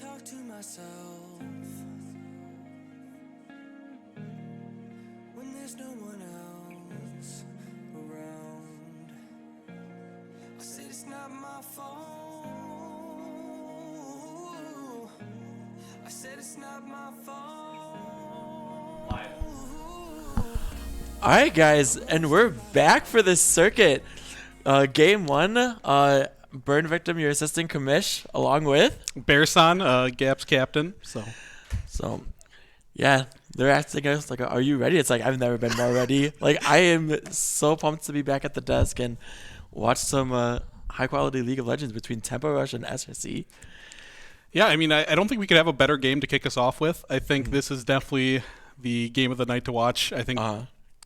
talk to myself when there's no one else around. I said it's not my fault. I said it's not my fault. All right, guys, and we're back for this circuit. Game 1, burn victim, your assistant commish, along with Bearson, Gap's captain. So, yeah, they're asking us like, "Are you ready?" It's like I've never been more ready. Like I am so pumped to be back at the desk and watch some high quality League of Legends between Tempo Rush and SRC. Yeah, I mean, I don't think we could have a better game to kick us off with. I think this is definitely the game of the night to watch. I think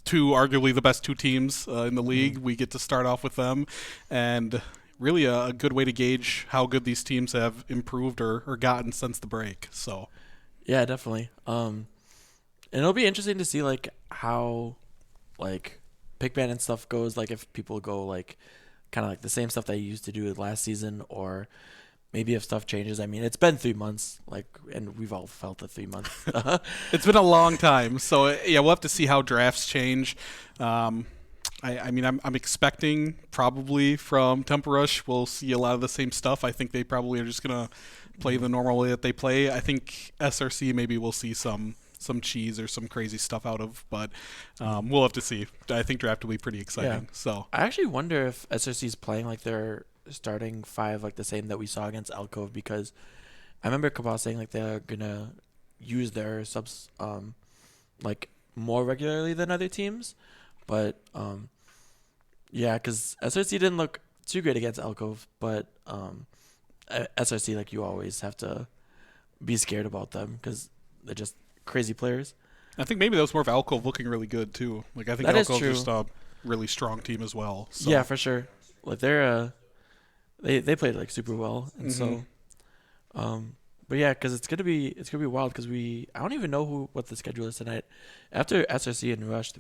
arguably the best two teams in the league. We get to start off with them, and really a good way to gauge how good these teams have improved or gotten since the break. So, yeah, definitely. And it'll be interesting to see like how like pick ban and stuff goes. Like if people go like kind of like the same stuff they used to do last season, or maybe if stuff changes. I mean, it's been 3 months, like, and we've all felt the 3 months. It's been a long time. So, yeah, we'll have to see how drafts change. I mean, I'm expecting probably from Tempo Rush we'll see a lot of the same stuff. I think they probably are just going to play the normal way that they play. I think SRC maybe we'll see some cheese or some crazy stuff out of, but we'll have to see. I think draft will be pretty exciting. Yeah. So I actually wonder if SRC is playing like their starting 5 like the same that we saw against Alcove, because I remember Cabal saying like they're gonna use their subs like more regularly than other teams, but yeah, because SRC didn't look too great against Alcove, but SRC, like, you always have to be scared about them because they're just crazy players. I think maybe that was more of Alcove looking really good too. Like I think That is Alcove's true. just a really strong team as well. So. Yeah, for sure. Like they're they played like super well, and so but yeah, because it's gonna be wild because I don't even know what the schedule is tonight. After SRC and Rush,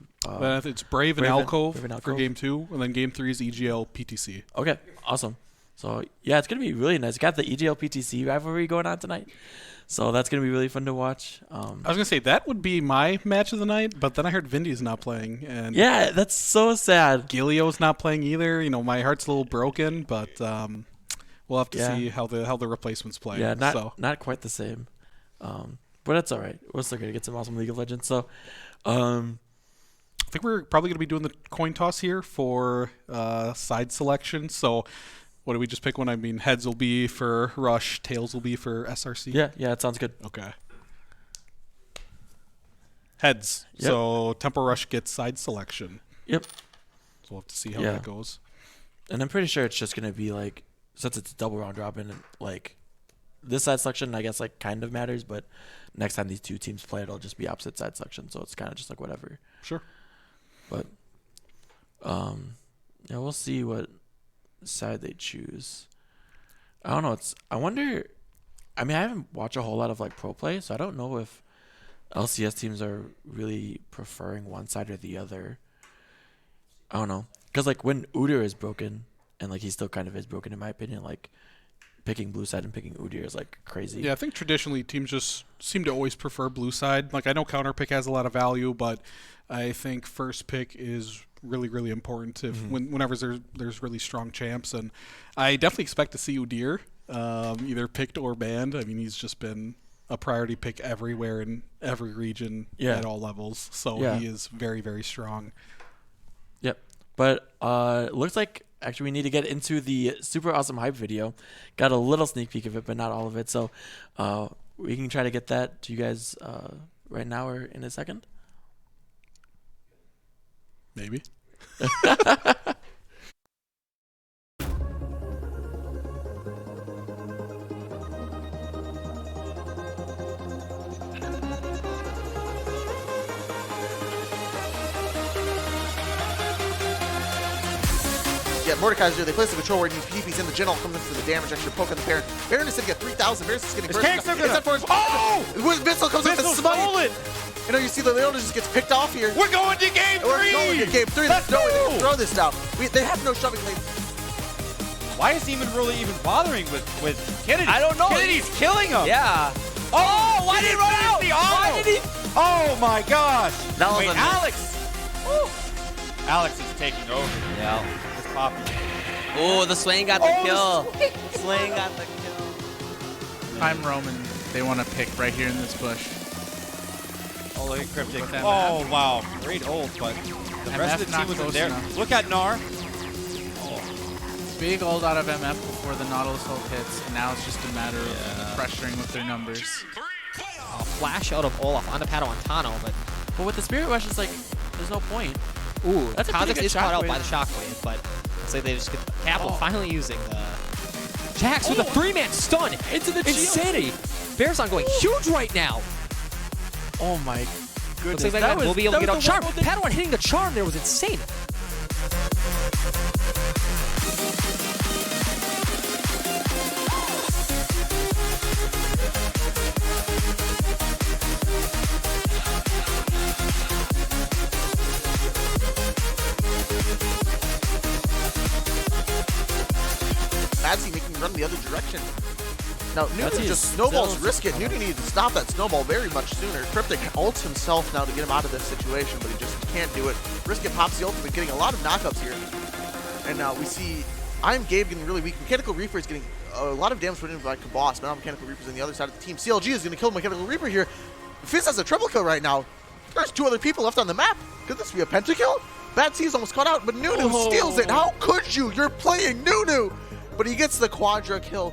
it's Brave and Alcove for game 2, and then game 3 is EGL PTC. Okay, awesome. So yeah, it's gonna be really nice. Got the EGL PTC rivalry going on tonight, so that's gonna be really fun to watch. I was gonna say that would be my match of the night, but then I heard Vindy's not playing, and yeah, that's so sad. Gilio's not playing either. You know, my heart's a little broken, but we'll have to see how the replacements play. Yeah, not quite the same, but that's all right. We're still gonna get some awesome League of Legends. So, I think we're probably gonna be doing the coin toss here for side selection. So. What do we just pick one? I mean, heads will be for Rush, tails will be for SRC. Yeah, it sounds good. Okay. Heads. Yep. So Tempo Rush gets side selection. Yep. So we'll have to see how that goes. And I'm pretty sure it's just gonna be like, since it's double round robin, like this side selection I guess like kind of matters, but next time these two teams play, it'll just be opposite side selection. So it's kind of just like whatever. Sure. But yeah, we'll see what side they choose. I don't know. I wonder. I mean, I haven't watched a whole lot of like pro play, so I don't know if LCS teams are really preferring one side or the other. I don't know, because like when Udyr is broken, and like he still kind of is broken in my opinion, like picking blue side and picking Udyr is like crazy. Yeah, I think traditionally teams just seem to always prefer blue side. Like I know counter pick has a lot of value, but I think first pick is really, really important whenever there's really strong champs. And I definitely expect to see Udyr either picked or banned. I mean, he's just been a priority pick everywhere in every region at all levels. So he is very, very strong. Yep. But it looks like actually we need to get into the super awesome hype video. Got a little sneak peek of it, but not all of it. So we can try to get that to you guys right now or in a second. Maybe. Yeah, Mordekaiser, they place the control where he needs PvPs in the general, comes in for the damage, extra poke on the Baron. Baron is going to get 3,000. Baron's just getting first. Oh! Vissel comes in with the smite. You know, you see the Leona just gets picked off here. We're going to game 3! We're going to game 3. Let's throw this down. They have no shoving lanes. Why is Demon really even bothering with Kennedy? I don't know. Kennedy's killing him. Yeah. Oh, why did he run out? Why did he? Oh my gosh. That was Wait, a- Alex. Woo. Alex is taking over. Yeah. It's Poppy. Oh, the Swain got the kill. Swain got the kill. I'm Roman. They want to pick right here in this bush. Oh, look at Cryptic. With MF. Oh, wow. Great ult, but the rest of the not team wasn't close there. enough. Look at Gnar. Big ult out of MF before the Nautilus ult hits, and now it's just a matter of pressuring with their numbers. Flash out of Olaf on the Padawan But with the Spirit Rush, it's like, there's no point. Ooh, That's a pretty Kha'Zix good is caught out shockwave. by the Shockwave, but looks like they just get Capital Oh. finally using the Jax with a 3-man stun Into the shield. Insanity. Bearson going huge right now. Oh my goodness. Looks like we'll be able to get out Charm. Padawan hitting the Charm there was insane. Badsy making him run the other direction. Now, Nunu Badsy just is snowballs still- risk it. Nunu needed to stop that snowball very much sooner. Cryptic ults himself now to get him out of this situation, but he just can't do it. Risk it pops the ultimate, getting a lot of knockups here. And now we see I'm Gabe getting really weak. Mechanical Reaper is getting a lot of damage put in by Kabos, but now Mechanical Reaper's on the other side of the team. CLG is going to kill Mechanical Reaper here. Fizz has a triple kill right now. There's 2 other people left on the map. Could this be a pentakill? Bad C is almost caught out, but Nunu steals it. How could you? You're playing Nunu! But he gets the quadra kill.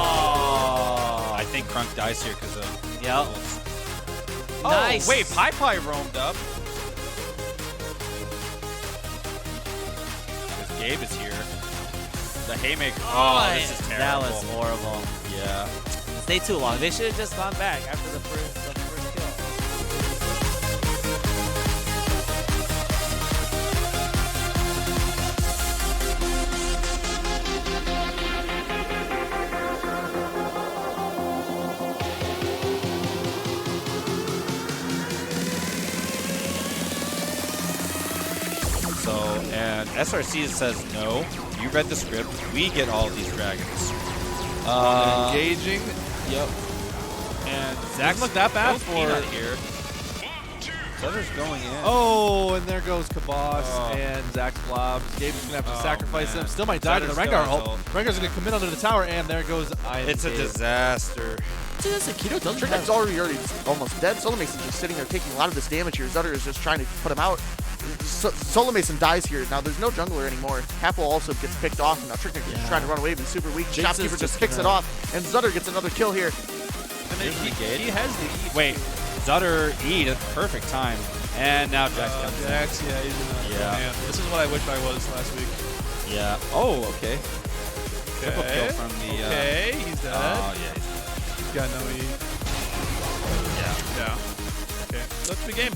Oh. I think Crunk dies here because of Yep. ults. Nice. Oh, wait, Pi roamed up. Because Gabe is here. The Haymaker. Oh, this is terrible. That was horrible. Yeah. Stay too long. They should have just gone back after the first kill. So, and SRC says no. You read the script. We get all of these dragons. Engaging. Yep. And Doesn't look that bad for- Peanut here. Sutter's going in. Oh, and there goes Kabos Oh. and Zach's blobs. Gabe is going to have to Oh, sacrifice man. them. Still might die to the Sutter Rengar still ult. has Rengar's going to come in under the tower, and there goes Iron It's a Gabe. disaster. See, this Aikido doesn't Tricket's have... already almost dead. Solar Mason's just sitting there taking a lot of this damage here. Zutter is just trying to put him out. Solar Mason dies here. Now there's no jungler anymore. Happel also gets picked off, and now Tricket is trying to run away, but he's super weak. Jace Shopkeeper is just just kicks it gonna- off, and Zutter gets another kill here. And then Here's the gate. he has the E. Wait, Sutter E'd at the perfect time. And now Jax comes in. Jax, yeah, he's in a Yeah. man. This is what I wish I was last week. Yeah. Oh, okay. Triple Okay. kill from the... Okay, he's dead. Oh, yeah, he's dead. He's got no E. Yeah. Yeah. Okay, let's begin.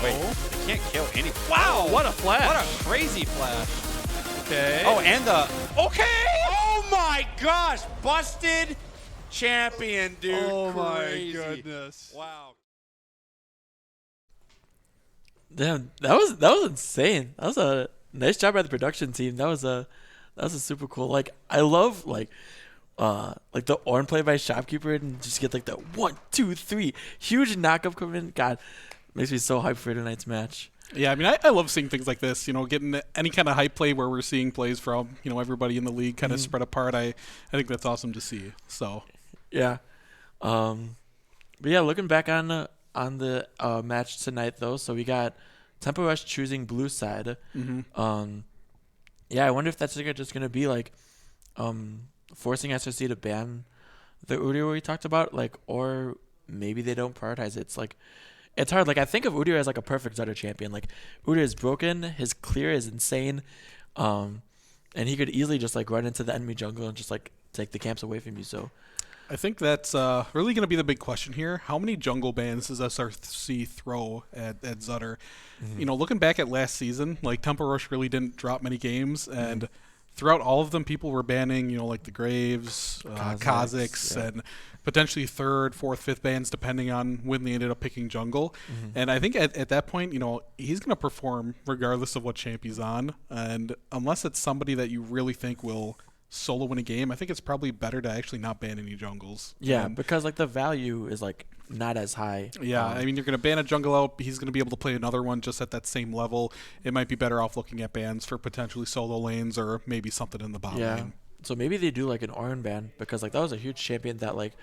Wait, Oh. they can't kill any... Wow, what a flash. What a crazy flash. Okay. Oh, and the... Okay! Oh, my gosh! Busted champion, dude. Oh my Crazy. goodness. Wow. Damn, that was insane. That was a nice job by the production team. That was a super cool. Like, I love like the Ornn play by Shopkeeper and just get like the 1, 2, 3 huge knockup come in. God, makes me so hyped for tonight's match. Yeah, I mean, I love seeing things like this. You know, getting any kind of hype play where we're seeing plays from everybody in the league kind of spread apart. I think that's awesome to see. So Yeah, but yeah, looking back on the match tonight though, so we got Tempo Rush choosing blue side. Yeah, I wonder if that's just gonna be like forcing SRC to ban the Udyr we talked about, like, or maybe they don't prioritize it. It's like, it's hard. Like, I think of Udyr as like a perfect Zutter champion. Like, Udyr is broken, his clear is insane, and he could easily just like run into the enemy jungle and just like take the camps away from you. So I think that's really going to be the big question here. How many jungle bans does SRC throw at Zutter? You know, looking back at last season, like Tempo Rush really didn't drop many games, and throughout all of them, people were banning, like the Graves, Kazakhs, yeah. and potentially third, fourth, fifth bans, depending on when they ended up picking jungle. Mm-hmm. And I think at that point, he's going to perform regardless of what champ he's on. And unless it's somebody that you really think will solo win a game, I think it's probably better to actually not ban any jungles. Yeah, And because like the value is like not as high. yeah, I mean, you're going to ban a jungle out. He's going to be able to play another one just at that same level. It might be better off looking at bans for potentially solo lanes or maybe something in the bot Yeah. lane. So maybe they do like an Orin ban because like that was a huge champion that like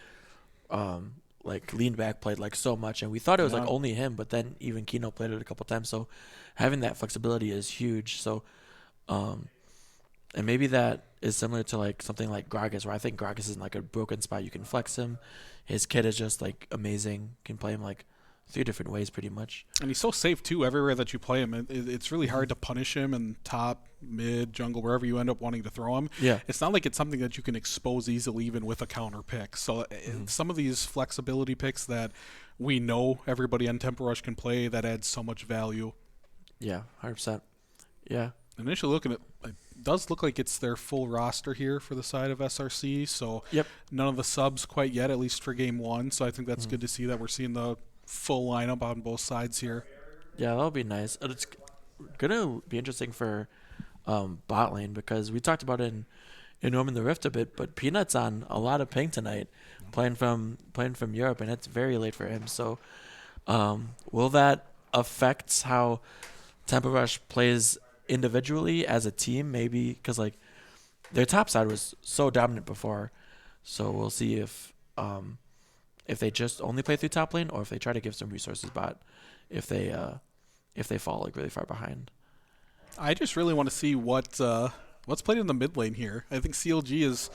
leaned back played like so much, and we thought it was like Yeah. only him, but then even Kino played it a couple times. So having that flexibility is huge. So and maybe that is similar to like something like Gragas, where I think Gragas is in like a broken spot. You can flex him. His kit is just like amazing. Can play him like 3 different ways pretty much. And he's so safe, too, everywhere that you play him. It's really hard to punish him in top, mid, jungle, wherever you end up wanting to throw him. Yeah. It's not like it's something that you can expose easily even with a counter pick. So some of these flexibility picks that we know everybody on Tempo Rush can play, that adds so much value. Yeah, 100%. Yeah. Initially looking at it does look like it's their full roster here for the side of SRC. So Yep. none of the subs quite yet, at least for game 1. So I think that's good to see that we're seeing the full lineup on both sides here. Yeah, that'll be nice. And it's gonna be interesting for bot lane because we talked about it in Roman the Rift a bit, but Peanut's on a lot of ping tonight, playing from Europe, and it's very late for him. So, will that affect how Tempo Rush plays individually as a team? Maybe because like their top side was so dominant before, so we'll see if they just only play through top lane or if they try to give some resources bot if they fall like really far behind. I just really want to see what's played in the mid lane here. I think CLG is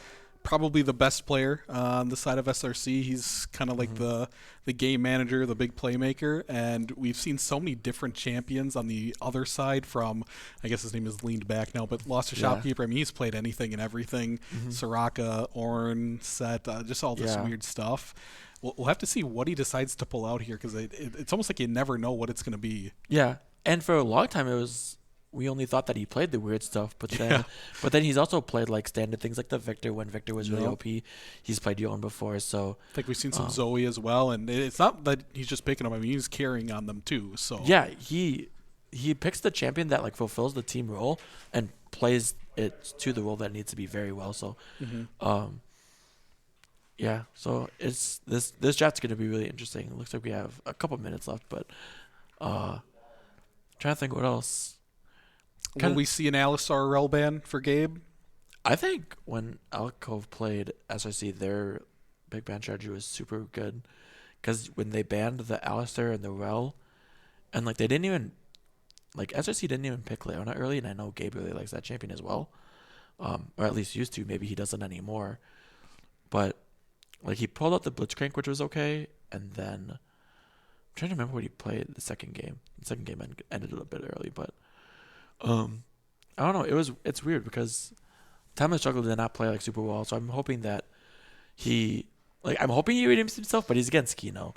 probably the best player on the side of SRC. He's kind of like the game manager, the big playmaker, and we've seen so many different champions on the other side from, I guess his name is leaned back now, but Lost to Yeah. Shopkeeper. I mean, he's played anything and everything. Soraka, Ornn, Set, just all this Yeah. weird stuff. We'll have to see what he decides to pull out here because it's almost like you never know what it's going to be. Yeah, and for a long time we only thought that he played the weird stuff, but then he's also played like standard things like the Victor when Victor was really Yep. OP. He's played Yon before, so I think we've seen some Zoe as well, and it's not that he's just picking them. I mean, he's carrying on them too. So yeah, he picks the champion that like fulfills the team role and plays it to the role that needs to be very well. So, yeah, so it's this draft's gonna be really interesting. It looks like we have a couple minutes left, but trying to think what else. will we see an Alistar rel ban for Gabe? I think when Alcove played SRC, their big ban strategy was super good because when they banned the Alistair and the Rel, and like they didn't even like SRC didn't even pick Leona early, and I know Gabe really likes that champion as well, or at least used to. Maybe he doesn't anymore, but like he pulled out the Blitzcrank, which was okay, and then I'm trying to remember what he played the second game. The second game ended a bit early, but I don't know. It's weird because Timeless Struggle did not play like super well, so I'm hoping that I'm hoping he redeems himself, but he's against Kino,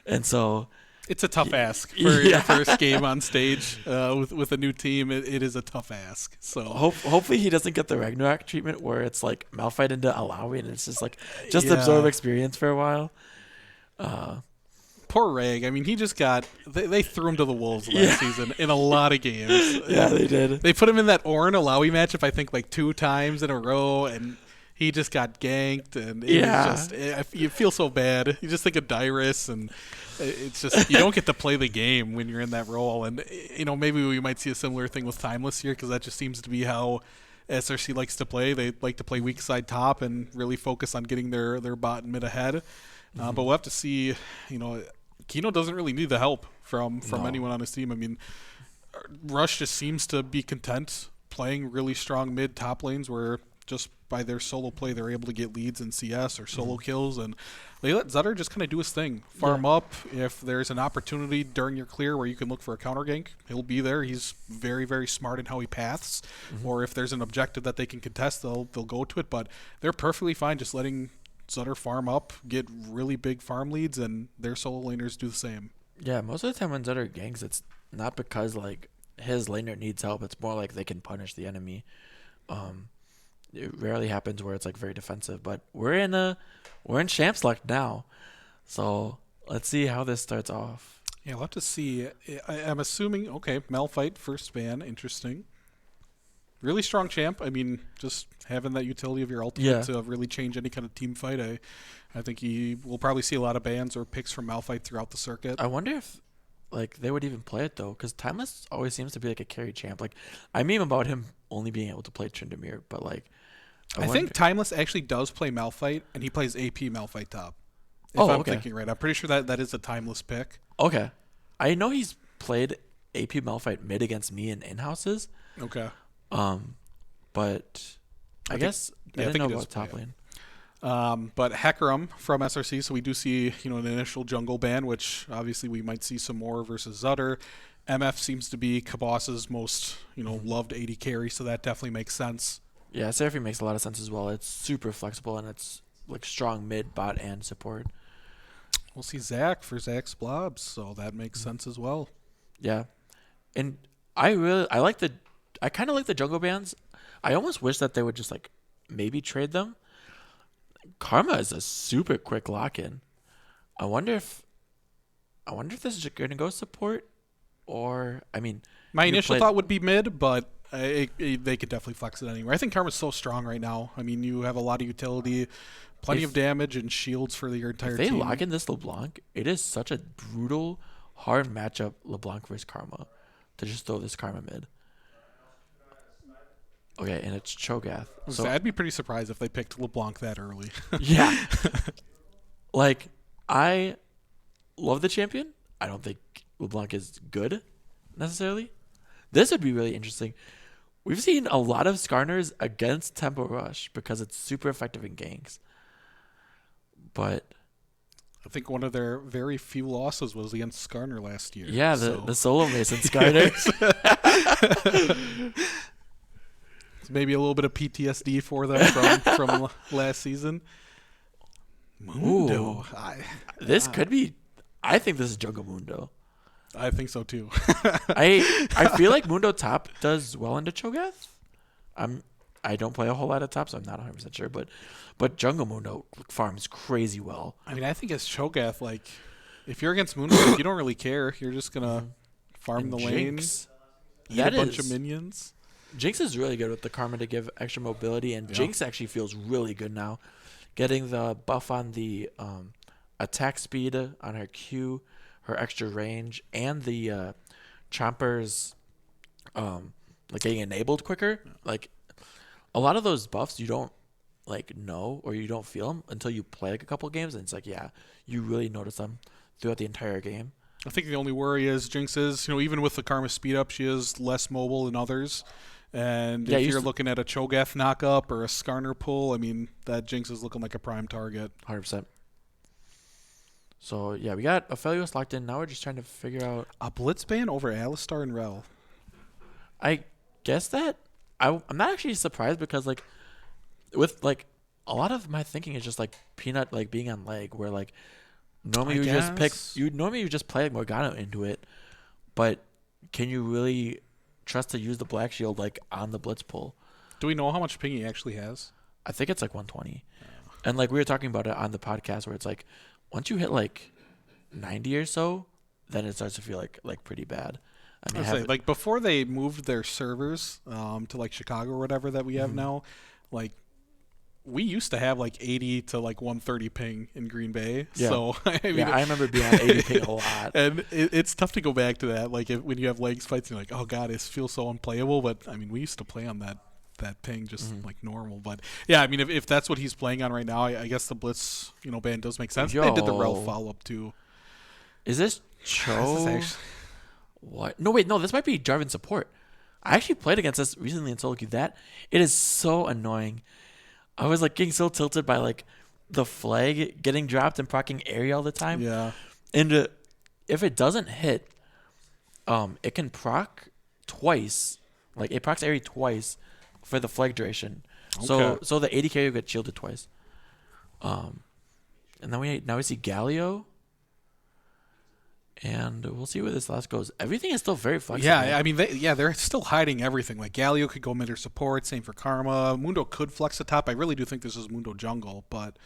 and so It's a tough ask for your first game on stage with a new team. It is a tough ask. So hopefully he doesn't get the Ragnarok treatment where it's like Malphite into Alawi and it's just like Yeah. absorb experience for a while. poor Rag. I mean, he just got they threw him to the wolves last season in a lot of games. Yeah, they did. They put him in that Ornn Alawi matchup, I think, like 2 times in a row, and he just got ganked. And it was just, you feel so bad. You just think of Dyrus, and it's just you don't get to play the game when you're in that role. And maybe we might see a similar thing with Timeless here because that just seems to be how SRC likes to play. They like to play weak side top and really focus on getting their bot and mid ahead. But we'll have to see. Kino doesn't really need the help from anyone on his team. I mean, Rush just seems to be content playing really strong mid top lanes where just by their solo play they're able to get leads in CS or solo kills, and they let Zutter just kind of do his thing. Farm up. If there's an opportunity during your clear where you can look for a counter gank, he'll be there. He's very, very smart in how he paths. Or if there's an objective that they can contest, they'll go to it. But they're perfectly fine just letting Zutter farm up, get really big farm leads, and their solo laners do the same. Yeah, most of the time when Zutter ganks, it's not because like his laner needs help. It's more like they can punish the enemy. it rarely happens where it's like very defensive. But we're in champ select now, so let's see how this starts off. Yeah, we'll have to see. I'm assuming, okay, Malphite, first ban, interesting. Really strong champ. I mean, just having that utility of your ultimate to really change any kind of team fight, I think we'll probably see a lot of bans or picks from Malphite throughout the circuit. I wonder if like they would even play it though, because Timeless always seems to be like a carry champ. Like I meme about him only being able to play Tryndamere, but like I think Timeless actually does play Malphite, and he plays AP Malphite top. If Oh, I'm okay. thinking right, I'm pretty sure that is a Timeless pick. Okay, I know he's played AP Malphite mid against me in in-houses. Okay. But I guess I I didn't think know it is, about top yeah. lane. But Hecarim from SRC, so we do see an initial jungle ban, which obviously we might see some more versus Zutter. MF seems to be Kabos's most loved AD carry, so that definitely makes sense. Yeah, Seraphine makes a lot of sense as well. It's super flexible and it's like strong mid, bot, and support. We'll see Zach for Zach's blobs, so that makes sense as well. Yeah, and I kind of like the jungle bans. I almost wish that they would just like maybe trade them. Karma is a super quick lock-in. I wonder if this is going to go support, or I mean, My you initial played- thought would be mid, but they could definitely flex it anywhere. I think Karma's so strong right now. I mean, you have a lot of utility, plenty of damage, and shields for your entire If they team. lock in this LeBlanc, it is such a brutal, hard matchup, LeBlanc versus Karma, to just throw this Karma mid. Okay, and it's Cho'Gath. So I'd be pretty surprised if they picked LeBlanc that early. yeah, like I love the champion. I don't think LeBlanc is good necessarily. This would be really interesting. We've seen a lot of Skarners against Tempo Rush because it's super effective in ganks. But I think one of their very few losses was against Skarner last year. yeah, so. the solo Mason Skarners. It's maybe a little bit of PTSD for them from last season. Mundo. This could be. I think this is Jungle Mundo. I think so too. I feel like Mundo top does well into Cho'Gath. I don't play a whole lot of top, so I'm not 100% sure. But Jungle Mundo farms crazy well. I mean, I think as Cho'Gath, like, if you're against Mundo, you don't really care. You're just gonna farm And the Jinx, lane, eat a bunch of minions. Jinx is really good with the Karma to give extra mobility, and Jinx actually feels really good now. Getting the buff on the attack speed on her Q, her extra range, and the Chomper's like getting enabled quicker. Like a lot of those buffs you don't like know or you don't feel them until you play like a couple games, and it's like you really notice them throughout the entire game. I think the only worry is Jinx is, even with the Karma speed up, she is less mobile than others. And if you're looking at a Cho'Gath knockup or a Skarner pull, I mean, that Jinx is looking like a prime target. 100%. So yeah, we got Aphelios locked in. Now we're just trying to figure out A Blitz ban over Alistar and Rel. I guess that I'm not actually surprised because like with like a lot of my thinking is just like Peanut like being on leg where like normally you just play like Morgana into it, but can you really trust to use the Black Shield like on the Blitz pull? Do we know how much ping he actually has? I think it's like 120. And like we were talking about it on the podcast where it's like once you hit like 90 or so, then it starts to feel like pretty bad. I mean, like before they moved their servers to like Chicago or whatever that we have now, like we used to have like 80 to like 130 ping in Green Bay. Yeah. So I mean, I remember being on 80 ping a lot. And it's tough to go back to that. Like when you have legs fights, you're like, oh god, it feels so unplayable. But I mean, we used to play on that ping just like normal. But yeah, I mean, if that's what he's playing on right now, I guess the Blitz ban does make sense. They did the Rel follow up too. Is this Cho? What? No, wait, no. This might be Jarvan support. I actually played against this recently in solo queue. That it is so annoying. I was like getting so tilted by like the flag getting dropped and proccing Aerie all the time. Yeah. And if it doesn't hit, it can proc twice. Like it procs Aerie twice for the flag duration. Okay. So the 80 carry will get shielded twice. And then we see Galio. And we'll see where this last goes. Everything is still very flexible. Yeah, I mean, they're still hiding everything. Like, Galio could go mid or support, same for Karma. Mundo could flex the top. I really do think this is Mundo jungle, but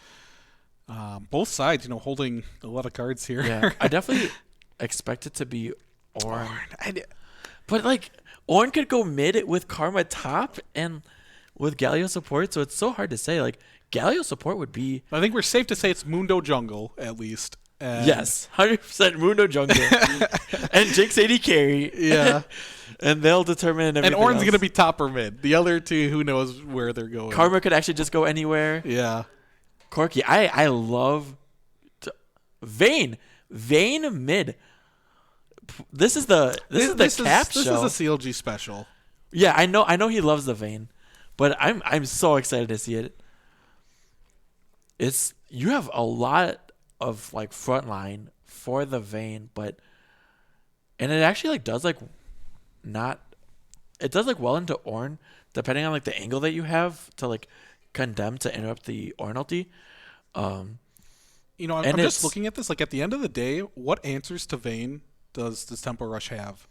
both sides, holding a lot of cards here. Yeah, I definitely expect it to be Ornn. But, like, Ornn could go mid with Karma top and with Galio support, so it's so hard to say. Like, Galio support would be... I think we're safe to say it's Mundo jungle, at least. Yes, 100% Mundo jungle. And Jinx AD carry. Yeah. And they'll determine everything And Ornn's else. going to be top or mid. The other two, who knows where they're going. Karma could actually just go anywhere. Yeah. Corki, I love... Vayne mid. This is the cap show. This is a CLG special. Yeah, I know he loves the Vayne, but I'm so excited to see it. You have a lot of like front line for the Vayne, and it actually like does like it does like well into Ornn, depending on like the angle that you have to like condemn to interrupt the Ornn ulti. I'm just looking at this. Like, at the end of the day, what answers to Vayne does Tempo Rush have?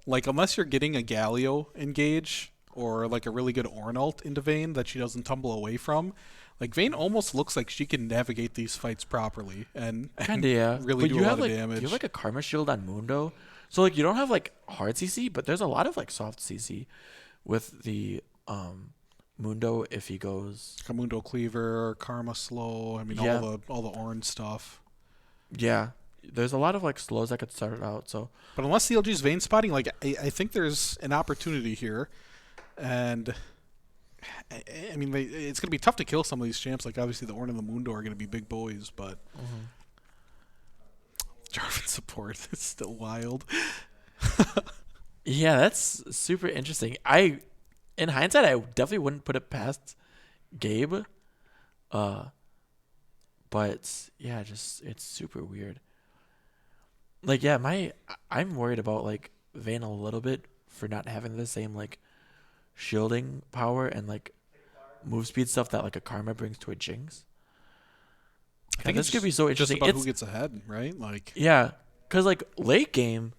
Like, unless you're getting a Galio engage or like a really good Ornn ult into Vayne that she doesn't tumble away from, like, Vayne almost looks like she can navigate these fights properly and really do a lot of damage. You have like a Karma shield on Mundo, so like you don't have like hard CC, but there's a lot of like soft CC with the Mundo if he goes like a Mundo Cleaver, Karma Slow. I mean, Yeah. all the Ornn stuff. Yeah, there's a lot of like slows that could start it out. So, But unless CLG's Vayne spotting, like, I think there's an opportunity here, and I mean, it's going to be tough to kill some of these champs. Like, obviously, the Ornn and the Mundo are going to be big boys, but Jarvan support is still wild. yeah, that's super interesting. In hindsight, I definitely wouldn't put it past Gabe. But yeah, it's super weird. Like, yeah, I'm worried about like Vayne a little bit for not having the same like shielding power and like move speed stuff that like a Karma brings to a Jinx. I think this could be so interesting. Just about who gets ahead, right? Like, yeah, because like late game,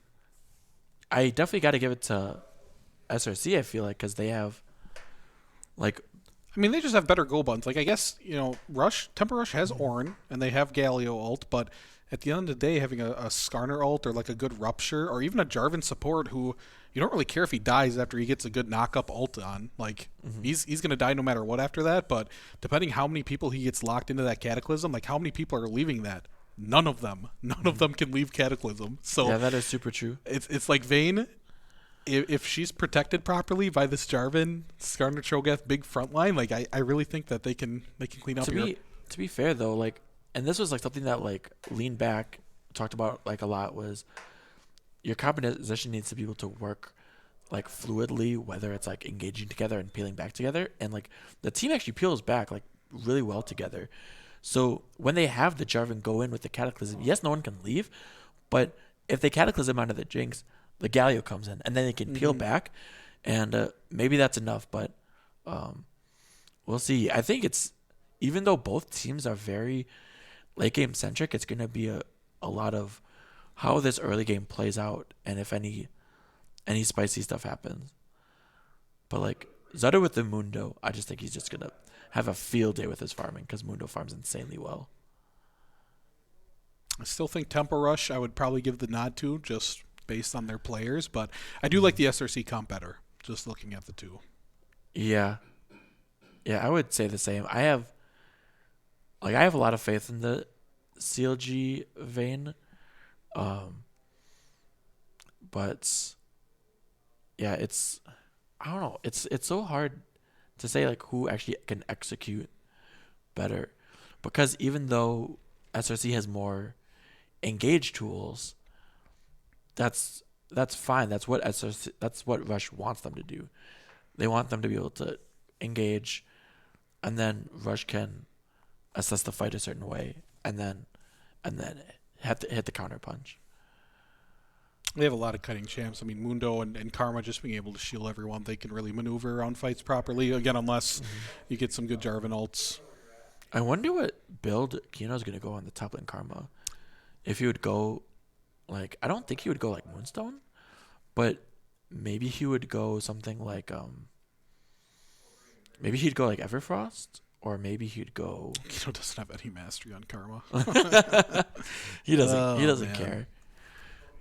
I definitely got to give it to SRC. I feel like because they have like, I mean, they just have better goal buttons. Like, I guess, Tempo Rush has Ornn, and they have Galio ult, but at the end of the day, having a Skarner ult or like a good Rupture, or even a Jarvan support who you don't really care if he dies after he gets a good knock-up ult on. Like, he's going to die no matter what after that, but depending how many people he gets locked into that Cataclysm, like, how many people are leaving that? None of them. None of them can leave Cataclysm. So yeah, that is super true. It's like Vayne, if she's protected properly by this Jarvan, Skarner, Cho'Gath, big front line, like, I really think that they can clean up here. To be fair though, like, and this was like something that like Lean Back talked about like a lot, was your composition needs to be able to work like fluidly, whether it's like engaging together and peeling back together, and like the team actually peels back like really well together. So when they have the Jarvan go in with the Cataclysm, yes, no one can leave, but if they Cataclysm onto the Jinx, the Galio comes in, and then they can peel back, and maybe that's enough. But we'll see. I think even though both teams are very late game centric, it's going to be a lot of how this early game plays out, and if any spicy stuff happens. But like Zutter with the Mundo, I just think he's just gonna have a field day with his farming because Mundo farms insanely well. I still think Tempo Rush I would probably give the nod to, just based on their players, but I do like the SRC comp better, just looking at the two. Yeah, I would say the same. I have a lot of faith in the CLG Vayne, but yeah, I don't know. It's so hard to say like who actually can execute better, because even though SRC has more engage tools, that's fine. That's what Rush wants them to do. They want them to be able to engage, and then Rush can assess the fight a certain way, and then hit the counter punch. They have a lot of cutting champs. I mean, Mundo and Karma just being able to shield everyone. They can really maneuver around fights properly. Again, unless you get some good Jarvan ults. I wonder what build Kino's going to go on the top lane Karma. If he would go like I don't think he would go like Moonstone, but maybe he would go something like maybe he'd go like Everfrost, or maybe he'd go. Kino doesn't have any mastery on Karma. He doesn't. He Oh, doesn't man. care.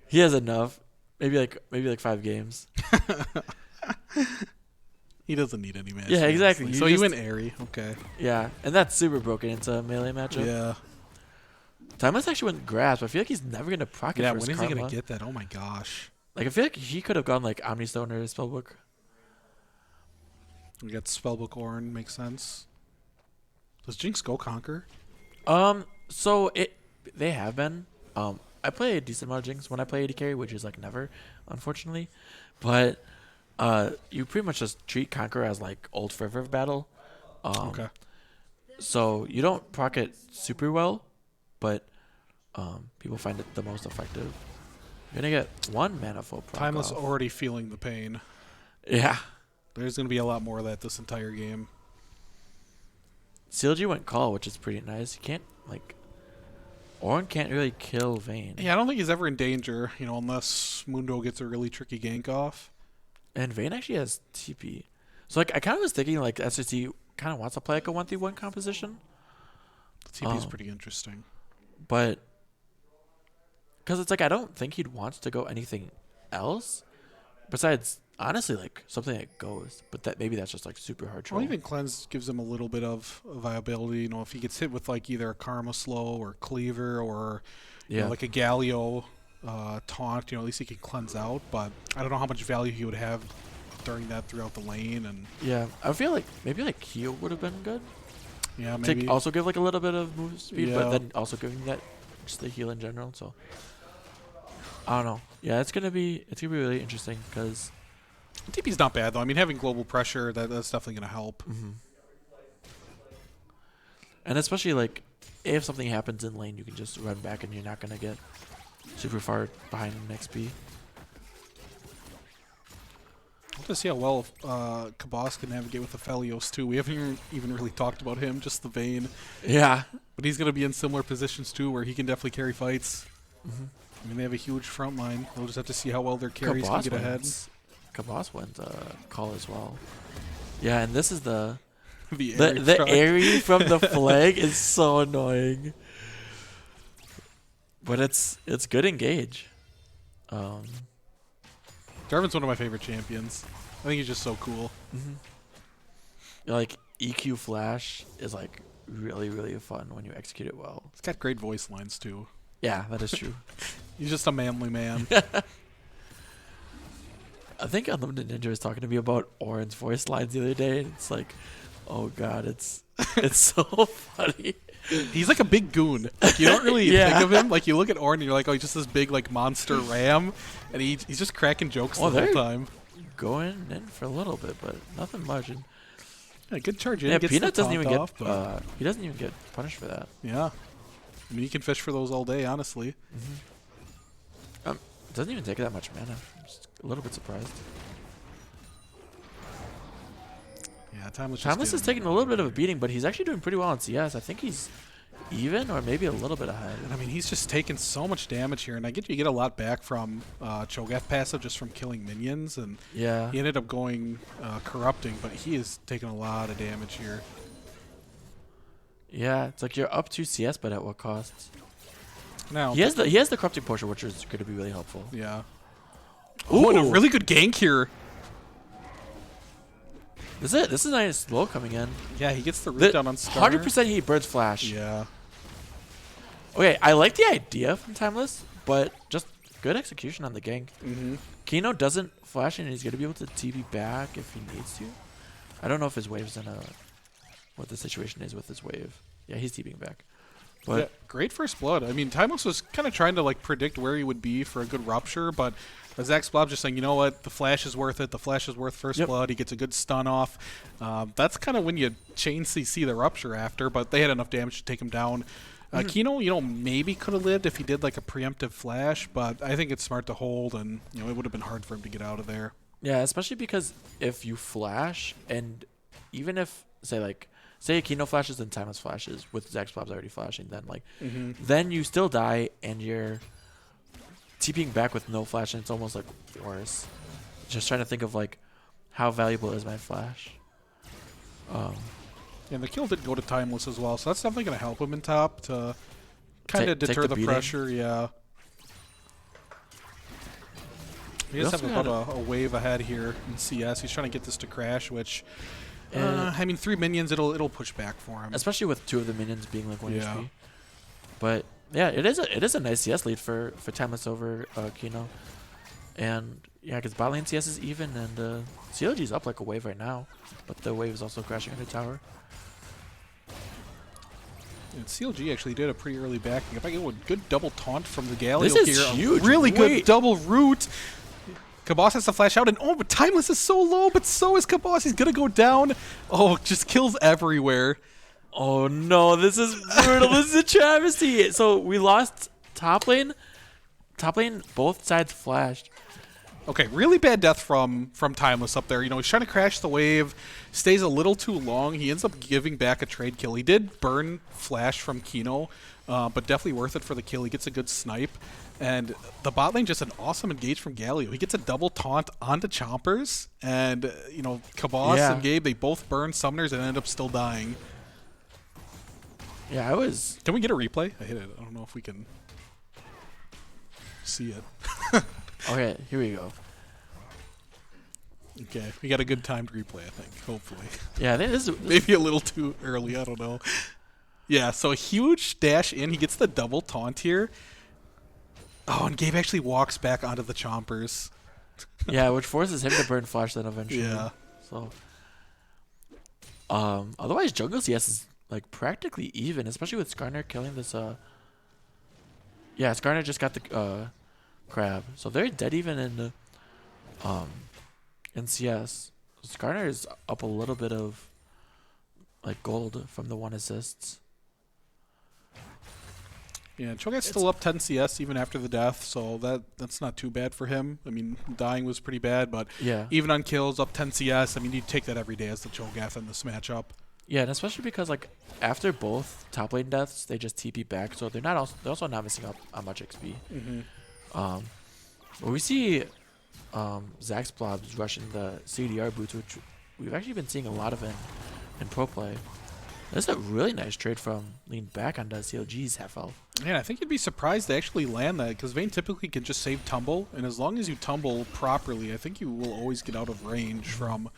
He has enough. Maybe like 5 games. He doesn't need any mastery. Yeah, exactly. honestly. You So you just- went Airy. Okay. Yeah, and that's super broken into a melee matchup. Yeah. Timeless actually went Grasp. I feel like he's never gonna proc it Yeah. for When his is he Karma. gonna get that? Oh my gosh. Like I feel like he could have gone like Omnistone or Spellbook. We got Spellbook Ornn. Makes sense. Does Jinx go Conquer? So they have been. I play a decent amount of Jinx when I play AD carry, which is like never, unfortunately. But you pretty much just treat Conquer as like old forever battle. Okay. So you don't proc it super well, but people find it the most effective. You're gonna get 1 mana full proc Timeless off. already feeling the pain. Yeah. There's gonna be a lot more of that this entire game. CLG went Call, which is pretty nice. You can't like Ornn can't really kill Vayne. Yeah, I don't think he's ever in danger, unless Mundo gets a really tricky gank off. And Vayne actually has TP. So like I kinda was thinking like SRC kinda wants to play like a 1-3-1 composition. The TP is Oh. pretty interesting. But because it's like I don't think he'd want to go anything else besides honestly like something that goes, but that maybe that's just like super hard troll. Well, even Cleanse gives him a little bit of viability. If he gets hit with like either a Karma Slow or Cleaver or like a Galio taunt, at least he can cleanse out. But I don't know how much value he would have during that throughout the lane. And Yeah, I feel like maybe like Keo would have been good. yeah, maybe To also give like a little bit of move speed, Yeah. but then also giving that just the heal in general. So I don't know. Yeah, it's gonna be really interesting because TP's not bad though. I mean, having global pressure that's definitely gonna help. and especially like if something happens in lane, you can just run back and you're not gonna get super far behind in XP. I'll have to see how well Kabos can navigate with the Felios too. We haven't even really talked about him, just the Vayne. Yeah, But he's going to be in similar positions too, where he can definitely carry fights. I mean, they have a huge front line. We'll just have to see how well their carries can get ahead. Kabos went Call as well. Yeah, and this is the The truck. Airy from the flag is so annoying. But it's good engage. Jarvan's one of my favorite champions. I think he's just so cool. Like EQ Flash is like really really fun when you execute it well. He's got great voice lines too. Yeah, that is true. He's just a manly man. I think Unlimited Ninja was talking to me about Ornn's voice lines the other day, and it's like, oh god, it's so funny. He's like a big goon. Like, you don't really Yeah. think of him. Like you look at Ornn and you're like, oh, he's just this big like monster ram, and he's just cracking jokes Oh, the whole there- time. Going in for a little bit, but nothing much. And Yeah, good charge in. yeah, Gets Peanut the doesn't even taunt get off, but he doesn't even get punished for that. yeah. I mean, you can fish for those all day, honestly. Doesn't even take that much mana. I'm just a little bit surprised. Yeah, Timeless. Timeless is taking a little bit of a beating, but he's actually doing pretty well on CS. I think he's even or maybe a little bit ahead. And I mean, he's just taking so much damage here, and I get you get a lot back from Cho'Gath passive just from killing minions, and Yeah. he ended up going corrupting, but he is taking a lot of damage here. Yeah, it's like you're up to CS, but at what cost? Now, He has the corrupting potion, which is going to be really helpful. yeah. Oh, and a Ooh. really good gank here. This is it. This is a nice slow coming in. Yeah, he gets the root down on Star. 100% he burns flash. Yeah. Okay, I like the idea from Timeless, but just good execution on the gank. Mm-hmm. Kino doesn't flash in, and he's going to be able to TP back if he needs to. I don't know if his wave's in a... what the situation is with his wave. Yeah, he's TPing back. But Yeah, great first blood. I mean, Timeless was kind of trying to like predict where he would be for a good rupture, but Zach Splob just saying, you know what, the flash is worth it. The flash is worth first Yep. blood. He gets a good stun off. That's kind of when you chain CC the rupture after, but they had enough damage to take him down. Kino, maybe could have lived if he did like a preemptive flash, but I think it's smart to hold, and it would have been hard for him to get out of there. yeah, especially because if you flash, and even if, say Kino flashes and Timeless flashes with Zach Splob's already flashing, then then you still die and your TPing back with no flash, and it's almost like worse. Just trying to think of like how valuable is my flash. And the kill did go to Timeless as well, so that's definitely going to help him in top to kind of Take deter the the beating. pressure. Yeah. He does have also about a wave ahead here in CS. He's trying to get this to crash, which And- I mean, 3 minions, it'll push back for him. Especially with 2 of the minions being like 1 Yeah. HP. But yeah, it is a nice CS lead for Timeless over Kino. And yeah, because bot lane CS is even, and CLG's up like a wave right now, but the wave is also crashing into tower. And CLG actually did a pretty early backing. If I get a good double taunt from the Galio This is here, huge. a really good Wait. double root. Caboss has to flash out, and oh, but Timeless is so low, but so is Caboss. He's gonna go down. Oh, just kills everywhere. Oh no, this is brutal. This is a travesty. So we lost top lane. Top lane, both sides flashed. Okay, really bad death from Timeless up there. You know, he's trying to crash the wave, stays a little too long. He ends up giving back a trade kill. He did burn flash from Kino, but definitely worth it for the kill. He gets a good snipe. And the bot lane, just an awesome engage from Galio. He gets a double taunt onto Chompers, and, you know, Caboss Yeah. and Gabe, they both burn summoners and end up still dying. Yeah, I was. Can we get a replay? I hit it. I don't know if we can see it. Okay, here we go. Okay, we got a good timed replay, I think, hopefully. Yeah, I think this is. Maybe a little too early, I don't know. Yeah, so a huge dash in. He gets the double taunt here. Oh, and Gabe actually walks back onto the Chompers. Yeah, which forces him to burn flash then eventually. Yeah. So, otherwise jungle CS is like practically even, especially with Skarner killing this. Yeah, Skarner just got the crab, so they're dead even in CS. Skarner is up a little bit of like gold from the 1 assists. Yeah, Cho'Gath's still up 10 CS even after the death, so that's not too bad for him. I mean, dying was pretty bad, but Yeah. even on kills, up 10 CS, I mean, you take that every day as the Cho'Gath in this matchup. Yeah, and especially because like after both top lane deaths, they just TP back, so they're also not missing out on much XP. Mm-hmm. But we see Zax Blobs rushing the CDR boots, which we've actually been seeing a lot of in pro play. This is a really nice trade from lean back onto CLG's half health. Man, I think you'd be surprised to actually land that, because Vayne typically can just save tumble, and as long as you tumble properly, I think you will always get out of range from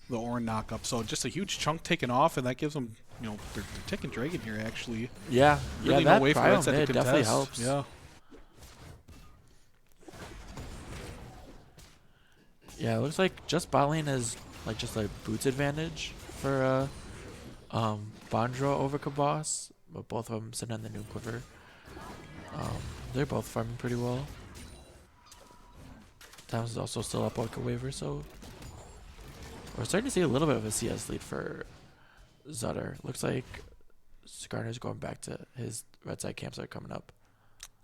the Ornn knockup. So just a huge chunk taken off, and that gives them, you know, they're taking Dragon here, actually. Yeah, Really yeah, no way that for prio Red Set to mid contest. definitely helps. Yeah. Yeah, it looks like just bot lane is like just like boots advantage for Bondra over Caboss, but both of them sitting on the new quiver. They're both farming pretty well. Timeless is also still up like a waiver, so we're starting to see a little bit of a CS lead for Zutter. Looks like Skarner's going back to his red side camps that are coming up.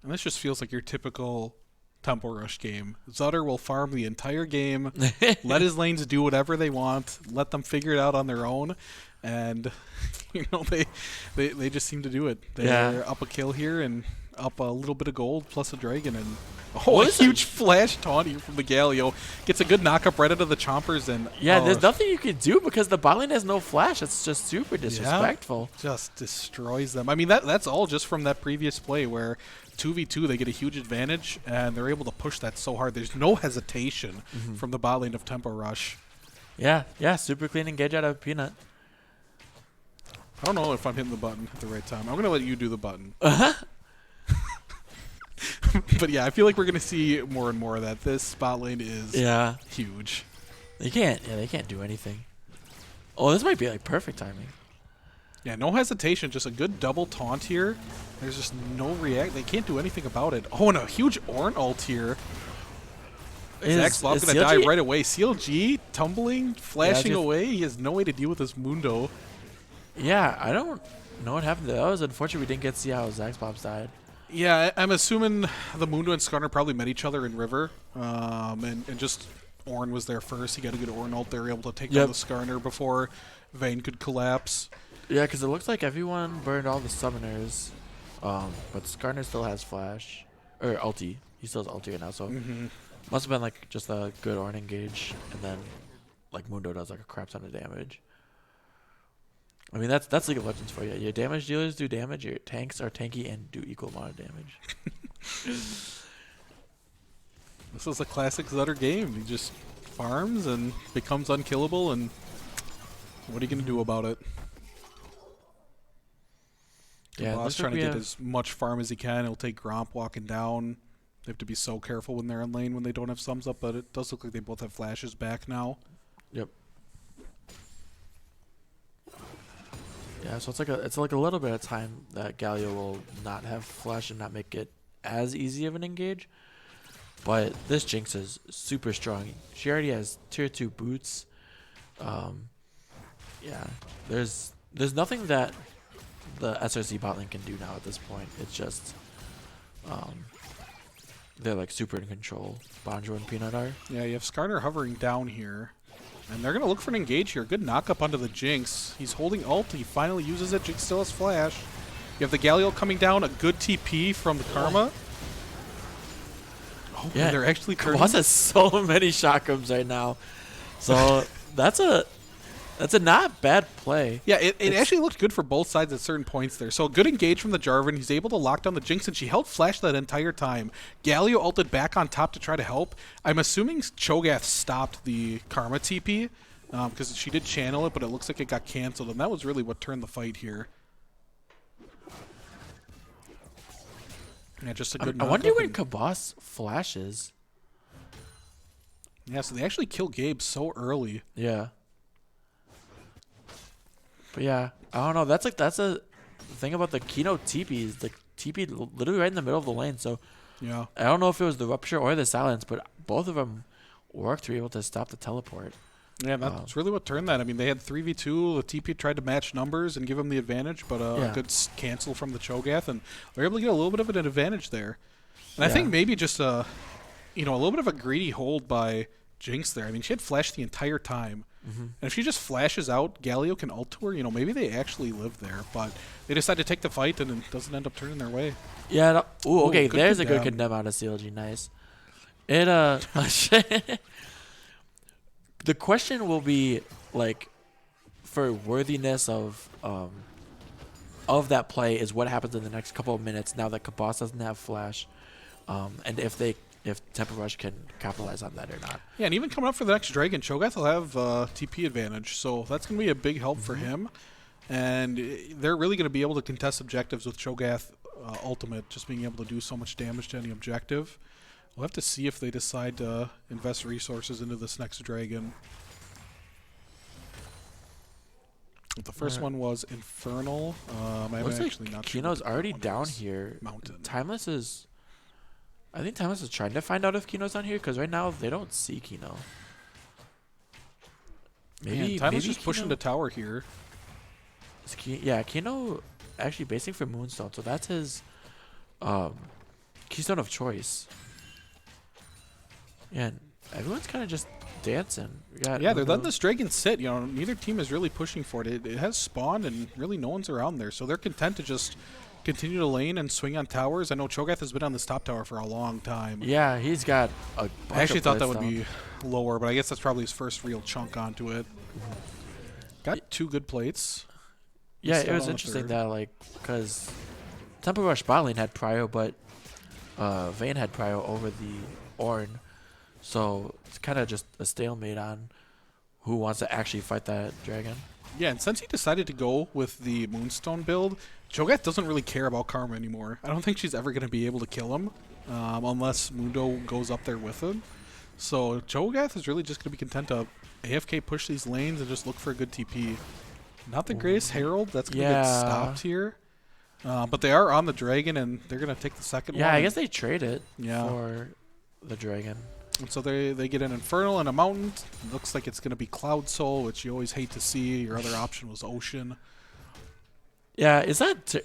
And this just feels like your typical Temple Rush game. Zutter will farm the entire game, let his lanes do whatever they want, let them figure it out on their own, and you know they just seem to do it. They're up a kill here and up a little bit of gold plus a dragon, and a huge flash taunt here from the Galio. Gets a good knockup right into the Chompers, and Yeah, there's nothing you can do because the bot lane has no flash. It's just super disrespectful. just destroys them. I mean, that's all just from that previous play where 2v2 they get a huge advantage and they're able to push that so hard. There's no hesitation from the bot lane of Tempo Rush. Yeah, super clean engage out of Peanut. I don't know if I'm hitting the button at the right time. I'm going to let you do the button. But yeah, I feel like we're going to see more and more of that. This bot lane is huge. They can't do anything. Oh, this might be like perfect timing. Yeah, no hesitation, just a good double taunt here. There's just no react. They can't do anything about it. Oh, and a huge Ornn ult here. Zax Blob's going to die right away. CLG tumbling, flashing away. He has no way to deal with this Mundo. Yeah, I don't know what happened there. That was unfortunate we didn't get to see how Zax Blobs died. Yeah, I'm assuming the Mundo and Skarner probably met each other in River. And just Ornn was there first. He got a good Ornn ult. They were able to take down the Skarner before Vayne could collapse. Yeah, because it looks like everyone burned all the summoners, but Skarner still has flash or ulti. he still has ulti right now, so must have been like just a good Ornn engage, and then like Mundo does like a crap ton of damage. I mean that's League of Legends for you. Your damage dealers do damage. Your tanks are tanky and do equal amount of damage. This is a classic Zutter game. He just farms and becomes unkillable, and what are you going to do about it? Yeah, Boss looks like trying to we get have- as much farm as he can. He'll take Gromp walking down. They have to be so careful when they're in lane when they don't have sums up, but it does look like they both have flashes back now. Yep. Yeah, so it's like a little bit of time that Galio will not have flash and not make it as easy of an engage. But this Jinx is super strong. She already has tier 2 boots. Yeah, there's nothing that the SRC bot lane can do now at this point. It's just they're like super in control. Bonjo and Peanut are. Yeah, you have Skarner hovering down here. And they're going to look for an engage here. Good knock up onto the Jinx. He's holding ult. He finally uses it. Jinx still has flash. You have the Galio coming down. A good TP from the Karma. Oh, Yeah, they're actually turning. Boss has so many shotguns right now. So that's a not bad play. Yeah, it actually looked good for both sides at certain points there. So a good engage from the Jarvan. He's able to lock down the Jinx, and she held flash that entire time. Galio ulted back on top to try to help. I'm assuming Cho'Gath stopped the Karma TP because she did channel it, but it looks like it got canceled, and that was really what turned the fight here. Yeah, just a good I wonder knock-up when and- Kabas flashes. Yeah, so they actually kill Gabe so early. Yeah. But yeah, I don't know. That's a thing about the Kino TPs. The TP literally right in the middle of the lane. So Yeah. I don't know if it was the rupture or the silence, but both of them worked to be able to stop the teleport. Yeah, that's really what turned that. I mean, they had 3v2. The TP tried to match numbers and give them the advantage, but Yeah. a good cancel from the Cho'Gath, and they're able to get a little bit of an advantage there. And I Yeah. think maybe just a little bit of a greedy hold by Jinx there. I mean, she had flash the entire time. And if she just flashes out, Galio can ult to her. Maybe they actually live there, but they decide to take the fight, and it doesn't end up turning their way. Yeah. Ooh, okay. good There's a good condemn. condemn out of CLG. Nice. It the question will be like for worthiness of that play is what happens in the next couple of minutes now that Kabas doesn't have flash, and if Temper Rush can capitalize on that or not. Yeah, and even coming up for the next Dragon, Cho'Gath will have TP advantage, so that's going to be a big help for him. And they're really going to be able to contest objectives with Cho'Gath Ultimate, just being able to do so much damage to any objective. We'll have to see if they decide to invest resources into this next Dragon. The first one was Infernal. I'm Looks actually like not sure. Kino's what the already one down is. here. Mountain. I think Timeless is trying to find out if Kino's down here because right now they don't see Kino. Man, Timeless just pushing the tower here. Yeah, Kino actually basing for Moonstone, so that's his keystone of choice. Yeah, and everyone's kind of just dancing. Yeah, they're letting this Dragon sit. Neither team is really pushing for it. It has spawned, and really no one's around there. So they're content to just continue to lane and swing on towers. I know Cho'Gath has been on this top tower for a long time. Yeah, he's got a bunch I actually of thought that plates would down. be lower, but I guess that's probably his first real chunk onto it. Got 2 good plates. Yeah, Missed it out was on a interesting third. that, like, because Temple Rush bot lane had prio, but Vayne had prio over the Ornn. So it's kind of just a stalemate on who wants to actually fight that dragon. Yeah, and since he decided to go with the Moonstone build, Cho'Gath doesn't really care about Karma anymore. I don't think she's ever going to be able to kill him unless Mundo goes up there with him. So Cho'Gath is really just going to be content to AFK push these lanes and just look for a good TP. Not the greatest Herald. That's going to get Yeah. stopped here. But they are on the dragon, and they're going to take the second one. Yeah, I guess they trade it Yeah. for the dragon. And so they get an Infernal and a Mountain. Looks like it's going to be Cloud Soul, which you always hate to see. Your other option was Ocean. Yeah, is that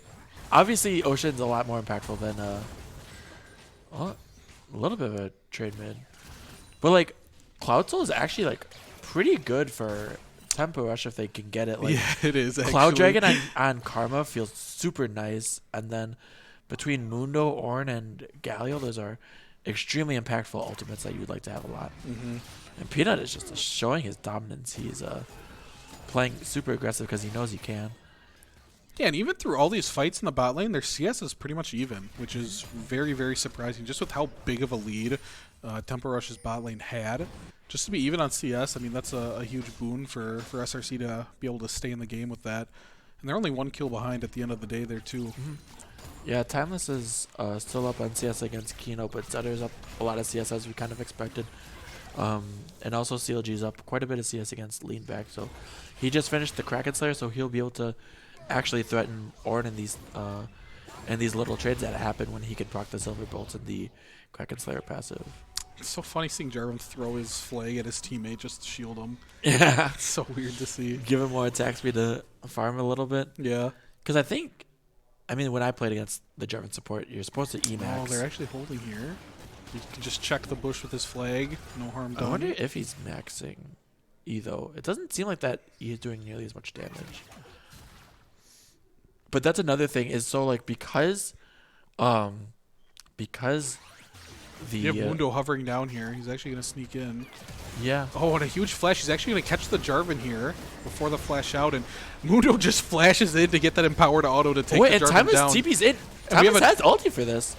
obviously Ocean's a lot more impactful than well, a little bit of a trade mid, but like Cloud Soul is actually like pretty good for Tempo Rush if they can get it. Like Yeah, it is. Cloud actually. Dragon on Karma feels super nice, and then between Mundo, Ornn, and Galio, those are extremely impactful ultimates that you would like to have a lot. And Peanut is just showing his dominance. He's playing super aggressive because he knows he can. Yeah, and even through all these fights in the bot lane, their CS is pretty much even, which is very, very surprising. Just with how big of a lead Tempo Rush's bot lane had. Just to be even on CS, I mean, that's a huge boon for SRC to be able to stay in the game with that. And they're only 1 kill behind at the end of the day there, too. Yeah, Timeless is still up on CS against Kino, but Zutter's up a lot of CS as we kind of expected. And also CLG's up quite a bit of CS against Leanback. So he just finished the Kraken Slayer, so he'll be able to actually threaten Ornn in these little trades that happen when he can proc the Silver Bolts and the Kraken Slayer passive. It's so funny seeing Jarvan throw his flag at his teammate just to shield him. Yeah. It's so weird to see. Give him more attack speed to farm a little bit. Yeah. Because I mean, when I played against the Jarvan support, you're supposed to Emax. Oh, they're actually holding here. You can just check the bush with his flag. No harm done. I wonder if he's maxing E, though. It doesn't seem like that E is doing nearly as much damage. But that's another thing is so like because the You have Mundo hovering down here. He's actually going to sneak in. yeah. Oh, and a huge flash. He's actually going to catch the Jarvan here before the flash out. And Mundo just flashes in to get that empowered auto to take Wait, the and Jarvan Timeless down. TP's in. And we have Timeless has ulti for this.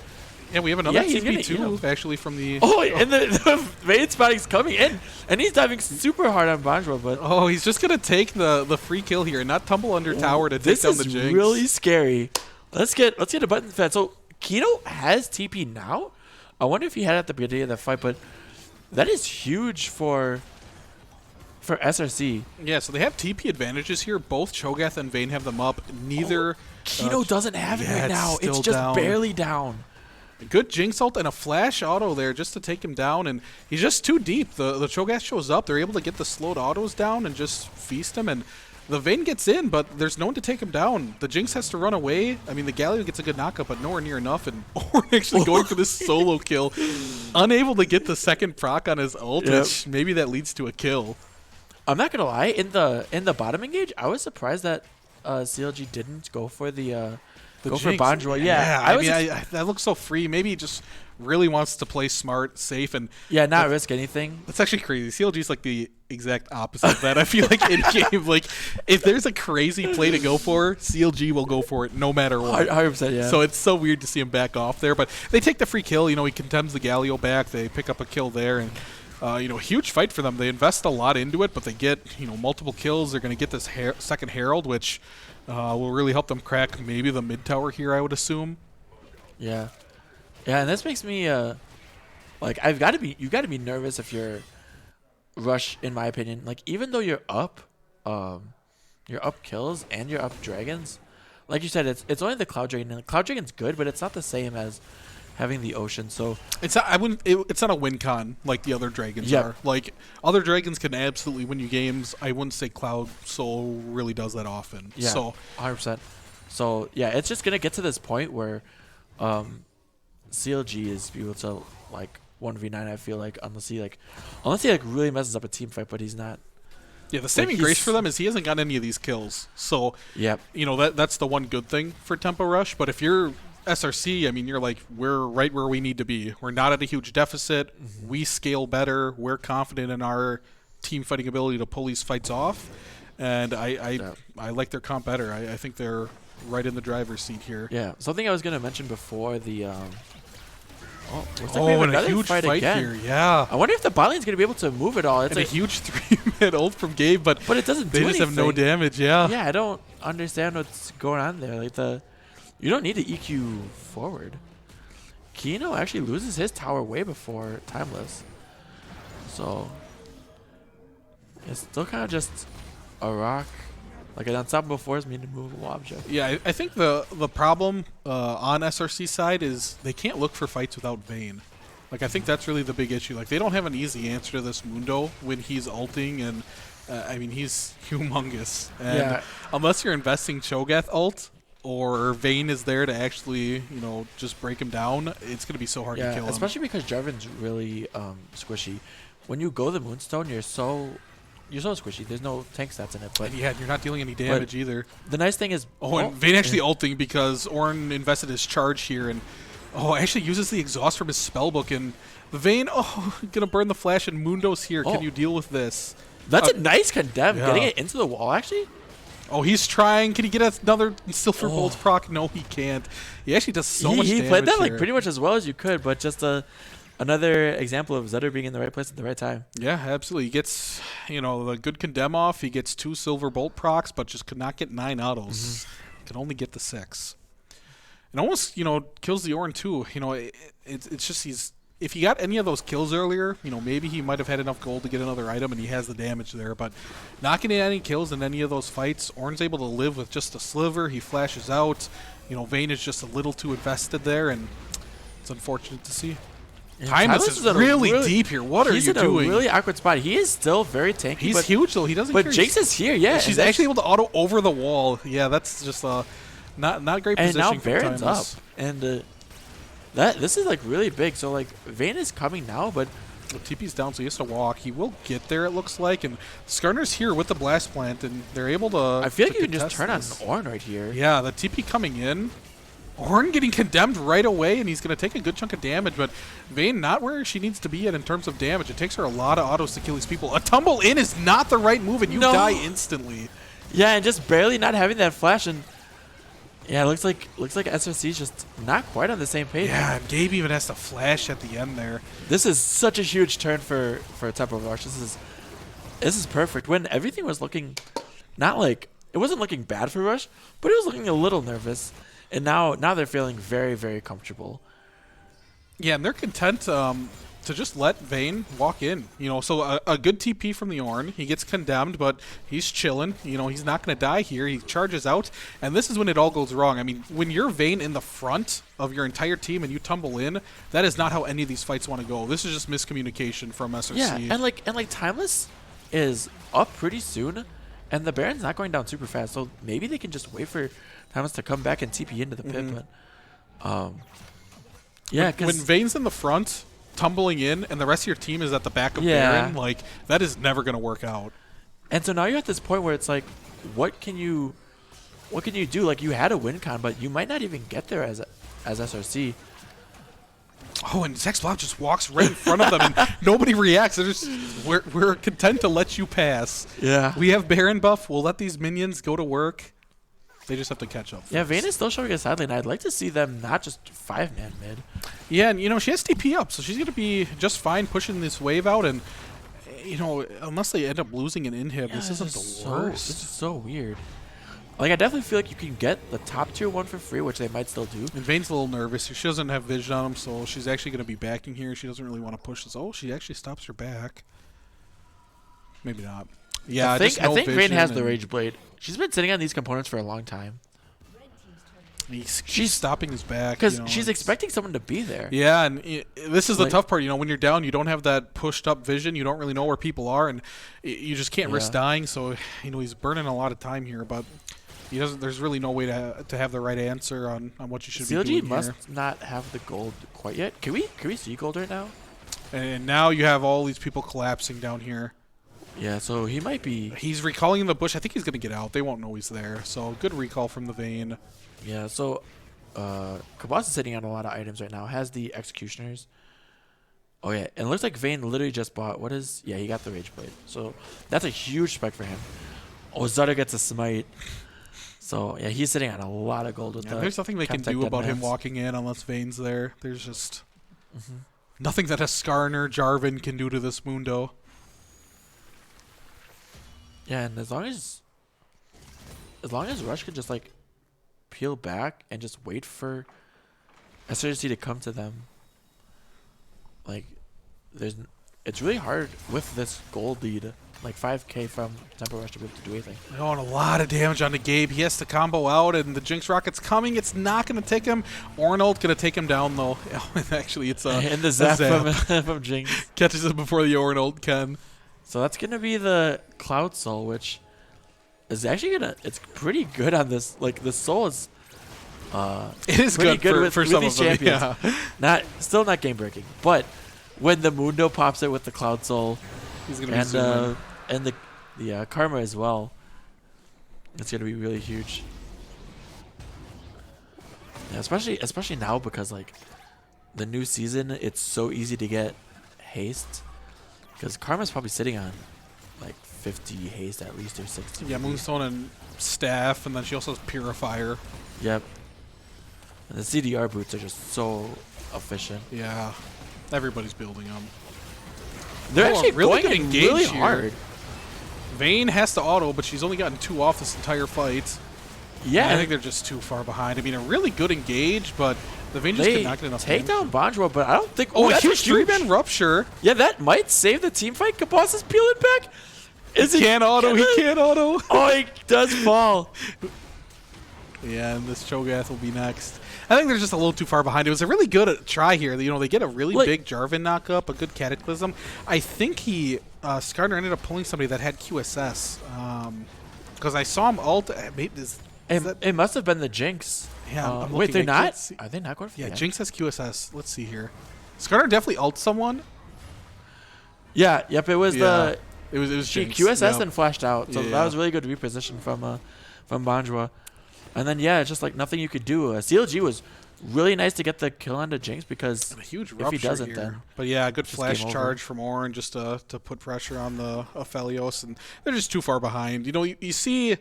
Yeah, we have another Yeah, he's gonna TP eat too, him. actually, from the... Oh, and the main spotting's coming in, and he's diving super hard on Bonjwa, but Oh, he's just going to take the free kill here and not tumble under tower to take down the this Jinx. is really scary. Let's get a button fed. So Kino has TP now. I wonder if he had it at the beginning of the fight, but that is huge for SRC. Yeah, so they have TP advantages here. Both Cho'Gath and Vayne have them up. Neither... Kino doesn't have it yeah, right it's now. It's still just down. barely down. Good Jinx ult and a flash auto there just to take him down, and he's just too deep. The Cho'Gath shows up. They're able to get the slowed autos down and just feast him, and the Vayne gets in, but there's no one to take him down. The Jinx has to run away. I mean, the Galio gets a good knockup, but nowhere near enough, and Ornn actually going for this solo kill. Unable to get the second proc on his ult, which maybe that leads to a kill. I'm not gonna lie. In the bottom engage, I was surprised that CLG didn't go for the go for Jinx. Bonjwa. Yeah, I mean, that looks so free. Maybe he just really wants to play smart, safe, and not risk anything. that's actually crazy. CLG is like the exact opposite of that. I feel like in game, like if there's a crazy play to go for, CLG will go for it no matter what. 100%, yeah. So it's so weird to see him back off there, but they take the free kill. You know, he contemns the Galio back. They pick up a kill there, and huge fight for them. They invest a lot into it, but they get multiple kills. They're going to get this second Herald, which will really help them crack maybe the mid tower here, I would assume. Yeah, and this makes me like you got to be nervous if you're Rush, in my opinion. Like even though you're up kills and you're up dragons, like you said, it's only the Cloud Dragon. And Cloud Dragon's good, but it's not the same as having the Ocean. So It's not, it's not a win con like the other dragons Yep. are. Like other dragons can absolutely win you games. I wouldn't say Cloud Soul really does that often. yeah, So 100%. So yeah, it's just gonna get to this point where CLG is able to like 1v9. I feel like unless he really messes up a team fight, but he's not. yeah, the saving he's- grace for them is he hasn't got any of these kills. So Yep. that's the one good thing for Tempo Rush. But if you're SRC, I mean, you're like, we're right where we need to be. We're not at a huge deficit. Mm-hmm. We scale better. We're confident in our team fighting ability to pull these fights off. And I like their comp better. I think they're right in the driver's seat here. Yeah, something I was gonna mention before the. Looks like we have Oh, and a another huge fight again. here. Yeah. I wonder if the bot lane's gonna be able to move it all. It's And like, a huge 3-minute ult from Gabe, but but it doesn't they do just have no anything. damage. Yeah. Yeah, I don't understand what's going on there. Like you don't need to EQ forward. Kino actually loses his tower way before Timeless. So it's still kind of just a rock, like an unstoppable force, meaning a movable object. Yeah, I think the problem on SRC side is they can't look for fights without Vayne. Like, I think that's really the big issue. Like, they don't have an easy answer to this Mundo when he's ulting, and I mean, he's humongous. And Yeah. unless you're investing Cho'Gath ult or Vayne is there to actually, just break him down, it's going to be so hard to kill him. especially because Jarvan's really squishy. When you go the Moonstone, you're so squishy. There's no tank stats in it, but Yeah, you're not dealing any damage either. the nice thing is, Oh, and Vayne actually ulting because Ornn invested his charge here, and Oh, actually uses the exhaust from his spellbook, and the Vayne, gonna burn the flash, and Mundo's here. Oh. Can you deal with this? That's a nice condemn. yeah. Getting it into the wall, actually. Oh, he's trying. Can he get another Silver Bolt proc? No, he can't. He actually does so much damage. He played that like here. pretty much as well as you could, but just another example of Zetter being in the right place at the right time. Yeah, absolutely. He gets, the good condemn off. He gets 2 Silver Bolt procs, but just could not get 9 autos. Could only get the 6. And almost, kills the Ornn too. It's just if he got any of those kills earlier, maybe he might have had enough gold to get another item, and he has the damage there. But not getting any kills in any of those fights, Ornn's able to live with just a sliver. He flashes out. Vayne is just a little too invested there, and it's unfortunate to see. Timeless is really deep here. What are you doing? He's in a really awkward spot. He is still very tanky. He's huge, though. He doesn't care. But Jinx is here, yeah. She's actually able to auto over the wall. Yeah, that's just not great and positioning. now Baron's for Timeless. up. And this is like really big. So like Vayne is coming now, but the TP's down, so he has to walk. He will get there, it looks like. And Skarner's here with the Blast Plant, and they're able to. I feel like to you can just turn this. on Ornn right here. Yeah, the TP coming in. Ornn getting condemned right away, and he's going to take a good chunk of damage, but Vayne not where she needs to be at in terms of damage. It takes her a lot of autos to kill these people. A tumble in is not the right move, and you die instantly. Yeah, and just barely not having that flash, and yeah, it looks like SRC's just not quite on the same page. Yeah, and Gabe even has to flash at the end there. This is such a huge turn for Tempo Rush. This is perfect. When everything was looking not like it wasn't looking bad for Rush, but it was looking a little nervous. And now they're feeling very, very comfortable. Yeah, and they're content to just let Vayne walk in. So a good TP from the Ornn. He gets condemned, but he's chilling. He's not going to die here. He charges out, and this is when it all goes wrong. I mean, when you're Vayne in the front of your entire team and you tumble in, that is not how any of these fights want to go. This is just miscommunication from SRC. Yeah, and like Timeless is up pretty soon, and the Baron's not going down super fast, so maybe they can just wait for Timeless to come back and TP into the pit. But yeah, when Vayne's in the front, tumbling in, and the rest of your team is at the back of Baron, like that is never going to work out. And so now you're at this point where it's like, what can you do? Like you had a win con, but you might not even get there as SRC. Oh, and Zex Blob just walks right in front of them, and nobody reacts. They're just, we're content to let you pass. Yeah. We have Baron buff. We'll let these minions go to work. They just have to catch up first. Yeah, Vayne is still showing a side lane. I'd like to see them not just 5-man mid. Yeah, and she has TP up, so she's going to be just fine pushing this wave out. And, unless they end up losing an inhib, this isn't the worst. This is so weird. Like, I definitely feel like you can get the top tier one for free, which they might still do. And Vayne's a little nervous. She doesn't have vision on him, so she's actually going to be backing here. She doesn't really want to push this. Oh, she actually stops her back. Maybe not. Yeah, I think Vayne has the and Rage Blade. She's been sitting on these components for a long time. She's stopping his back. Because she's expecting someone to be there. Yeah, and this is the tough part. When you're down, you don't have that pushed up vision. You don't really know where people are, and you just can't risk dying. So, he's burning a lot of time here, but he doesn't. There's really no way to have the right answer on what you should be doing CLG must here. not have the gold quite yet. Can we see gold right now? And now you have all these people collapsing down here. Yeah, so he might be. He's recalling in the bush. I think he's going to get out. They won't know he's there. So good recall from the Vayne. Yeah, so Kabas is sitting on a lot of items right now. Has the Executioners. Oh, yeah. And it looks like Vayne literally just bought. Yeah, he got the Rage Blade. So that's a huge spec for him. Oh, Zutta gets a Smite. So, yeah, he's sitting on a lot of gold with that. There's nothing they can do about him walking in unless Vayne's there. There's just nothing that a Skarner, Jarvan can do to this Mundo. Yeah, and as long as Rush can just like peel back and just wait for SRC to come to them, like it's really hard with this gold lead, like 5k from Tempo Rush to be able to do anything. Oh, and a lot of damage onto Gabe. He has to combo out, and the Jinx Rocket's coming. It's not going to take him. Ornold going to take him down, though. Actually, it's and the zap from Jinx catches him before the Ornold can. So that's going to be the Cloud Soul, which is actually it's pretty good on this. Like, the Soul is it is pretty good for with some these of them, champions. yeah. Still not game breaking, but when the Mundo pops it with the Cloud Soul, he's going to be and the Karma as well, it's going to be really huge. Yeah, especially now because like the new season, it's so easy to get haste. Because Karma's probably sitting on like 50 haste at least, or 60. Yeah, maybe. Moonstone and Staff, and then she also has Purifier. Yep. And the CDR boots are just so efficient. Yeah, everybody's building them. They're Oh, actually really going good in engage really here. hard. Vayne has to auto, but she's only gotten 2 off this entire fight. Yeah. I think they're just too far behind. I mean, a really good engage, but the Vayne just they could not get enough take damage. down Bonjwa, but I don't think... Oh, a that's huge 3-man rupture. Yeah, that might save the team fight. Kabas is peeling back. Is He can't auto. He can't auto. Oh, he does fall. Yeah, and this Cho'Gath will be next. I think they're just a little too far behind. It was a really good try here. You know, they get a really Like- big Jarvan knockup, a good Cataclysm. I think Skarner ended up pulling somebody that had QSS. Because I saw him ult. Maybe is that, It must have been the Jinx. Yeah, I'm wait, looking. they're I not? can't see. Are they not going for Yeah, the Jinx has QSS. Let's see here. Skarner definitely ult someone. Yeah, yep, it was the... It was She Jinx. QSS Yep. and flashed out, so Yeah. that was really good reposition from Bonjwa. And then yeah, it's just like nothing you could do. CLG was really nice to get the kill onto Jinx because And a huge if rupture he doesn't, here. then But yeah, good just flash game over. charge from Orin just to put pressure on the Aphelios, and they're just too far behind. You know, you see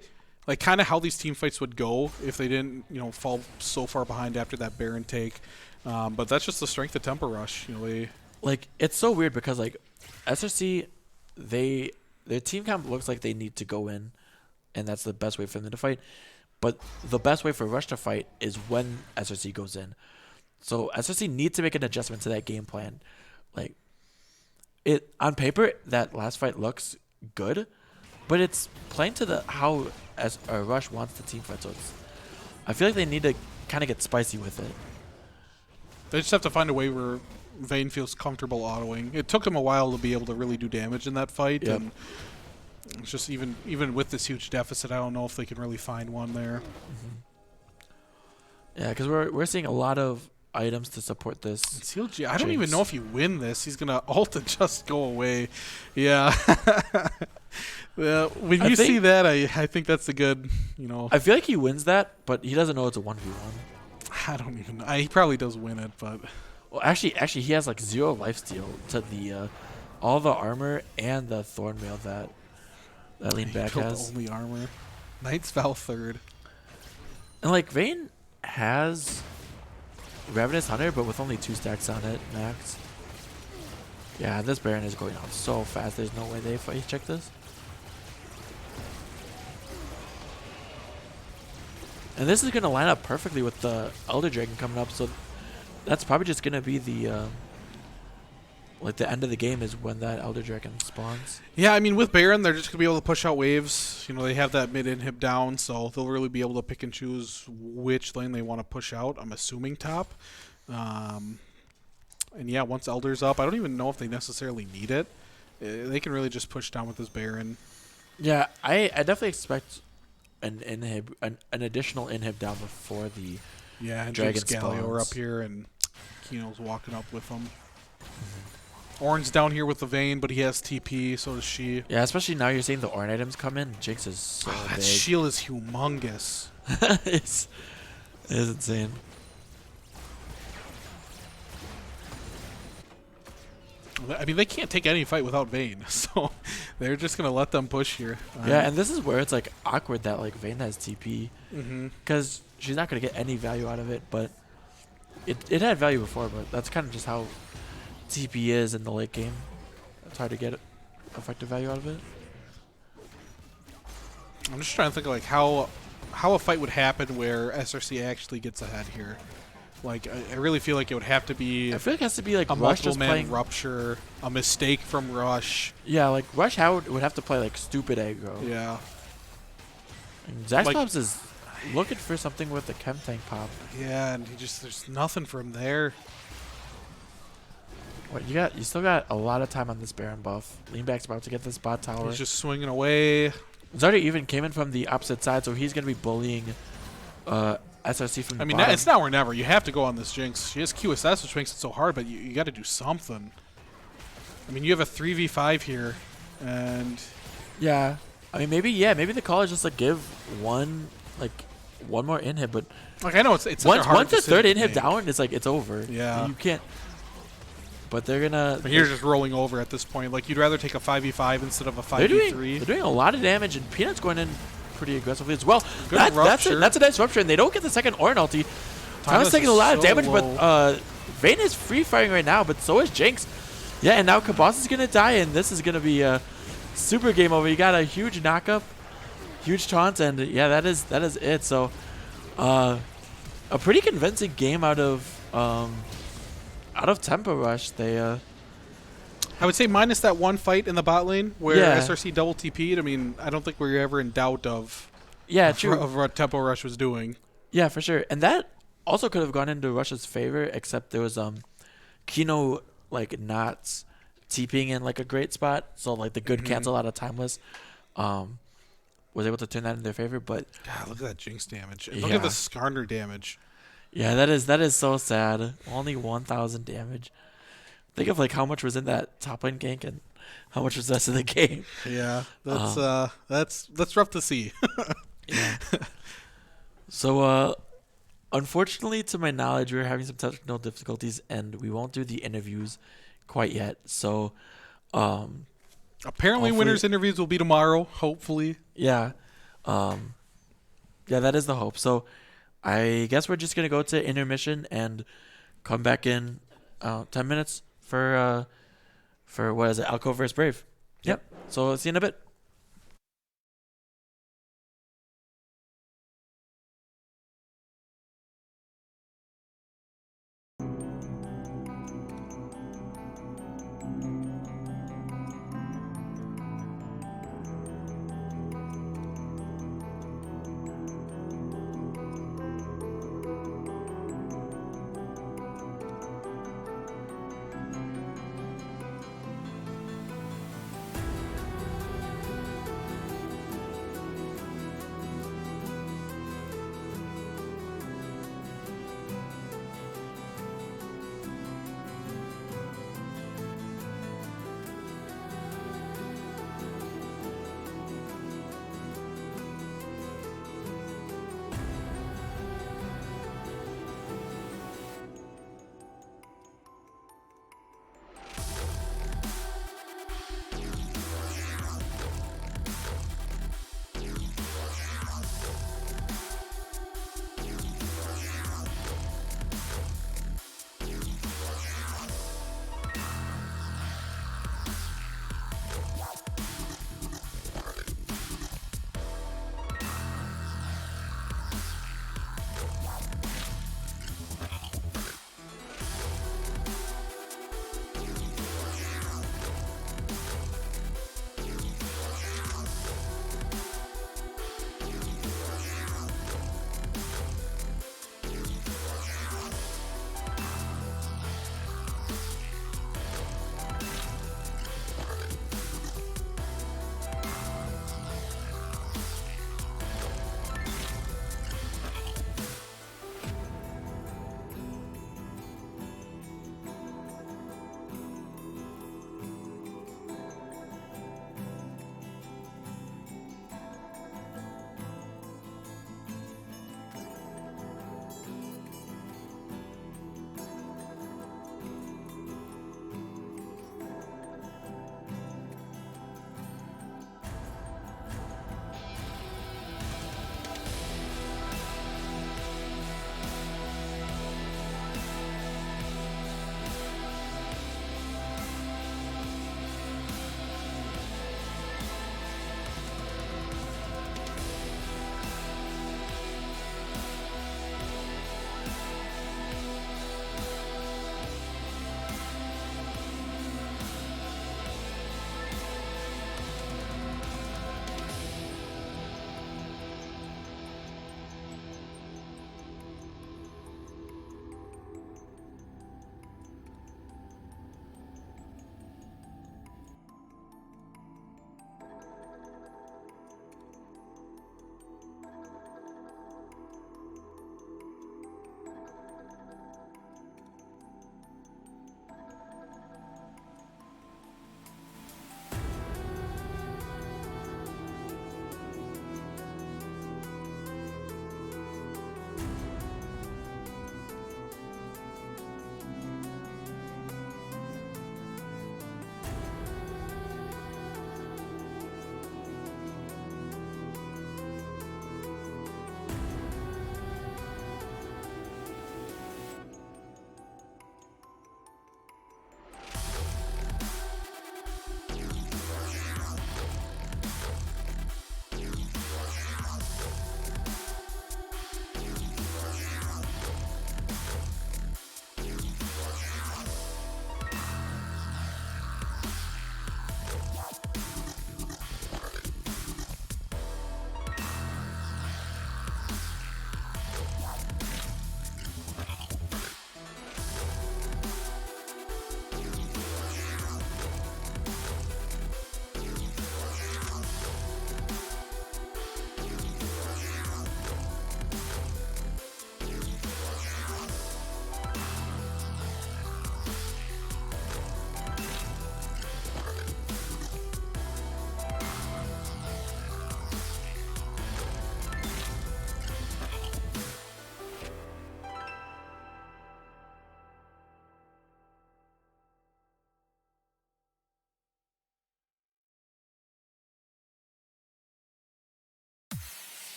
like kind of how these team fights would go if they didn't, you know, fall so far behind after that Baron take. But that's just the strength of Tempo Rush. You know, they like it's so weird because like SRC, their team comp looks like they need to go in, and that's the best way for them to fight. But the best way for Rush to fight is when SRC goes in. So SRC needs to make an adjustment to that game plan. Like it on paper, that last fight looks good, but it's playing to the how as Rush wants the team fight. So it's, I feel like they need to kind of get spicy with it. just have to find a way where Vayne feels comfortable autoing. It took him a while to be able to really do damage in that fight, Yep. and it's just even with this huge deficit, I don't know if they can really find one there. Yeah, because we're seeing a lot of items to support this. CLG, I don't Jinx. even know if you win this. He's gonna ult and just go away. Yeah. Well, when I you see think- that, I think that's a good, you know. I feel like he wins that, but he doesn't know it's a 1v1. I don't even know. He probably does win it, but Well, actually, he has like 0 lifesteal to the all the armor and the thorn mail that lean he back built has. only armor. Knight's Vow third. And like Vayne has Ravenous Hunter, but with only 2 stacks on it max. Yeah, this Baron is going out so fast. There's no way they face check this. And this is going to line up perfectly with the Elder Dragon coming up, so that's probably just going to be the like the end of the game is when that Elder Dragon spawns. Yeah, I mean, with Baron, they're just going to be able to push out waves. You know, they have that mid inhib down, so they'll really be able to pick and choose which lane they want to push out. I'm assuming top. And yeah, once Elder's up, I don't even know if they necessarily need it. They can really just push down with this Baron. Yeah, I definitely expect an additional inhib down before the Yeah, and Dragon Jinx Galio are spawns. up here, and Kino's walking up with them. Orin's down here with the Vayne, but he has TP, so does she. Yeah, especially now you're seeing the Ornn items come in. Jinx is so Oh, that big. shield is humongous. It is insane. I mean, they can't take any fight without Vayne, so they're just going to let them push here. Yeah, and this is where it's like awkward that like Vayne has TP Mm-hmm. because she's not gonna get any value out of it. But it had value before, but that's kind of just how TP is in the late game. It's hard to get effective value out of it. I'm just trying to think of like how a fight would happen where SRC actually gets ahead here. Like, I really feel like it would have to be I feel like it has to be like a Rush multiple just man playing. rupture, a mistake from Rush. Yeah, like Rush Howard would have to play like stupid aggro. Yeah. And Zax Like- Pops is looking for something with the Chem Tank pop. Yeah, and there's nothing for him there. What you still got a lot of time on this Baron buff. Leanback's about to get this bot tower. He's just swinging away. Zarya even came in from the opposite side, so he's gonna be bullying SRC from the I mean, bottom. it's now or never. You have to go on this Jinx. She has QSS, which makes it so hard, but you got to do something. I mean, you have a 3v5 here, and Yeah, I mean maybe the call is just like give one like one more inhib, but Like I know it's such a hard once the third decision to inhib make. down, it's like it's over. Yeah. You can't. But they're gonna. But you're just rolling over at this point. Like you'd rather take a 5v5 instead of a They're 5v3. doing a lot of damage, and Peanut's going in pretty aggressively as well. Good That's rupture. a nice rupture, and they don't get the second Orin ulti. Thomas is taking a lot of so damage, low. but Vayne is free firing right now, but so is Jinx. Yeah, and now Kabas is gonna die, and this is gonna be a super game over. You got a huge knockup, huge taunt, and yeah, that is it. So, a pretty convincing game out of Tempo Rush. They I would say minus that one fight in the bot lane where Yeah. SRC double TP'd. I mean, I don't think we were ever in doubt of true. of what Tempo Rush was doing. Yeah, for sure. And that also could have gone into Russia's favor, except there was Kino like not TPing in like a great spot, so like the good cancel out of Timeless was able to turn that in their favor. But God, look at that Jinx damage. And look Yeah. at the Skarner damage. yeah, that is so sad. Only 1,000 damage. Think of like how much was in that top lane gank and how much was the rest of the game. Yeah, that's rough to see. Yeah. So, unfortunately, to my knowledge, we're having some technical difficulties, and we won't do the interviews quite yet. So, Apparently, Hopefully- winners interviews will be tomorrow. Hopefully, yeah, that is the hope. So, I guess we're just gonna go to intermission and come back in 10 minutes for what is it, Alco versus Brave. Yep. So, see you in a bit.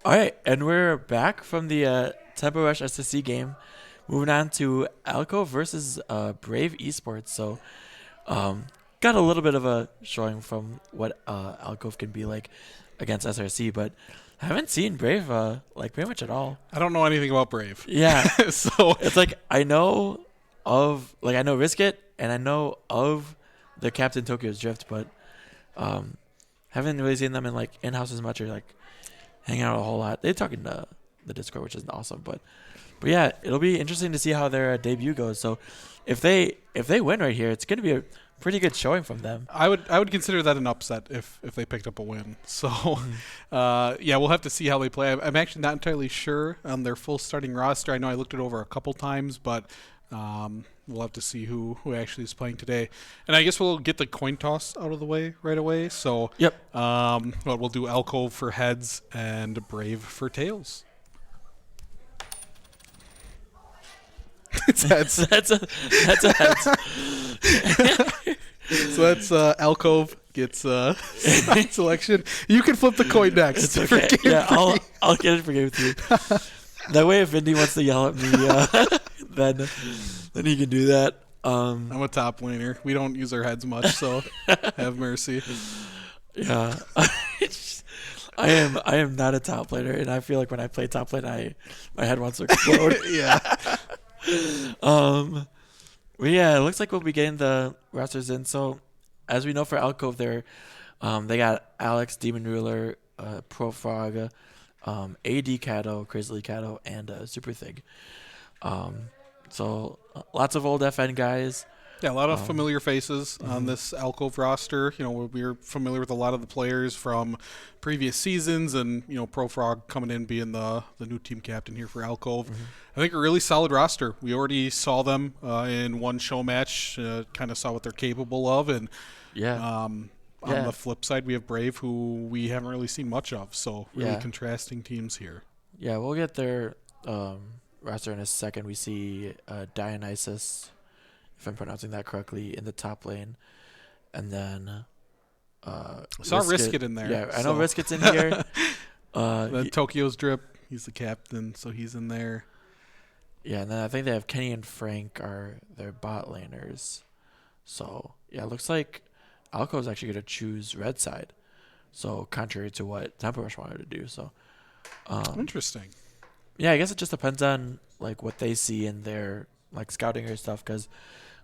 All right, and we're back from the Tempo Rush SSC game. Moving on to Alco versus Brave Esports. So, got a little bit of a showing from what Alco can be like against SRC, but I haven't seen Brave like pretty much at all. I don't know anything about Brave. Yeah, So it's like I know Risk It and I know of the Captain Tokyo's Drift, but haven't really seen them in house as much or like hang out a whole lot. They talk in the Discord, which is awesome, but yeah, it'll be interesting to see how their debut goes. So if they win right here, it's going to be a pretty good showing from them. I would consider that an upset if they picked up a win. So yeah, we'll have to see how they play. I'm actually not entirely sure on their full starting roster. I know I looked it over a couple times, but we'll have to see who actually is playing today. And I guess we'll get the coin toss out of the way right away. So Yep. But we'll do Alcove for heads and Brave for tails. It's heads. that's a heads. So that's Alcove gets side selection. You can flip the coin next. It's okay. For game Yeah, three. I'll get it for game 3. That way, if Indy wants to yell at me, then he can do that. I'm a top laner. We don't use our heads much, so have mercy. Yeah, I am not a top laner, and I feel like when I play top lane, my head wants to explode. Yeah. Well, yeah, it looks like we'll be getting the rosters in. So, as we know for Alcove, they got Alex, Demon Ruler, Pro Frog, AD Cato, Crazily Cato, and Super Thig. So lots of old FN guys. Yeah, a lot of familiar faces on this Alcove roster. We're familiar with a lot of the players from previous seasons, and Pro Frog coming in being the new team captain here for Alcove. I think a really solid roster. We already saw them in one show match, kind of saw what they're capable of, and on the flip side, we have Brave, who we haven't really seen much of. So really contrasting teams here. Yeah, we'll get their roster in a second. We see Dionysus, if I'm pronouncing that correctly, in the top lane. And then saw Riskit in there. Yeah, I know Riskit's in here. Then Tokyo's Drip, he's the captain, so he's in there. Yeah, and then I think they have Kenny and Frank are their bot laners. So, yeah, it looks like Alco's actually going to choose red side. So, contrary to what Tempo Rush wanted to do. So, interesting. Yeah, I guess it just depends on like what they see in their like scouting or stuff. Because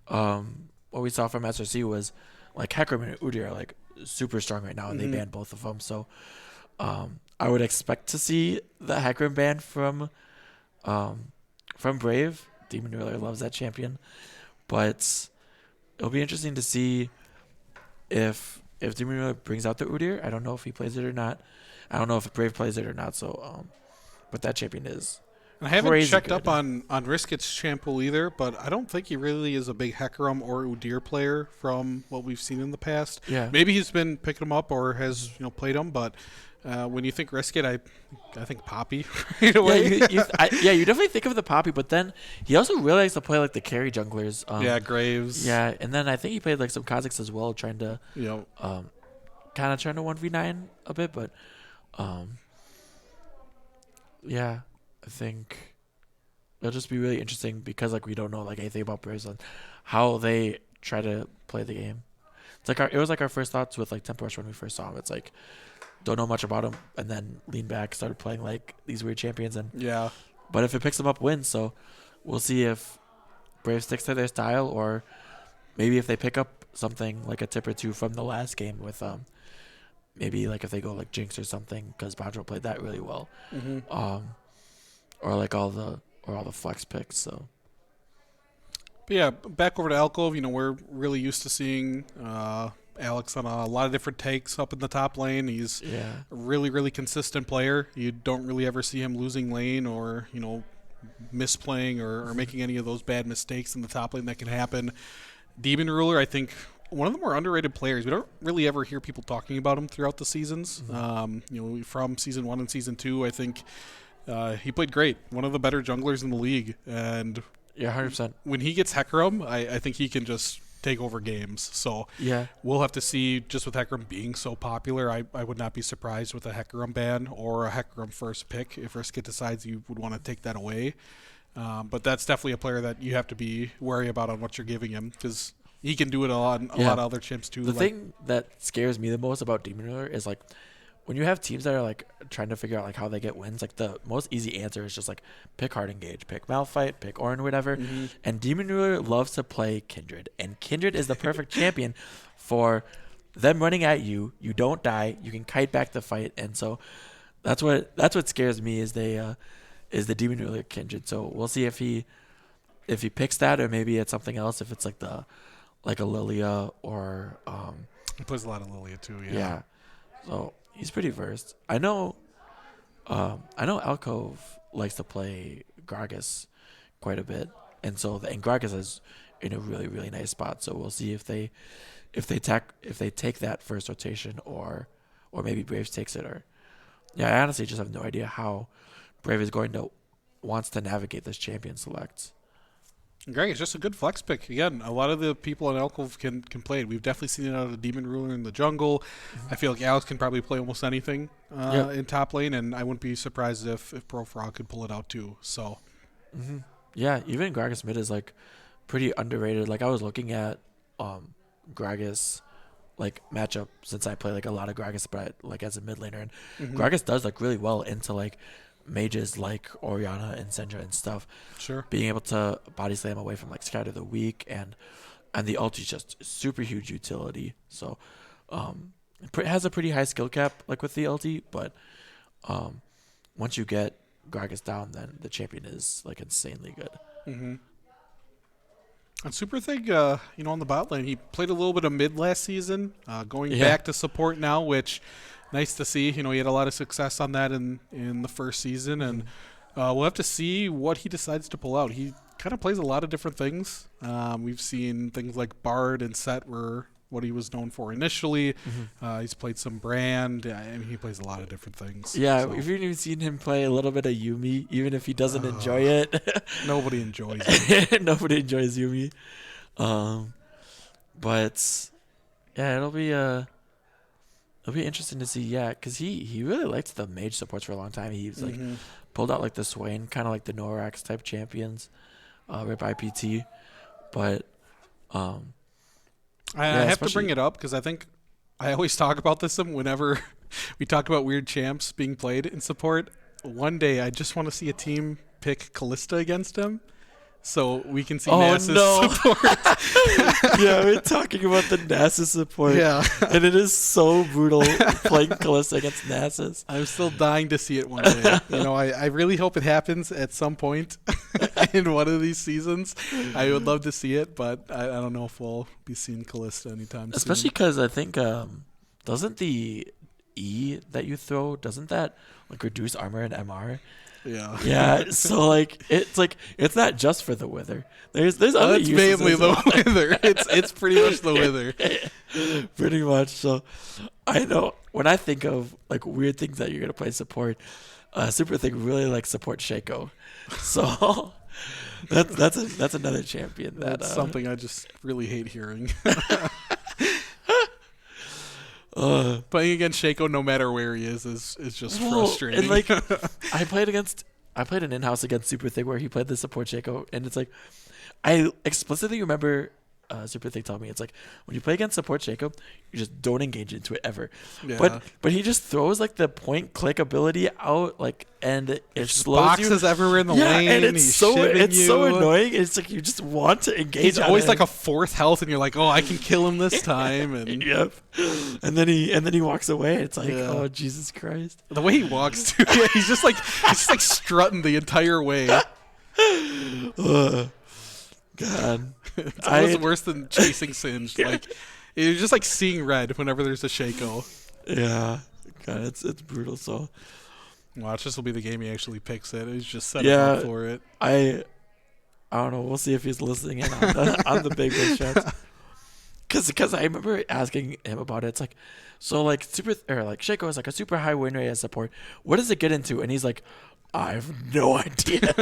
what we saw from SRC was like Hecarim and Udi are like super strong right now, and they banned both of them. So I would expect to see the Hecarim ban from Brave. Demon Ruler loves that champion, but it'll be interesting to see if Demon Ruler brings out the Udyr. I don't know if he plays it or not. I don't know if Brave plays it or not. So but that champion is. And I haven't crazy checked good. up on Riskit's champ pool either, but I don't think he really is a big Hecarim or Udyr player from what we've seen in the past. Yeah. Maybe he's been picking them up or has played them, but when you think Riskit, I think Poppy right away. Yeah, you definitely think of the Poppy, but then he also really likes to play like the carry junglers. Graves. Yeah, and then I think he played like some Kazakhs as well, trying to kind of trying to 1v9 a bit, but yeah, I think it'll just be really interesting because like we don't know like anything about Braves on how they try to play the game. It's like it was like our first thoughts with like Tempo Rush when we first saw him. It's like don't know much about him, and then lean back, started playing like these weird champions, and but if it picks them up, wins. So we'll see if Brave sticks to their style, or maybe if they pick up something like a tip or two from the last game with maybe like if they go like Jinx or something, because Badro played that really well, or like all the flex picks. So. But yeah, back over to Alcove. We're really used to seeing Alex on a lot of different takes up in the top lane. He's a really, really consistent player. You don't really ever see him losing lane or, misplaying or making any of those bad mistakes in the top lane that can happen. Demon Ruler, I think, one of the more underrated players. We don't really ever hear people talking about him throughout the seasons. From season 1 and season 2, I think he played great. One of the better junglers in the league. And 100%. When he gets Hecarim, I think he can just take over games. So we'll have to see. Just with Hecarim being so popular, I would not be surprised with a Hecarim ban or a Hecarim first pick if Riskit decides you would want to take that away. But that's definitely a player that you have to be wary about on what you're giving him, because he can do it a lot of other chimps too. The thing that scares me the most about Demon Ruler is like when you have teams that are like trying to figure out like how they get wins, like the most easy answer is just like pick hard engage, pick Malphite, pick Ornn, whatever. And Demon Ruler loves to play Kindred, and Kindred is the perfect champion for them running at you. You don't die. You can kite back the fight, and so that's what scares me is the Demon Ruler Kindred. So we'll see if he picks that, or maybe it's something else. If it's like a Lilia or he plays a lot of Lilia too. Yeah. So he's pretty versed. I know Alcove likes to play Gragas quite a bit, and Gragas is in a really, really nice spot. So we'll see if they take that first rotation, or maybe Braves takes it, or I honestly just have no idea how Brave is wants to navigate this champion select. Greg, it's just a good flex pick. Again, a lot of the people in Alcove can play it. We've definitely seen it out of Demon Ruler in the jungle. I feel like Alex can probably play almost anything in top lane, and I wouldn't be surprised if Pro Frog could pull it out too. So, yeah, even Gragas mid is like pretty underrated. Like I was looking at Gragas like matchup, since I play like a lot of Gragas, but like as a mid laner, and Gragas does like really well into like mages like Orianna and Syndra and stuff, Sure. being able to body slam away from like Scatter the Weak, and the ulti is just super huge utility. So it has a pretty high skill cap like with the ulti, but once you get Gragas down, then the champion is like insanely good. Mm-hmm. And Super Thing, on the bot lane, he played a little bit of mid last season, going back to support now, which nice to see. He had a lot of success on that in the first season, and we'll have to see what he decides to pull out. He kind of plays a lot of different things. We've seen things like Bard and Set were what he was known for initially. He's played some Brand. He plays a lot of different things. Yeah, so. we've even seen him play a little bit of Yumi, even if he doesn't enjoy it. Nobody enjoys it. Nobody enjoys Yumi. But yeah, it'll be interesting to see. Yeah, because he really liked the mage supports for a long time. He was like pulled out like the Swain, kind of like the Norax type champions, right by PT. But I have to bring it up because I think I always talk about this whenever we talk about weird champs being played in support. One day I just want to see a team pick Callista against him so we can see Nasus support. Yeah, we're talking about the Nasus support. Yeah. And it is so brutal playing Callista against Nasus. I'm still dying to see it one day. I really hope it happens at some point in one of these seasons. I would love to see it, but I don't know if we'll be seeing Callista anytime soon. Especially because I think, doesn't the E that you throw, doesn't that like reduce armor and MR? Yeah. Yeah, so it's not just for the wither. There's other It's uses mainly as the well. wither. It's pretty much the wither. Pretty much. So I know when I think of like weird things that you're gonna play support, Super Thing really like support Shaco. So that's another champion That's something I just really hate hearing. Playing against Shaco, no matter where he is just frustrating. And like I played an in-house against Super Thing where he played the support Shaco, and it's like I explicitly remember Super Thing telling me it's like when you play against support Shaco, you just don't engage into it ever. Yeah. But he just throws like the point click ability out and it slows you. Boxes everywhere in the lane. And it's he's so shivving you. annoying. It's like you just want to engage. He's on always it. like a fourth health, and you're like, oh, I can kill him this time. And Yep. And then he walks away. It's like, Yeah. oh Jesus Christ. the way he walks too, yeah, he's just like strutting the entire way. God. It's almost worse than chasing Singed. Like you're just like seeing red whenever there's a Shaco. Yeah. God, it's brutal. So Watch, this will be the game he actually picks it. He's just set Yeah. up for it. I don't know. We'll see if he's listening in on the big win chats. Because I remember asking him about it. It's like, so like Shaco is like a super high win rate as support. What does it get into? And he's like, I have no idea.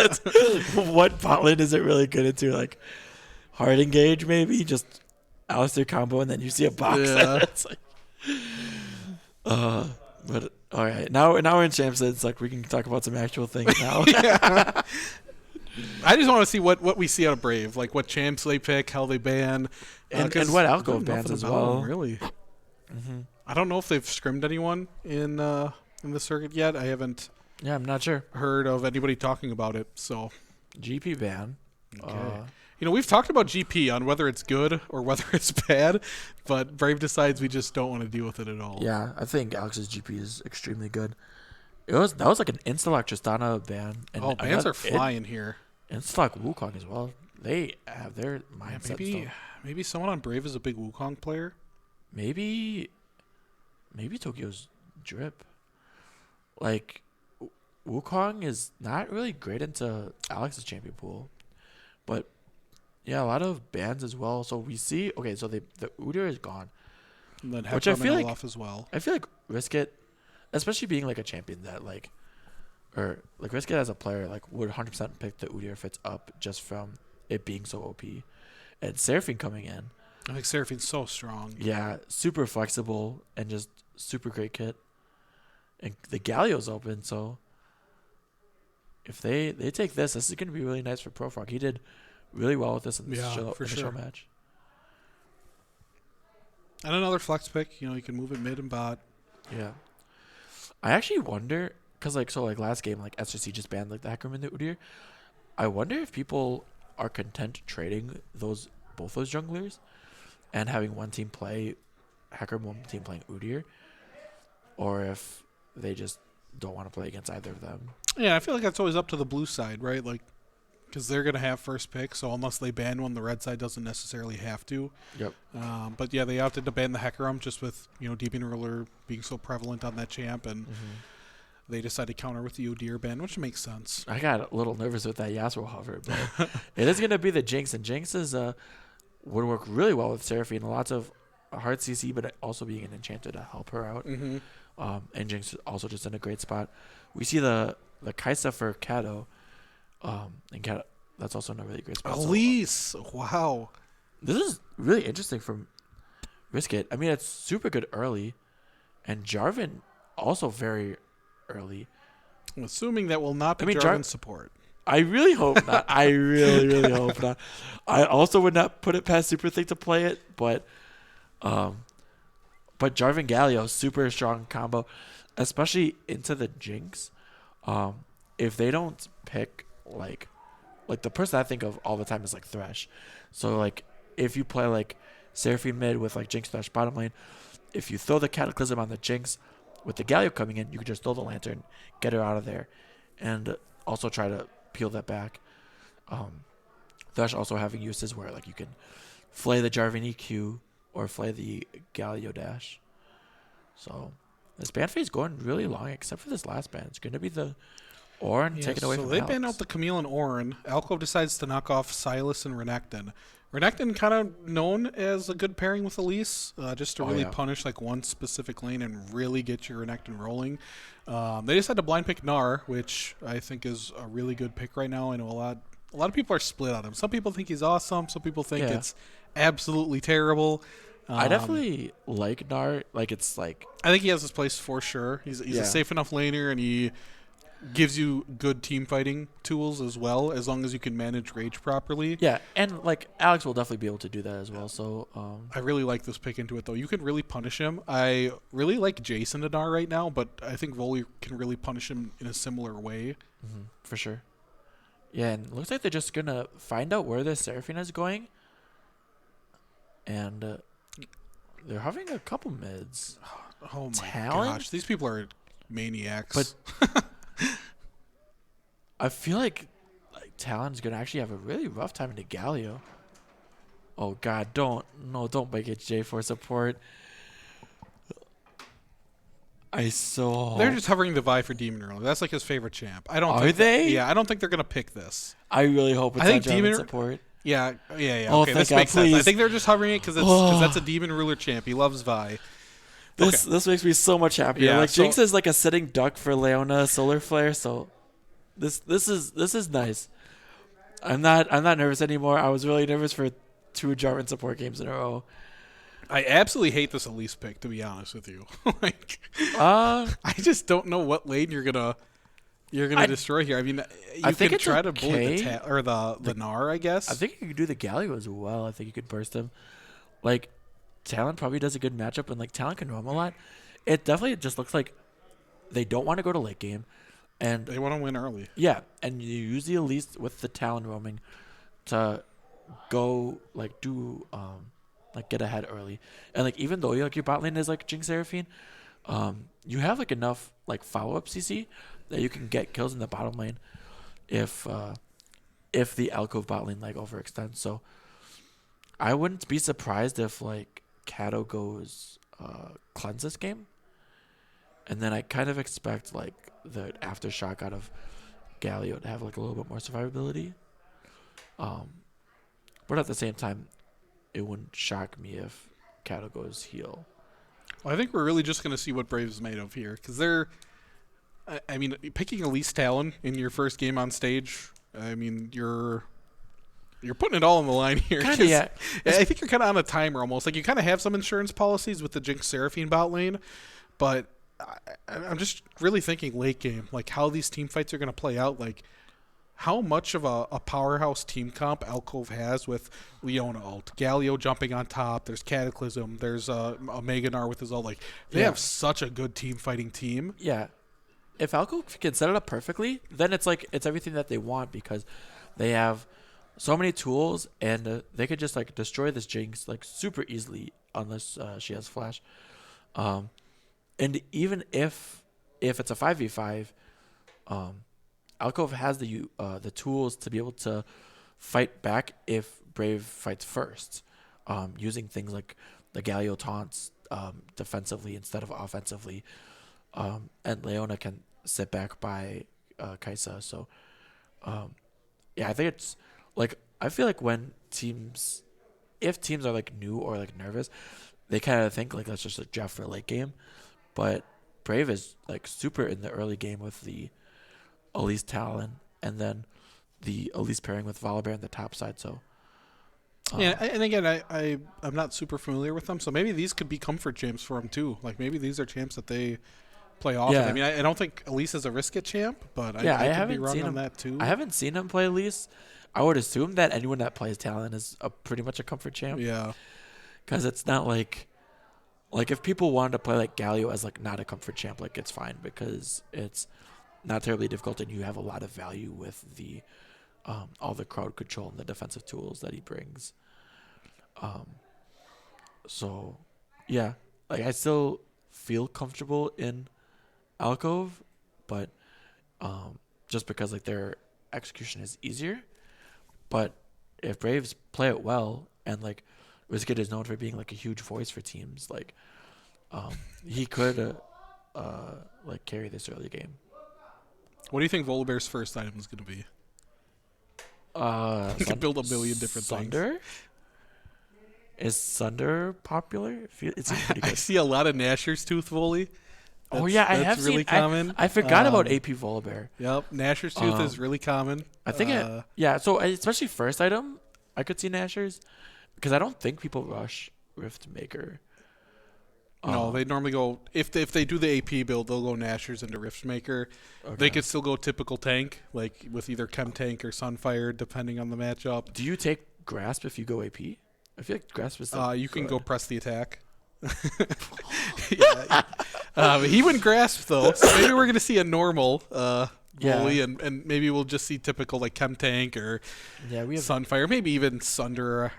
What bot lane is it really good into? Like hard engage maybe, just Alistair combo, and then you see a box. Yeah. It's like, but all right, now we're in champs. It's like we can talk about some actual things now. I just want to see what we see out of Brave, like what champs they pick, how they ban, And I what don't alcove know bans nothing as about well. them, really. I don't know if they've scrimmed anyone in the circuit yet. I haven't Yeah, I'm not sure. heard of anybody talking about it. So, GP ban. okay. We've talked about GP on whether it's good or whether it's bad, but Brave decides we just don't want to deal with it at all. Yeah, I think Alex's GP is extremely good. That was like an Instalock Tristana ban. And Bans are flying here. Instalock Wukong as well. They have their mindset. Maybe someone on Brave is a big Wukong player. Maybe Tokyo's Drip. Like Wukong is not really great into Alex's champion pool, but yeah, a lot of bans as well. So we see so the Udyr is gone, And then Which I feel like- off as well. I feel like Risk It, especially being like a champion that Risk It as a player would 100% pick the Udyr if it's up just from it being so OP, and Seraphine coming in. I think Seraphine's so strong. Yeah, super flexible and just super great kit. And the Galio's open, so if they take this is going to be really nice for Profrog. He did really well with this in this initial match. And another flex pick. You can move it mid and bot. Yeah. I actually wonder, because last game, like SRC just banned like the Hecarim and the Udyr. I wonder if people are content trading both those junglers and having one team play Hecarim, one team playing Udyr, or if they just don't want to play against either of them. Yeah, I feel like that's always up to the blue side, right? Like, because they're going to have first pick, so unless they ban one, the red side doesn't necessarily have to. Yep. But yeah, they opted to ban the Hecarim just with, Demon Ruler being so prevalent on that champ, and they decided to counter with the Udyr ban, which makes sense. I got a little nervous with that Yasuo hover, but it is going to be the Jinx, and Jinx would work really well with Seraphine. Lots of hard CC, but also being an enchanter to help her out. And Jinx is also just in a great spot. We see the Kaisa for Kato, and Kato, that's also in a really great spot. Elise, wow. This is really interesting from Risk It. I mean, it's super good early, and Jarvan also very early. I'm assuming that will not be Jarvan support. I really hope not. I really, really hope not. I also would not put it past Super Thick to play it, but Jarvan Galio, super strong combo, especially into the Jinx. If they don't pick like the person I think of all the time is like Thresh. So like if you play like Seraphine mid with like Jinx Thresh bottom lane, if you throw the Cataclysm on the Jinx with the Galio coming in, you can just throw the Lantern, get her out of there, and also try to peel that back. Thresh also having uses where like you can flay the Jarvan EQ or flay the Galio dash. So this ban phase going really long, except for this last ban. It's going to be the Ornn taken away from Alex. So they ban out the Camille and Ornn. Alcove decides to knock off Silas and Renekton. Renekton kind of known as a good pairing with Elise, just to really punish like one specific lane and really get your Renekton rolling. They decided to blind pick Gnar, which I think is a really good pick right now. I know a lot of people are split on him. Some people think he's awesome. Some people think it's absolutely terrible. I definitely like Gnar. Like it's like I think he has his place for sure. He's a safe enough laner, and he gives you good team fighting tools as well, as long as you can manage rage properly. Yeah, and like Alex will definitely be able to do that as well. So I really like this pick into it, though. You can really punish him. I really like Jason to Gnar right now, but I think Voli can really punish him in a similar way. For sure. Yeah, and it looks like they're just gonna find out where the Seraphine is going, and they're having a couple mids. Oh my Talon? gosh, these people are maniacs. But I feel like Talon's gonna actually have a really rough time into Galio. Oh God, don't make it J for support. They're just hovering the Vi for Demon Ruler. That's like his favorite champ. I don't. Are they? Yeah, I don't think they're gonna pick this. I really hope it's not Demon support. Yeah. Oh, okay, this God, makes sense. I please. think they're just hovering it because that's a Demon Ruler champ. He loves Vi. This makes me so much happier. Yeah, like Jinx is like a sitting duck for Leona Solar Flare, so this is nice. I'm not nervous anymore. I was really nervous for 2 Jarvan support games in a row. I absolutely hate this Elise pick, to be honest with you. I just don't know what lane you're gonna destroy here. I mean, you can try to bullet the Gnar, I guess. I think you could do the Galio as well. I think you could burst him. Like Talon probably does a good matchup, and like Talon can roam a lot. It definitely just looks like they don't want to go to late game, and they want to win early. Yeah, and you use the Elise with the Talon roaming to go like do like get ahead early, and like even though your bot lane is like Jinx Seraphine, you have like enough like follow up CC that you can get kills in the bottom lane if the Alcove bot lane like overextends. So I wouldn't be surprised if like Kato goes cleanse this game, and then I kind of expect like the aftershock out of Galio to have like a little bit more survivability. But at the same time, it wouldn't shock me if Kato goes heal. Well, I think we're really just going to see what Brave is made of here, because they're, I mean, picking Elise Talon in your first game on stage, I mean, you're putting it all on the line here. Kinda, yeah. I think you're kind of on a timer almost. Like, you kind of have some insurance policies with the Jinx Seraphine bot lane, but I'm just really thinking late game, like how these team fights are going to play out, like how much of a powerhouse team comp Alcove has with Leona ult, Galio jumping on top, there's Cataclysm, there's Omega Gnar with his ult. Like, they have such a good team fighting team. Yeah. if Alco can set it up perfectly, then it's like it's everything that they want because they have so many tools and they could just like destroy this Jinx like super easily unless she has flash. And even if it's a 5v5, Alcove has the tools to be able to fight back if Brave fights first, using things like the Galio taunts defensively instead of offensively, and Leona can sit back by Kaisa. So, yeah, I think it's like I feel like when if teams are like new or like nervous, they kind of think like let's just like draft for a late game, but Brave is like super in the early game with the Elise Talon and then the Elise pairing with Volibear on the top side. So yeah, and again, I'm not super familiar with them, so maybe these could be comfort champs for them too. Like maybe these are champs that they play often. Yeah. I mean, I don't think Elise is a risk it champ, but I could be wrong on that too. I haven't seen him play Elise. I would assume that anyone that plays Talon is pretty much a comfort champ. Yeah, because it's not like if people wanted to play like Galio as like not a comfort champ, like it's fine because it's not terribly difficult and you have a lot of value with the all the crowd control and the defensive tools that he brings. So yeah, like I still feel comfortable in Alcove, but just because like their execution is easier. But if Braves play it well and like Rizkit is known for being like a huge voice for teams, like he could like carry this early game. what do you think Volibear's first item is going to be? You could build a million different Sunder? things. Is Sunder popular? It seems pretty I good. see a lot of Nashor's Tooth Volley. Oh yeah, I that's have really seen. common. I forgot about AP Volibear. Yep, Nashor's Tooth is really common. I think yeah. So especially first item, I could see Nashers because I don't think people rush Rift Maker. No, they normally go if they do the AP build, they'll go Nashers into Riftmaker. Okay. They could still go typical tank, like with either Chem Tank or Sunfire, depending on the matchup. Do you take Grasp if you go AP? I feel like Grasp is. You can go press the attack. He went Grasp though, so maybe we're gonna see a normal Volley, and maybe we'll just see typical like Chem Tank or we have Sunfire, maybe even Sunder.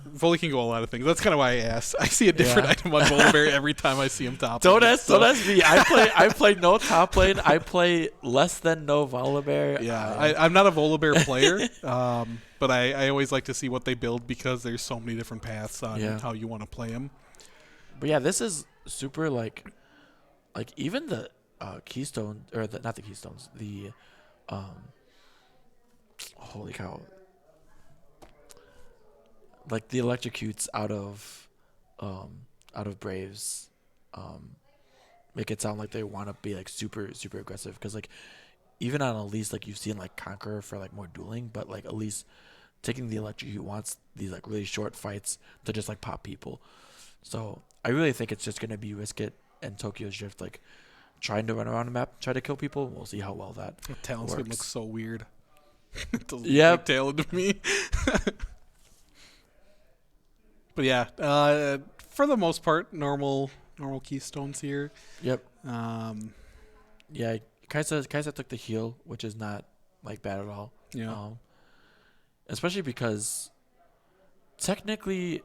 Volley can go a lot of things. That's kind of why I asked. I see a different item on Volibear every time I see him top. Don't ask me. I play no top lane. I play less than no Volibear. Yeah, I'm not a Volibear player, but I always like to see what they build because there's so many different paths on how you want to play them. But yeah, this is super like even the Keystone or not the Keystones, the holy cow. Like the electrocutes out of Braves make it sound like they want to be like super aggressive because like even on Elise like you've seen like Conqueror for like more dueling, but like Elise taking the electrocute wants these like really short fights to just like pop people. So I really think it's just gonna be Riskit and Tokyo's Drift like trying to run around the map, try to kill people. We'll see how well that Talon's works. gonna look so weird. It doesn't Yep. look like Talon to me. But yeah, for the most part, normal Keystones here. Yep. Yeah, Kaisa took the heal, which is not like bad at all. Yeah. Especially because technically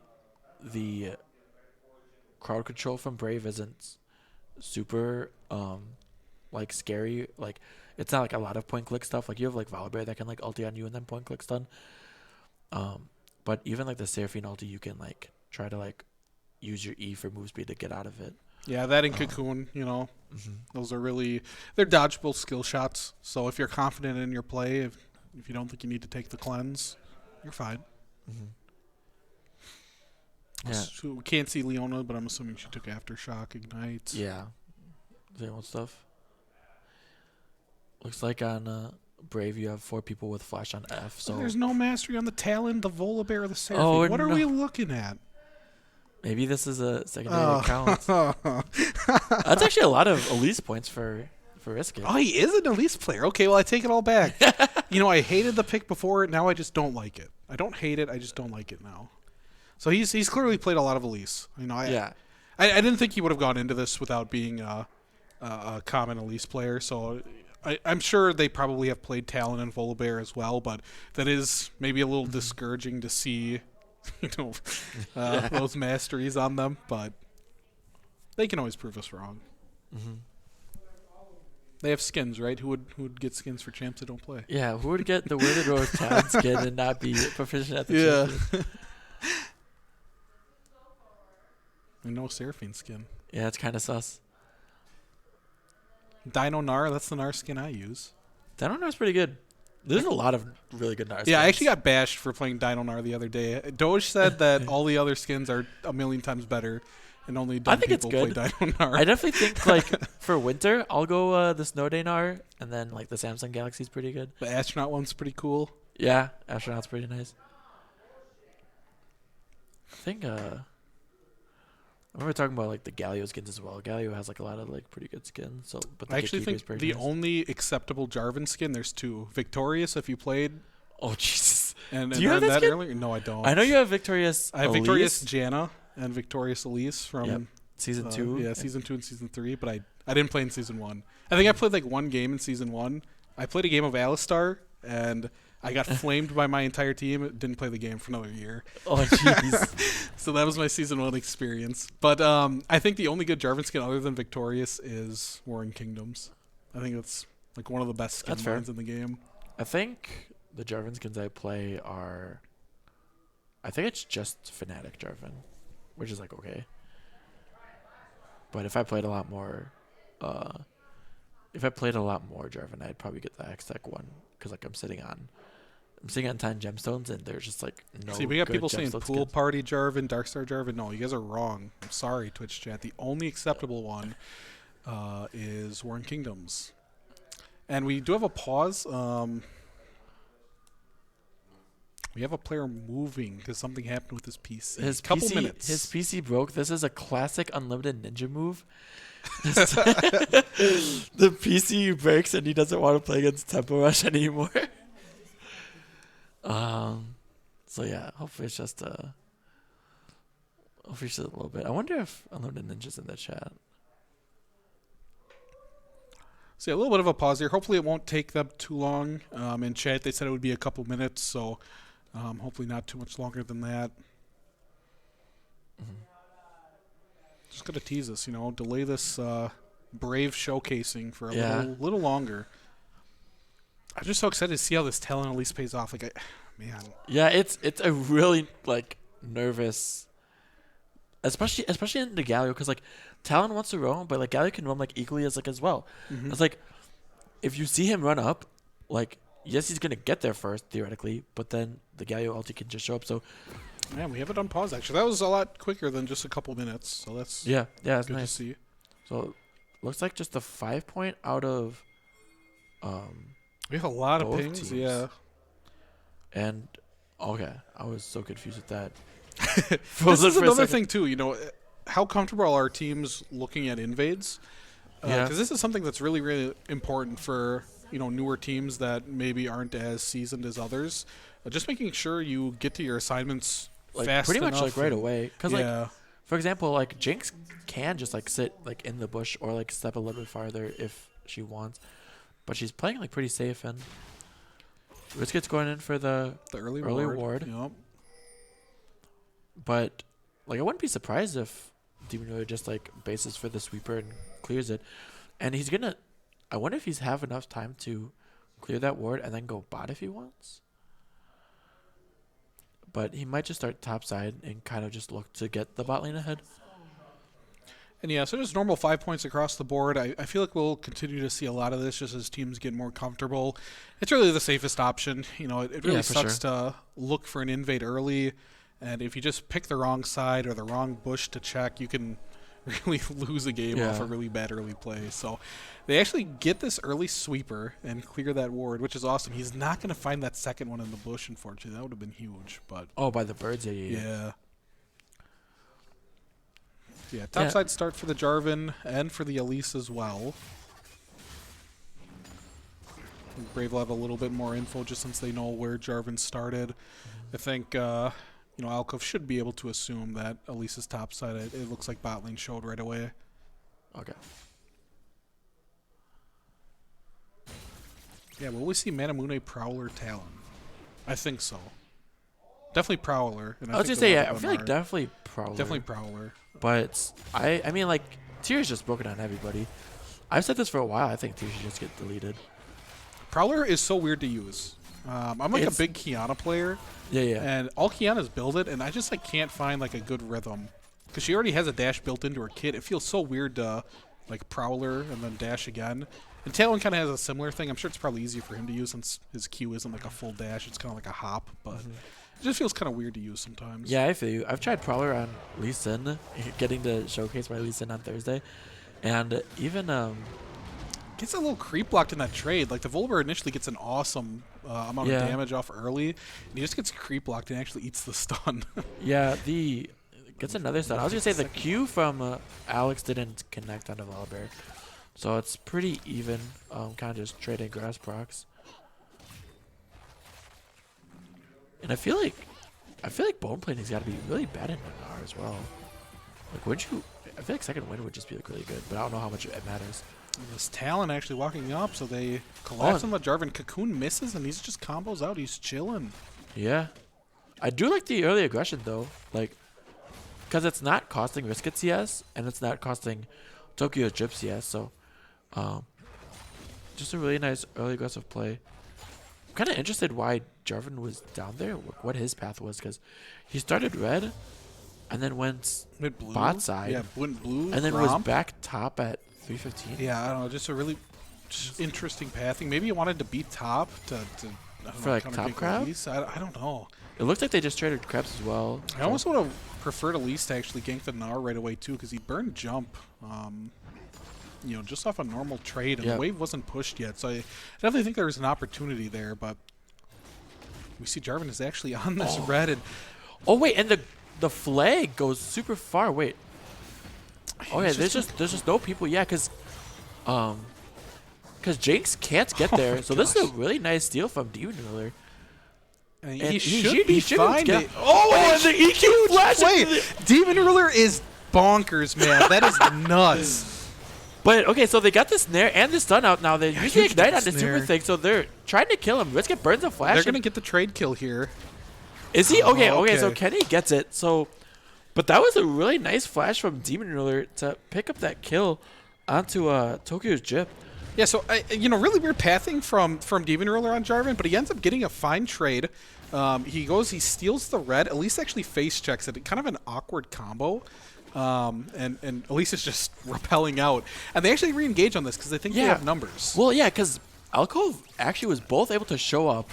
the crowd control from Brave isn't super like scary. Like it's not like a lot of point click stuff. Like you have like Volibear that can like ulti on you and then point click stun. But even like the Seraphine ulti, you can like try to like use your E for move speed to get out of it. Yeah, that and Cocoon, those are they're dodgeable skill shots. So if you're confident in your play, if you don't think you need to take the cleanse, you're fine. Yeah. So we can't see Leona, but I'm assuming she took Aftershock Ignite. Yeah. Same old stuff. Looks like on Brave you have 4 people with flash on F. So there's no mastery on the Talon, the Volibear, or the Seraphine. What are we looking at? Maybe this is a secondary account. That's actually a lot of Elise points for Riskit. Oh, he is an Elise player. Okay, well, I take it all back. I hated the pick before. Now I just don't like it. I don't hate it. I just don't like it now. So he's clearly played a lot of Elise. I didn't think he would have gone into this without being a common Elise player, so I'm sure they probably have played Talon and Volibear as well, but that is maybe a little discouraging to see, those masteries on them, but they can always prove us wrong. Mm-hmm. They have skins, right? Who would get skins for champs that don't play? Yeah, who would get the Wizard Rose Talon skin and not be proficient at the champion? And no Seraphine skin. Yeah, it's kind of sus. Dino Nar, that's the Nar skin I use. Dino Nar's pretty good. There's a lot of really good Nar skins. Yeah, I actually got bashed for playing Dino Nar the other day. Doge said that all the other skins are a million times better, and only dumb people play Dino Nar. I definitely think, like, for winter, I'll go the Snow Day Nar, and then, like, the Samsung Galaxy's pretty good. The Astronaut one's pretty cool. Yeah, Astronaut's pretty nice. I think, I remember talking about, like, the Galio skins as well. Galio has, like, a lot of, like, pretty good skins. So, but the I actually think pretty the nice. only acceptable Jarvan skin, there's two. Victorious, if you played. Oh, Jesus. And Do you have that skin? earlier? No, I don't. I know you have Victorious I have Elise. Victorious Janna and Victorious Elise from Season 2. Yeah, Season 2 and Season 3, but I didn't play in Season 1. I think I played like one game in Season 1. I played a game of Alistar, and I got flamed by my entire team. Didn't play the game for another year. Oh, jeez. So that was my Season 1 experience. But I think the only good Jarvan skin other than Victorious is Warring Kingdoms. I think that's like one of the best skin lines in the game. I think the Jarvan skins I play are... I think it's just Fnatic Jarvan, which is like okay. But if I played a lot more... Jarvan, I'd probably get the X-Tech one. Because like I'm sitting on 10 gemstones, and there's just like no. See, we got good people saying gemstone Pool skins. Party Jarvan, Darkstar Jarvan. No, you guys are wrong. I'm sorry, Twitch chat. The only acceptable one is Warring Kingdoms. And we do have a pause. We have a player moving because something happened with his PC. His couple PC, minutes. His PC broke. This is a classic unlimited ninja move. The PC breaks and he doesn't want to play against Tempo Rush anymore. So yeah, hopefully it's just a little bit. I wonder if Unlimited Ninja's in the chat. So yeah, a little bit of a pause here. Hopefully it won't take them too long. In chat they said it would be a couple minutes, so hopefully not too much longer than that. Just gotta tease us, delay this Brave showcasing for a little longer. I'm just so excited to see how this talent at least pays off. Man. Yeah, it's a really like nervous, especially in the Galio, because like Talon wants to roam, but like Galio can roam like equally as well. Mm-hmm. It's like if you see him run up, like yes he's gonna get there first theoretically, but then the Galio ulti can just show up. So man, we have it on pause actually. That was a lot quicker than just a couple minutes. So that's it's good nice to see. So looks like just a 5 point out of We have a lot of both pings, teams. yeah. And okay, I was so confused with that. This is another thing too. How comfortable are our teams looking at invades? Because this is something that's really, really important for newer teams that maybe aren't as seasoned as others. Just making sure you get to your assignments fast pretty much enough like right away. Because yeah. for example, like Jinx can just like sit like in the bush or like step a little bit farther if she wants, but she's playing like pretty safe, and Risket's going in for the early ward. Yep. But like I wouldn't be surprised if Demon Warrior just like bases for the sweeper and clears it, and he's gonna. I wonder if he's have enough time to clear that ward and then go bot if he wants. But he might just start top side and kind of just look to get the bot lane ahead. And yeah, so just normal 5 points across the board. I feel like we'll continue to see a lot of this just as teams get more comfortable. It's really the safest option. It really sucks to look for an invade early. And if you just pick the wrong side or the wrong bush to check, you can really lose a game off a really bad early play. So they actually get this early sweeper and clear that ward, which is awesome. He's not going to find that second one in the bush, unfortunately. That would have been huge. But by the birds, yeah. Yeah, topside start for the Jarvan and for the Elise as well. Brave will have a little bit more info just since they know where Jarvan started. I think, Alcove should be able to assume that Elise's topside, it looks like bot lane showed right away. Okay. Yeah, will we see Manamune, Prowler, Talon? I think so. Definitely Prowler. And I was think gonna say, the yeah, I other feel one like are- definitely Prowler. Definitely Prowler. But I mean, like, Tyr's just broken on everybody. I've said this for a while. I think Tyr should just get deleted. Prowler is so weird to use. I'm like a It's- big Kiana player, Yeah, yeah. and all Kiana's build it, and I just like can't find like a good rhythm. Because she already has a dash built into her kit. It feels so weird to like Prowler and then dash again. And Talon kind of has a similar thing. I'm sure it's probably easier for him to use since his Q isn't like a full dash. It's kind of like a hop, but it just feels kind of weird to use sometimes. Yeah, I feel you. I've tried Prowler on Lee Sin, getting to showcase my Lee Sin on Thursday. And even, Gets a little creep blocked in that trade. Like the Volibear initially gets an awesome amount Yeah. of damage off early, and he just gets creep blocked and actually eats the stun. yeah, gets another stun. I was going to say the Q from Alex didn't connect on the Volibear. So it's pretty even, kind of just trading grass procs. And I feel like bone planing's got to be really bad in Nanar as well. Like, wouldn't you? I feel like second win would just be like really good, but I don't know how much it matters. This Talon actually walking up, so they collapse Oh. on the Jarvan. Cocoon misses, and he's just combos out. He's chilling. Yeah, I do like the early aggression though, like, because it's not costing Riskit CS and it's not costing Tokyo's Drip CS. So, just a really nice early aggressive play. I'm kind of interested why Jarvan was down there, what his path was, because he started red, and then went Mid blue. bot side, Yeah, went blue. and then was romp. back top at 315. Yeah, I don't know. Just a really just interesting pathing. Maybe he wanted to beat top to I don't For, know, like, counter top pick crab? Elise. I don't know. It looks like they just traded Krebs as well. I almost would have preferred Elise to actually gank the Gnar right away too, because he burned jump. Just off a normal trade, and Yeah. the wave wasn't pushed yet. So I definitely think there was an opportunity there, but we see Jarvan is actually on this red, and Oh wait, and the flag goes super far. Wait. Oh yeah, It's there's just no people. Yeah, because Jinx can't get there. So this is a really nice steal from Demon Ruler. and And he should be should fine. get- They- and the EQ flash. Wait, Demon Ruler is bonkers, man. That is nuts. But okay, so they got the snare and the stun out now. They use the huge ignite on the snare. super thing, so they're trying to kill him. Risk it burns a flash. They're gonna and- get the trade kill here. Is he okay? Okay, so okay. Kenny gets it. So, but that was a really nice flash from Demon Ruler to pick up that kill onto Tokyo's Jip. Yeah, so really weird pathing from Demon Ruler on Jarvan, but he ends up getting a fine trade. He steals the red. Elise actually face checks it. Kind of an awkward combo. And Elise is just repelling out. And they actually re-engage on this because they think they Yeah. have numbers. Well, yeah, because Alcove actually was both able to show up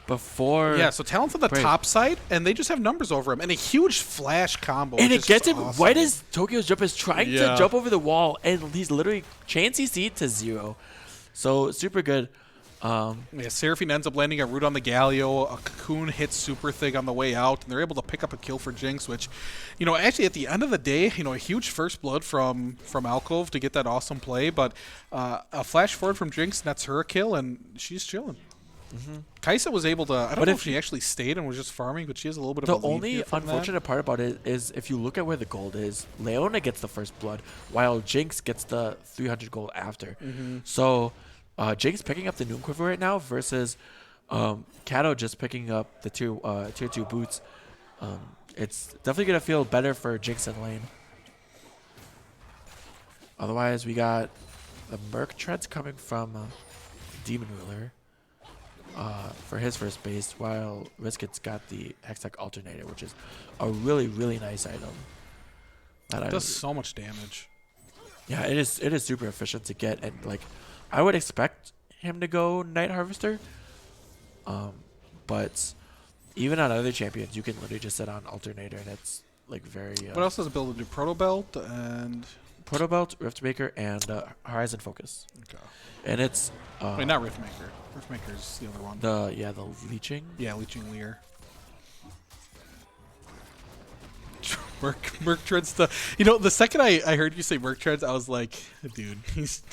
before. Yeah, so Talon's on the Great. top side, and they just have numbers over him. And a huge flash combo. And which it is gets just him awesome. right as Tokyo's Jump is trying Yeah. to jump over the wall, and he's literally chain CC to 0. So super good. Yeah, Seraphine ends up landing a root on the Galio. A Cocoon hits Super Thing on the way out, and they're able to pick up a kill for Jinx, which, actually at the end of the day, a huge first blood from Alcove to get that awesome play. But a flash forward from Jinx nets her a kill, and she's chilling. Kaisa was able to. I don't But know if if she actually stayed and was just farming, but she has a little bit The of a lead only here from that. unfortunate part about it is if you look at where the gold is, Leona gets the first blood, while Jinx gets the 300 gold after. So Jinx picking up the Noon Quiver right now versus Kato just picking up the tier 2 boots. It's definitely going to feel better for Jinx and lane. Otherwise, we got the Merc Treads coming from Demon Ruler for his first base, while Riskit's got the Hextech Alternator, which is a really, really nice item. That It does so much damage. yeah, it is super efficient to get, and like I would expect him to go Night Harvester, but even on other champions, you can literally just set on Alternator, and it's like very What else does it build to do? Proto Belt and Proto Belt, Riftmaker, and Horizon Focus, okay. and it's Wait, not Riftmaker. Riftmaker's the other one. the leeching. Yeah, Leeching Leer. Merc Treads the the second I heard you say Merc Treads, I was like, dude, he's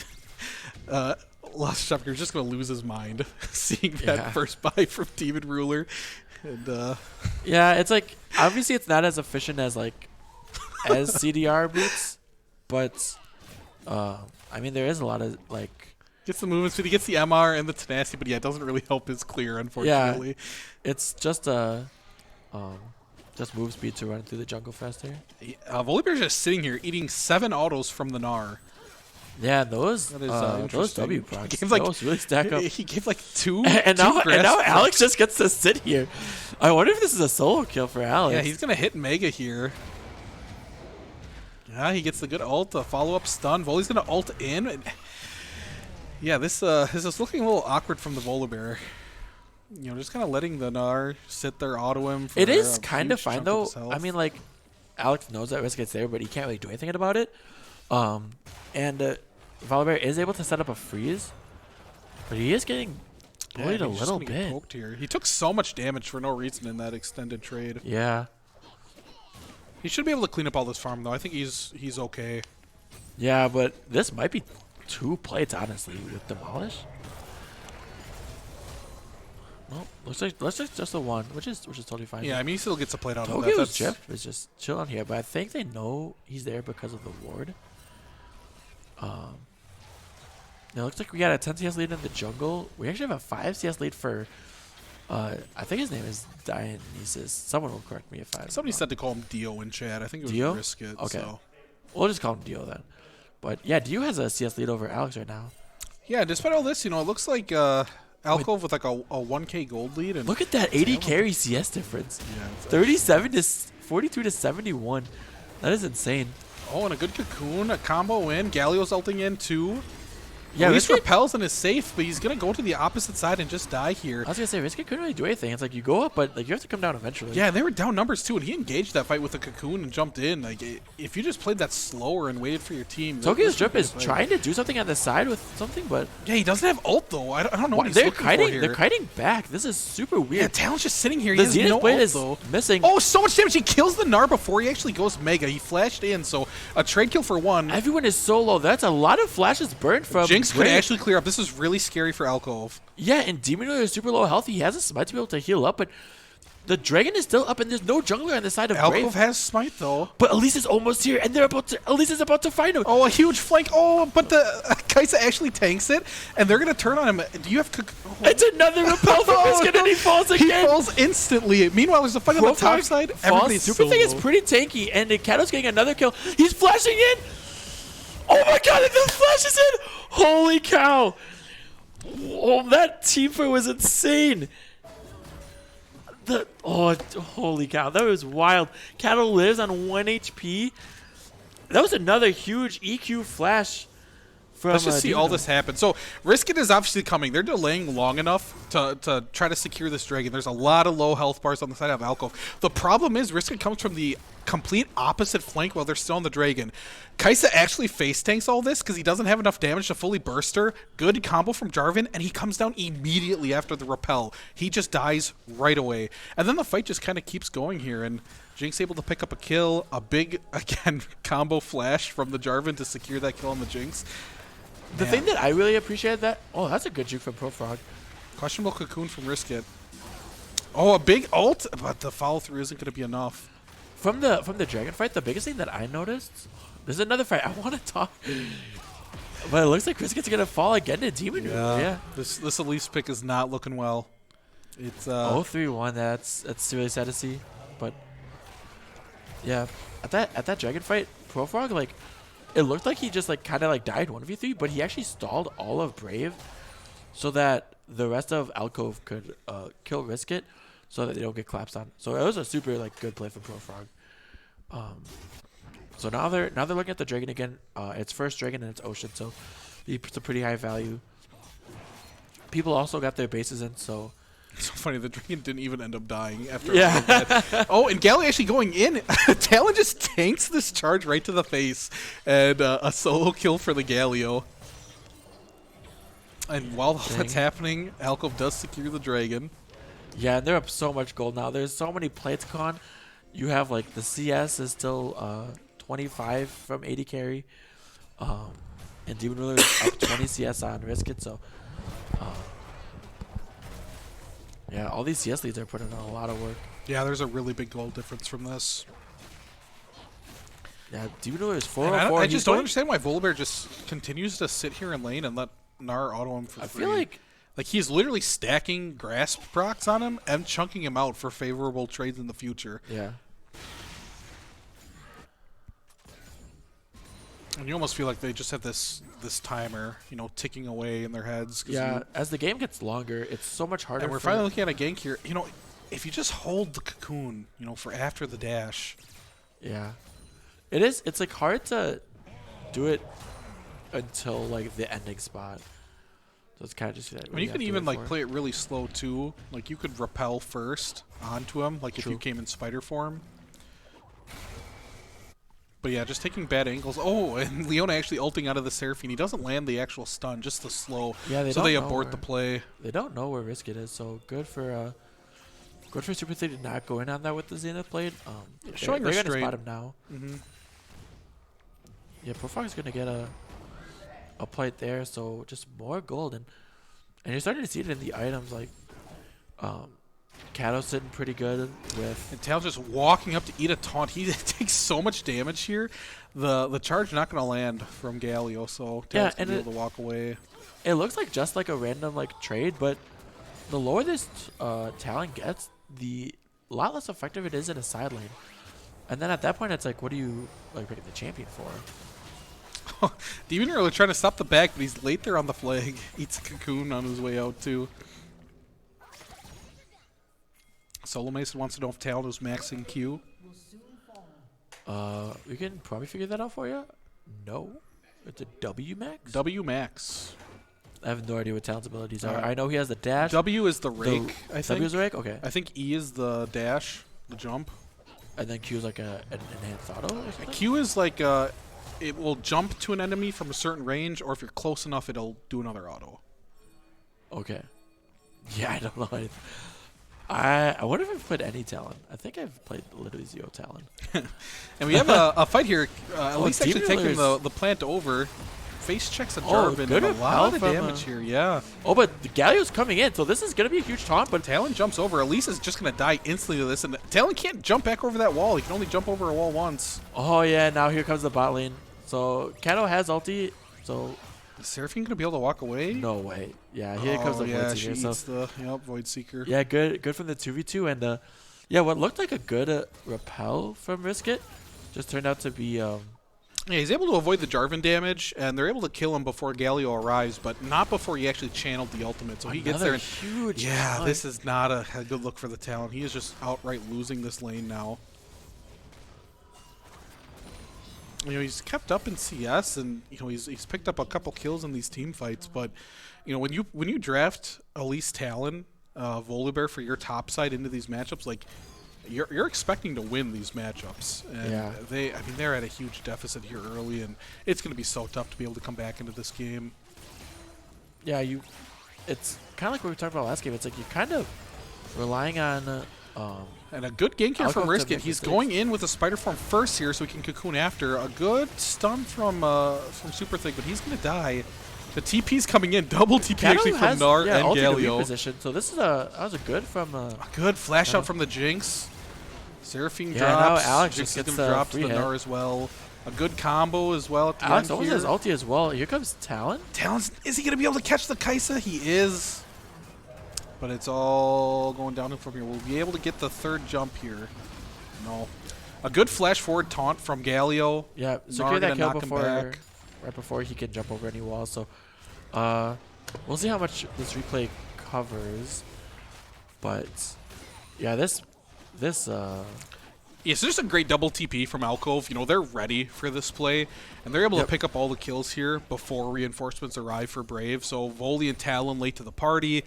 Lost Shopker's just gonna lose his mind seeing that Yeah. first buy from Demon Ruler. And Yeah, it's like obviously it's not as efficient as CDR boots, but I mean there is a lot of like Gets the movement speed, he gets the MR and the tenacity, but yeah, it doesn't really help his clear, unfortunately. It's just just move speed to run through the jungle faster. Volibear's just sitting here eating 7 autos from the Gnar. Yeah, those That is those interesting. W procs, He gave, like, those really stack up. He gave like 2. and now two grass Alex just gets to sit here. I wonder if this is a solo kill for Alex. Yeah, he's gonna hit Mega here. Yeah, he gets the good ult, a follow-up stun. Voli's gonna ult in. And yeah, this is looking a little awkward from the Volibear. You know, just kind of letting the Gnar sit there, auto him. For It is a kind of huge fine chunk though. his health. I mean, like Alex knows that risk gets there, but he can't really do anything about it. And Volibear is able to set up a freeze, but he is getting bullied a he's just little gonna get bit. poked here. He took so much damage for no reason in that extended trade. Yeah, He should be able to clean up all this farm though. I think he's okay. yeah, but this might be 2 plates honestly with Demolish. Well, looks like just the 1, which is totally fine. Yeah, I mean he still gets a plate out of that. Tokyo's That's chip is just chilling here, but I think they know he's there because of the ward. It looks like we got a 10 CS lead in the jungle. We actually have a 5 CS lead for, I think his name is Dionysus. Someone will correct me if I'm Somebody wrong. said to call him Dio in chat. I think it was Dio? Risk It. Okay. So. We'll just call him Dio then. But yeah, Dio has a CS lead over Alex right now. Yeah, despite all this, you know, it looks like Alcove with like a 1K gold lead. And Look at that 80 carry CS difference. Yeah, it's 37 to 42 to 71. That is insane. Oh, and a good cocoon, a combo in. Galio's ulting in too. Yeah, At least Riskit, repels and is safe, but he's gonna go to the opposite side and just die here. I was gonna say Riskit couldn't really do anything. It's like you go up, but like you have to come down eventually. Yeah, they were down numbers too, and he engaged that fight with a cocoon and jumped in. Like, if you just played that slower and waited for your team, Tokyo's this Drip would be is the fight. trying to do something on the side with something, but Yeah, he doesn't have ult though. I don't know what he's they're looking kiting. for here. They're kiting back. This is super Yeah, weird. Talon's just sitting here. The He has Zenith no blade ult is though. missing. Oh, so much damage! He kills the Gnar before he actually goes Mega. He flashed in, so a trade kill for 1. Everyone is so low. That's a lot of flashes burned from Jinx could Brave. actually clear up. This is really scary for Alcove. Yeah, and Demon Ruler is super low health. He has a smite to be able to heal up, but the dragon is still up, and there's no jungler on the side of Brave. Alcove has smite though. But Elise is almost here, and Elise is about to find him. Oh, a huge flank. Oh, but the Kaisa actually tanks it, and they're going to turn on him. Do you have... It's another repel from Riskit, and he falls He again. falls instantly. Meanwhile, there's a fight on the top Profile side. falls. Everybody's Super so thing is low. pretty tanky, and Kato's getting another kill. He's flashing in. Oh my god, and the flash is in. Holy cow. Oh, that team fight was insane. Holy cow, that was wild. Kato lives on 1 HP. That was another huge EQ flash from Let's just see all Demon. this happen. So, Risk It is obviously coming. They're delaying long enough to try to secure this dragon. There's a lot of low health bars on the side of Alcove. The problem is Risk It comes from the complete opposite flank while they're still on the dragon. Kaisa actually face tanks all this because he doesn't have enough damage to fully burst her. Good combo from Jarvan, and he comes down immediately after the repel. He just dies right away. And then the fight just kind of keeps going here, and Jinx able to pick up a kill. A big, again, combo flash from the Jarvan to secure that kill on the Jinx. The thing that I really appreciated that's a good juke from Profrog. Questionable cocoon from Risk It. Oh, a big ult, but the follow through isn't going to be enough. From the dragon fight, the biggest thing that I noticed, there's another fight I want to talk, but it looks like Riskit's gonna fall again to Demon Ruler. Yeah. This Elise pick is not looking well. It's 0-3-1. That's really sad to see, but yeah, at that dragon fight, Profrog, like it looked like he just like kind of like died 1v3, but he actually stalled all of Brave so that the rest of Alcove could kill Riskit, so that they don't get collapsed on. So it was a super like good play for Profrog. So now they're looking at the dragon again. It's first dragon and it's ocean, so it's a pretty high value. People also got their bases in, so It's so funny. The dragon didn't even end up dying after. yeah. Oh, and Galley actually going in. Talon just tanks this charge right to the face, and a solo kill for the Galio. And while that's happening, Alcove does secure the dragon. Yeah, and they're up so much gold now. There's so many plates gone. You have like the CS is still 25 from 80 carry, and Demon Ruler is up 20 CS on Risk It. So, yeah, all these CS leads are putting in a lot of work. Yeah, there's a really big goal difference from this. Yeah, Demon Ruler is And 404. I just don't understand why Volibear just continues to sit here in lane and let Gnar auto him for I free. feel like He's literally stacking grasp procs on him and chunking him out for favorable trades in the future. yeah. And you almost feel like they just have this timer, ticking away in their heads. Yeah, as the game gets longer, it's so much harder. And we're finally looking at a gank here. If you just hold the cocoon, for after the dash. Yeah, it is. It's like hard to do it until like the ending spot. So it's kind of just that. I mean, you can even like play it really slow too. Like you could repel first onto him, like if you came in spider form. But yeah, just taking bad angles. Oh, and Leona actually ulting out of the Seraphine. He doesn't land the actual stun, just the slow. Yeah, so they abort the play. They don't know where Risk It is, so good for Super Thing to not go in on that with the Zenith blade. Showing they're gonna restraint. spot him now. Yeah, Profog's gonna get a plate there, so just more gold, and you're starting to see it in the items like Kato's sitting pretty good with. And Tal's just walking up to eat a taunt. He takes so much damage here. The charge not going to land from Galio, so Tal's going to be able to walk away. It looks like just like a random like trade, but the lower this Talon gets, the lot less effective it is in a side lane. And then at that point, it's like, what do you like picking the champion for? Demon really trying to stop the back, but he's late there on the flag. Eats a cocoon on his way out too. Solo Mason wants to know if Talon is maxing Q. We can probably figure that out for you. No, it's a W max. W max. I have no idea what Talon's abilities are. I know he has the dash. W is the rake. I think. W is the rake. Okay. I think E is the dash, the jump. And then Q is like an enhanced auto. Or something? Q is like it will jump to an enemy from a certain range, or if you're close enough, it'll do another auto. Okay. Yeah, I don't know. I wonder if I've played any Talon. I think I've played literally 0 Talon. And we have a fight here. At least actually Demon taking Ruler's- the plant over. Face checks a Jarvan good and a lot of repel from, damage here. Yeah. Oh, but the Galio's coming in, so this is going to be a huge taunt. But Talon jumps over. Elise is just going to die instantly to this. And Talon can't jump back over that wall. He can only jump over a wall once. oh yeah, now here comes the bot lane. So Kato has ulti, so Is Seraphine going to be able to walk away? no way. Yeah, here comes the yeah, Void she Seeker. eats the Void Seeker. Yeah, good from the 2v2, and yeah, what looked like a good repel from Risk It just turned out to be Yeah, he's able to avoid the Jarvan damage, and they're able to kill him before Galio arrives, but not before he actually channeled the ultimate. So he gets there. another huge. Yeah, taunt. this is not a good look for the Talon. He is just outright losing this lane now. He's kept up in CS, and he's picked up a couple kills in these team fights. But when you draft Elise Talon, Volibear for your top side into these matchups, like you're expecting to win these matchups. And Yeah. they're at a huge deficit here early, and it's going to be so tough to be able to come back into this game. Yeah, it's kind of like what we talked about last game. It's like you're kind of relying on. And a good gank here Alco from to Risk It. make He's mistakes. going in with a Spider Form first here so he can cocoon after. A good stun from Super Thing, but he's going to die. The TP's coming in. Double TP Kato actually from has, Gnar yeah, and ulti to Galio. reposition. So this is that was a good from. A good flash Kato. out from the Jinx. Seraphine Yeah, now drops. Alex Jinx just is gets going to a drop to free the hit. Gnar as well. A good combo as well at the Alex end almost here. has ulti as well. Here comes Talon. Talon's, is he going to be able to catch the Kaisa? He is. But it's all going downhill from here. We'll be able to get the third jump here. No. A good flash forward taunt from Galio. Yeah, Gnar secure that gonna kill knock him before, back. right before he can jump over any walls. So, we'll see how much this replay covers. But yeah, this Yeah, so just a great double TP from Alcove. They're ready for this play, and they're able to pick up all the kills here before reinforcements arrive for Brave. So Voli and Talon late to the party.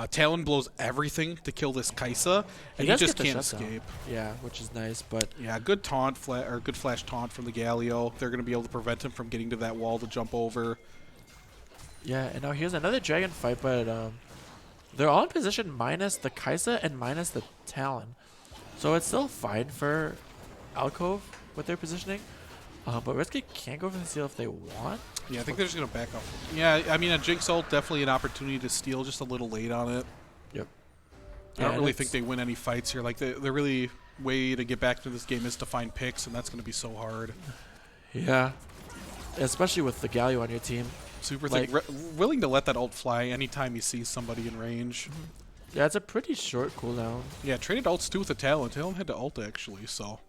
Talon blows everything to kill this Kaisa, and he does just get the can't shutdown. escape. Yeah, which is nice, but Yeah, good taunt, or good flash taunt from the Galio. They're going to be able to prevent him from getting to that wall to jump over. yeah, and now here's another dragon fight, but they're all in position minus the Kaisa and minus the Talon. So it's still fine for Alcove with their positioning. But Risk It can't go for the steal if they want. Yeah, I think they're just going to back up. Yeah, I mean, a Jinx ult, definitely an opportunity to steal, just a little late on it. Yep. I don't really think they win any fights here. Like, the really way to get back to this game is to find picks, and that's going to be so hard. Yeah. Especially with the Galio on your team. Super Like- thick. Willing to let that ult fly anytime he sees somebody in range. Yeah, it's a pretty short cooldown. Yeah, traded ults too with the Talon. Talon had to ult actually, so.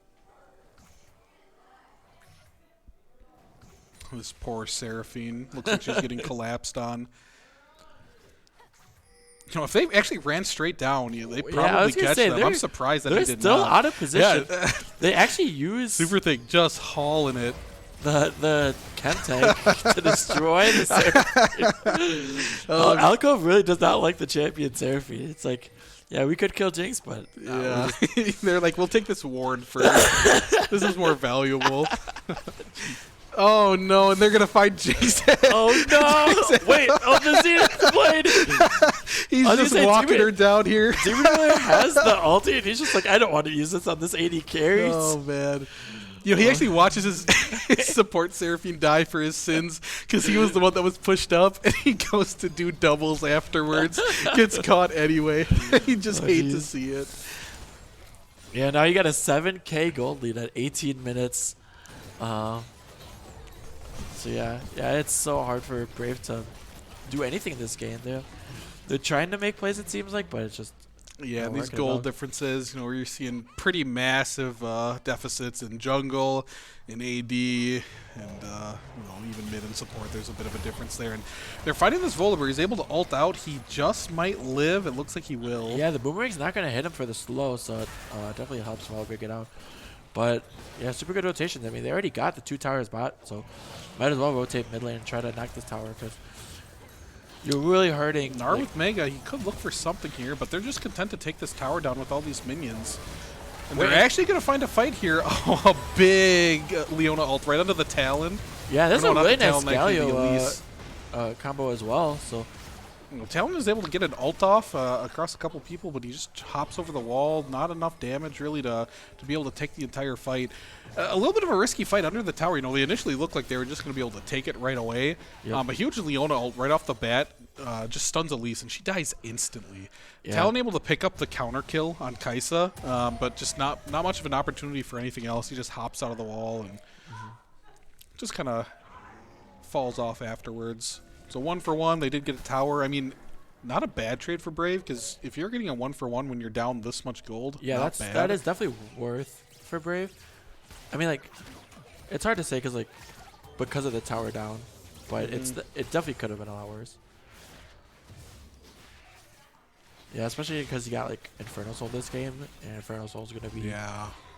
This poor Seraphine. Looks like she's getting collapsed on. You know, if they actually ran straight down, they I probably was gonna catch say, them. I'm surprised that they're he did still not. out of position. Yeah. They actually use Super thick, just hauling it. the chem tank to destroy the Seraphine. Alcove really does not like the champion Seraphine. It's like, yeah, we could kill Jinx, but Yeah, they're like, we'll take this ward first. This is more valuable. Oh no, and they're gonna find Jason. oh no! Wait, the Zenith blade. He's I was just gonna say, walking Demon- her down here. Demon Slayer has the ulti, and he's just like, I don't want to use this on this AD carries. Oh man. You know, he actually watches his support Seraphine die for his sins because he was the one that was pushed up, and he goes to do doubles afterwards. Gets caught anyway. He just hates to geez. see it. Yeah, now you got a 7K gold lead at 18 minutes. So yeah, it's so hard for Brave to do anything in this game. They're trying to make plays, it seems like, but it's just Yeah, not these working goal out. differences, where you're seeing pretty massive deficits in jungle, in AD, and even mid and support. There's a bit of a difference there, and they're fighting this Volibear. He's able to ult out. He just might live. It looks like he will. Yeah, the boomerang's not going to hit him for the slow, so it definitely helps Volibear get out. But yeah, super good rotations. I mean, they already got the 2 towers bot, so might as well rotate mid lane and try to knock this tower because you're really hurting. Gnar with Mega, he could look for something here, but they're just content to take this tower down with all these minions. And they're actually going to find a fight here. Oh, a big Leona ult right under the Talon. Yeah, that's No, a not really the nice Talon, actually, the Galio Elise. combo as well. So Talon is able to get an ult off across a couple people, but he just hops over the wall. Not enough damage, really, to be able to take the entire fight. A little bit of a risky fight under the tower. They initially looked like they were just going to be able to take it right away. Yep. A huge Leona ult right off the bat just stuns Elise, and she dies instantly. Yeah. Talon able to pick up the counter kill on Kaisa, but just not much of an opportunity for anything else. He just hops out of the wall and just kind of falls off afterwards. So 1-for-1, they did get a tower. I mean, not a bad trade for Brave, because if you're getting a 1-for-1 when you're down this much gold, yeah, not bad. that is definitely worth for Brave. I mean, like, it's hard to say because of the tower down, but it definitely could have been a lot worse. Yeah, especially because you got like Inferno Soul this game, and Inferno Soul is gonna be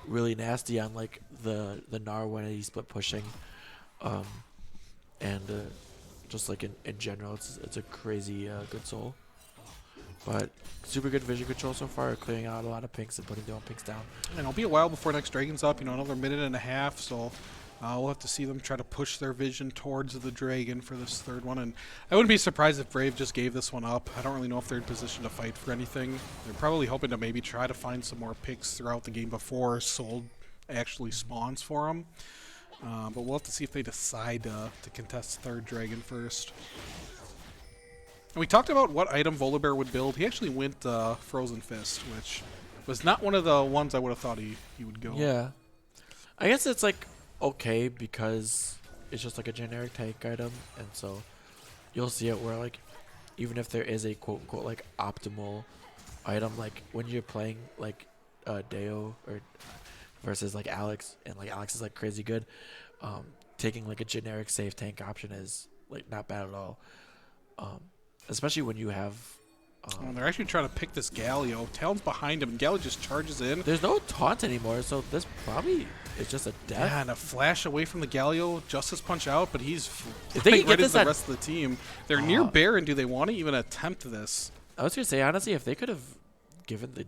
really nasty on like the Gnar when he's split pushing, and just like in general, it's a crazy good soul. But super good vision control so far, clearing out a lot of pinks and putting their own pinks down. And it'll be a while before next Dragon's up, another minute and a half, so we'll have to see them try to push their vision towards the Dragon for this third one. And I wouldn't be surprised if Brave just gave this one up. I don't really know if they're in position to fight for anything. They're probably hoping to maybe try to find some more picks throughout the game before Soul actually spawns for them. But we'll have to see if they decide to contest third Dragon first. And we talked about what item Volibear would build. He actually went Frozen Fist, which was not one of the ones I would have thought he would go. Yeah, I guess it's like okay because it's just like a generic tank item, and so you'll see it where like even if there is a quote unquote like optimal item, like when you're playing like Deo or versus like Alex, and like Alex is like crazy good, taking like a generic safe tank option is like not bad at all. Especially when you have they're actually trying to pick this Galio. Talon's behind him, and Galio just charges in. there's no taunt anymore, so this probably is just a death. Yeah, and a flash away from the Galio. Justice punch out, but he's If they flying could right get into this the at- rest of the team. They're near Baron. Do they want to even attempt this? I was gonna say honestly, if they could have given the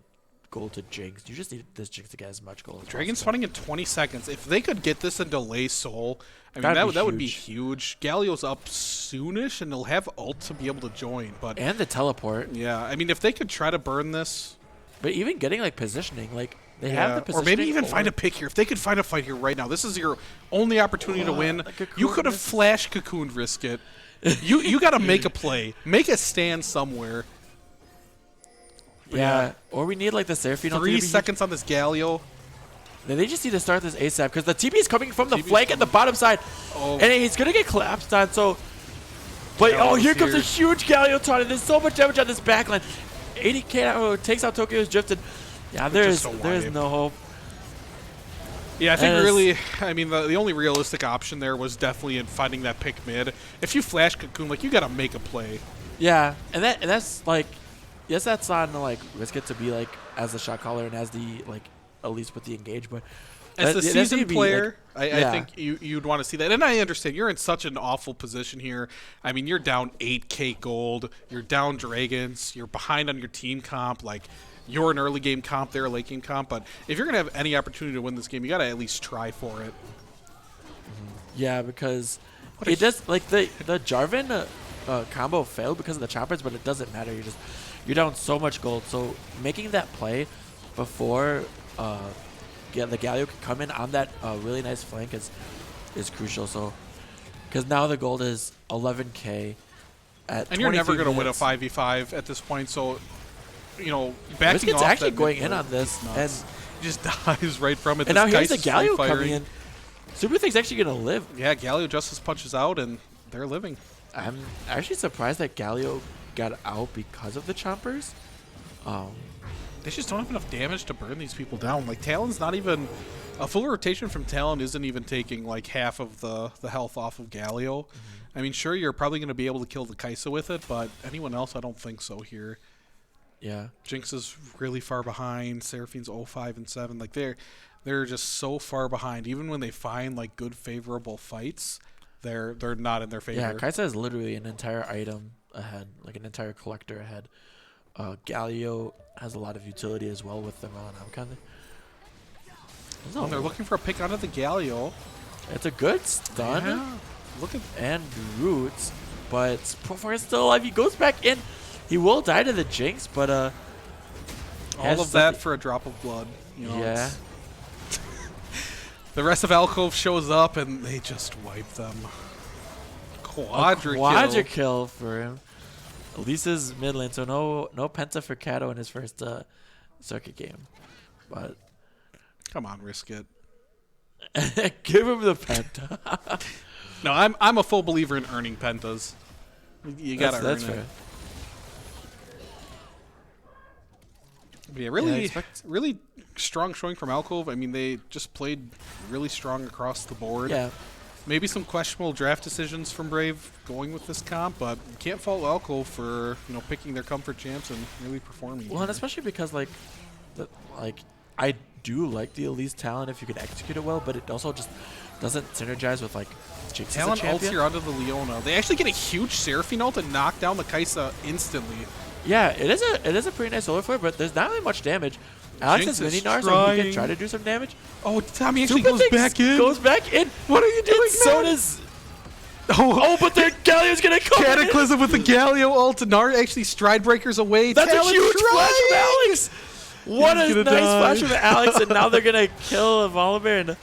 gold to Jinx, you just need this Jinx to get as much gold as Dragon's possible. spawning in 20 seconds. If they could get this and delay Soul, I mean, That'd that be would be huge. huge. Galio's up soonish, and they'll have ult to be able to join. But And the teleport. yeah, I mean, if they could try to burn this, But even getting like positioning, like they have the or positioning. maybe even find a pick here. If they could find a fight here right now, this is your only opportunity to win. like a You could have Cocoon flash cocooned risk it. You got to make a play, make a stand somewhere. Yeah. Or we need like the Seraphine. ulti to 3 be seconds on this Galio. huge. They just need to start this ASAP because the TP is coming from the TP 's flank at the bottom side, Oh. and he's gonna get collapsed on. So But Galio's here comes a here. huge Galio taunt, and there's so much damage on this backline. 80k now takes out Tokyo's drifted. Yeah, there's just a there's wipe. no hope. Yeah, I think And really, I mean, the only realistic option there was definitely in finding that pick mid. If you flash Cocoon, like, you got to make a play. Yeah, and that's like, yes, that's on like risk it to be like as the shot caller and as the like at least with the engage, but As a that's seasoned gonna be, player, like, I yeah. think you'd want to see that. And I understand you're in such an awful position here. I mean, you're down 8k gold. You're down dragons. You're behind on your team comp. Like, you're an early game comp there, late game comp. But if you're going to have any opportunity to win this game, you got to at least try for it. Yeah, because it does like the Jarvan combo failed because of the choppers, but it doesn't matter. You're down so much gold. So making that play before the Galio can come in on that really nice flank is crucial. So because now the gold is 11k at And you're never 23 going to win a minutes. 5v5 at this point. So, you know, backing Risket's off actually that going mid in lane on this, is and nuts. He just dives right from it. and This now here's the Kai's free Galio coming firing. in. Super Thing's actually gonna live. Yeah, Galio Justice punches out, and they're living. I'm actually surprised that Galio got out because of the chompers. They just don't have enough damage to burn these people down. Like, Talon's not even... A full rotation from Talon isn't even taking, like, half of the health off of Galio. I mean, sure, you're probably going to be able to kill the Kaisa with it, but anyone else, I don't think so here. Yeah. Jinx is really far behind. Seraphine's 0-5 and 7. Like, they're just so far behind. Even when they find, like, good, favorable fights, they're not in their favor. Yeah, Kaisa is literally an entire item ahead, like an entire collector ahead. Galio has a lot of utility as well with the Melanaukan. And they're looking for a pick onto the Galio. It's a good stun Yeah. Look at and roots, but Profor is still alive. He goes back in. He will die to the Jinx, but all has of that something- for a drop of blood. You know, yeah. it's- The rest of Alcove shows up and they just wipe them. Quadra kill. For him. Lisa's mid lane, so no Penta for Kato in his first circuit game. But Come on, risk it. give him the Penta. No, I'm a full believer in earning pentas. You gotta that's earn fair. it. But yeah, really, expect- really strong showing from Alcove. I mean, they just played really strong across the board. Yeah. Maybe some questionable draft decisions from Brave going with this comp, but you can't fault Alcove for picking their comfort champs and really performing. Well, and especially because I do like the Elise talent if you can execute it well, but it also just doesn't synergize with like Jinx as a Talon ults champion. here onto the Leona. They actually get a huge Seraphine ult and knock down the Kaisa instantly. Yeah, it is a pretty nice solar flare, but there's not really much damage. Alex Jinx has is mini Nar, so he trying. can try to do some damage. Oh, Tommy actually Super goes Things back in. Goes back in. What are you doing, And so man? does. Oh, but their Galio's gonna come in. Cataclysm with the Galio ult. Nar actually stride breakers away. That's Talon a huge flash from trying. Alex. What He's a gonna nice die. flash from Alex, and now they're gonna kill Volibear. And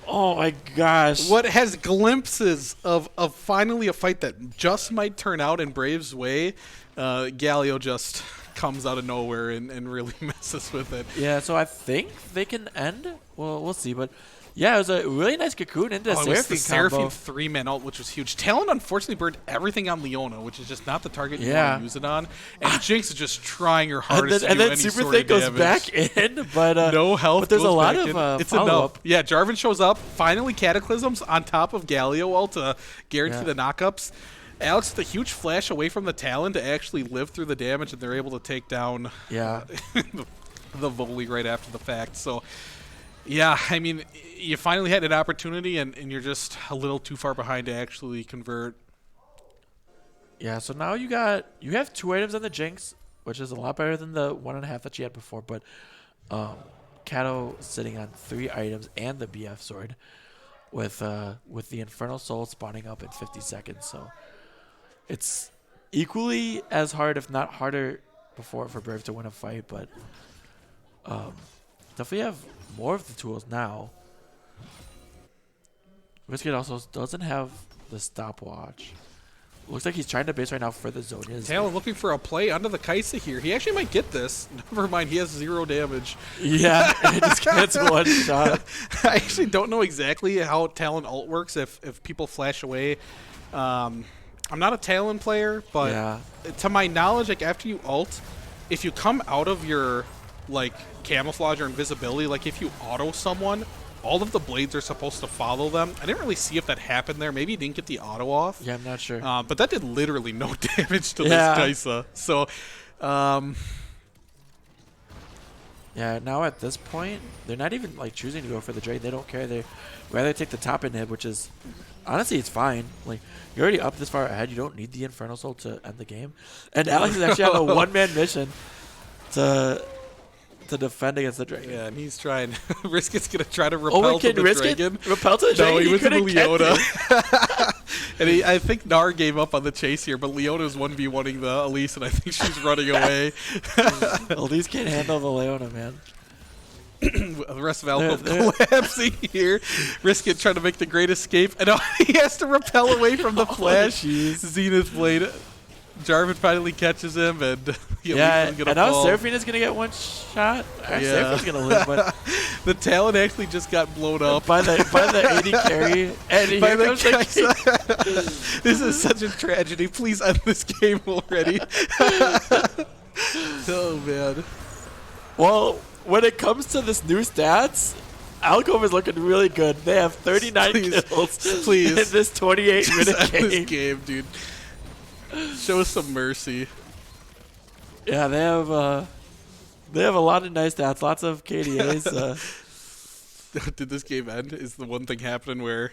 oh my gosh! What has glimpses of finally a fight that just might turn out in Brave's way. Galio just comes out of nowhere and really messes with it. Yeah, so I think they can end. Well, we'll see, but yeah, it was a really nice cocoon into Oh, it was the Seraphine combo. Seraphine 3-man ult, which was huge. Talon unfortunately burned everything on Leona, which is just not the target you Yeah. want to use it on. And Jinx is just trying her hardest And to then do any Super sort Thing of goes damage. back in, but No health. But there's a goes lot back of in. It's follow enough. up. Yeah, Jarvan shows up. Finally, Cataclysms on top of Galio ult to guarantee Yeah. the knockups. Alex with a huge flash away from the Talon to actually live through the damage, and they're able to take down yeah, the volley right after the fact. So, yeah, I mean, you finally had an opportunity, and you're just a little too far behind to actually convert. yeah. So now you have 2 items on the Jinx, which is a lot better than the 1.5 that she had before. But Kato sitting on 3 items and the BF sword, with the Infernal Soul spawning up in 50 seconds. So it's equally as hard, if not harder, for Brave to win a fight. But definitely have more of the tools now. Risket also doesn't have the stopwatch. Looks like he's trying to base right now for the Zonias. Talon looking for a play onto the Kaisa here. He actually might get this. Never mind, he has 0 damage. Yeah, it just gets one shot. I actually don't know exactly how Talon ult works if people flash away. I'm not a Talon player, but Yeah. to my knowledge, like after you ult, if you come out of your like camouflage or invisibility, like if you auto someone, all of the blades are supposed to follow them. I didn't really see if that happened there. Maybe you didn't get the auto off. Yeah, I'm not sure. But that did literally no damage to Yeah. this Kaisa. So, Yeah, now at this point, they're not even like choosing to go for the Drake. They don't care. They rather take the top inhib, which is honestly it's fine. Like you're already up this far ahead. You don't need the Infernal Soul to end the game. And Alex is actually on a one-man mission to defend against the Dragon. yeah, and he's trying. Risket's gonna try to repel to can the risk dragon. it? Repel to the No, Dragon? he went to the couldn't get Leona. And I think Nar gave up on the chase here, but Leona's 1v1ing the Elise, and I think she's running away. Elise can't handle the Leona, man. The rest of Alpha collapsing here. Risket trying to make the great escape, and he has to repel away from the flash. Zenith Blade. Jarvan finally catches him, and Yeah, gonna and now fall. Seraphina's going to get one shot. Yeah. Seraphina's going to lose, but The Talon actually just got blown up. by the AD carry. And By here the comes the Kaisa. This is such a tragedy. Please end this game already. Oh, man. Well, when it comes to this new stats, Alcove is looking really good. They have 39 Please. kills Please. in this 28-minute Just end this game. game, dude. Show us some mercy. Yeah, they have a lot of nice stats, lots of KDAs. Did this game end? Is the one thing happening where...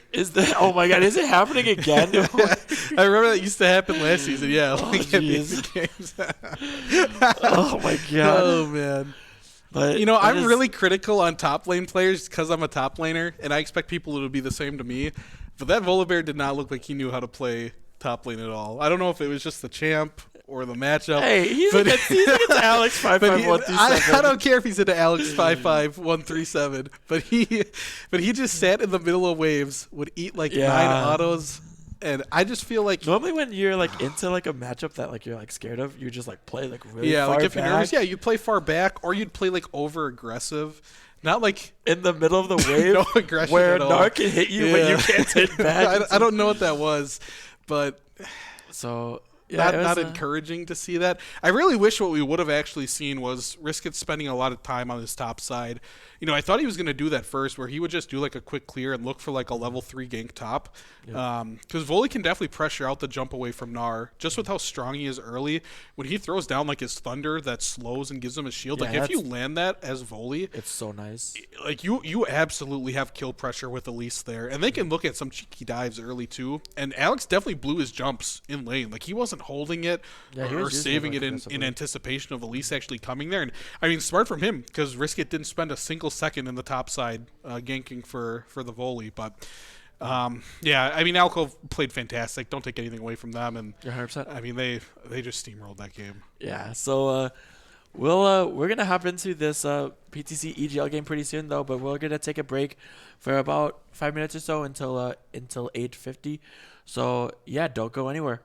Oh my god, is it happening again? I remember that used to happen last season. Yeah, like at the end jeez. of games. Oh my god. Oh, man. But You know, it I'm is- really critical on top lane players because I'm a top laner, and I expect people to be the same to me. But that Volibear did not look like he knew how to play top lane at all. I don't know if it was just the champ or the matchup. Hey, he's but- against Alex But he- 55127. I don't care if he's into Alex 55137, but he just sat in the middle of waves, would eat like 9 Yeah. autos, and I just feel like Normally when you're like into like a matchup that like you're like scared of, you just like play like really yeah, far like if you're back nervous, yeah, you'd play far back or you'd play like over aggressive, not like in the middle of the wave no aggression where at all. Nar can hit you but you can't hit back. I don't know what that was, but So yeah, not encouraging to see that. I really wish what we would have actually seen was Risket spending a lot of time on his top side. You know, I thought he was going to do that first, where he would just do like a quick clear and look for like a level 3 gank top. Because Voli can definitely pressure out the jump away from Nar, just with how strong he is early. When he throws down like his thunder that slows and gives him a shield, Yeah, like if you that's- land that as Voli, It's so nice. like you absolutely have kill pressure with Elise there, and they can look at some cheeky dives early too. And Alex definitely blew his jumps in lane, like he wasn't holding it Yeah, he or was using saving it it in aggressively. anticipation of Elise actually coming there. And I mean, smart from him because Risket didn't spend a single second in the top side ganking for the volley. But yeah, I mean, Alcove played fantastic. Don't take anything away from them, and You're 100%. I mean they just steamrolled that game. Yeah, so we're gonna hop into this PTC EGL game pretty soon though, but we're gonna take a break for about 5 minutes or so until 8:50. So yeah, don't go anywhere.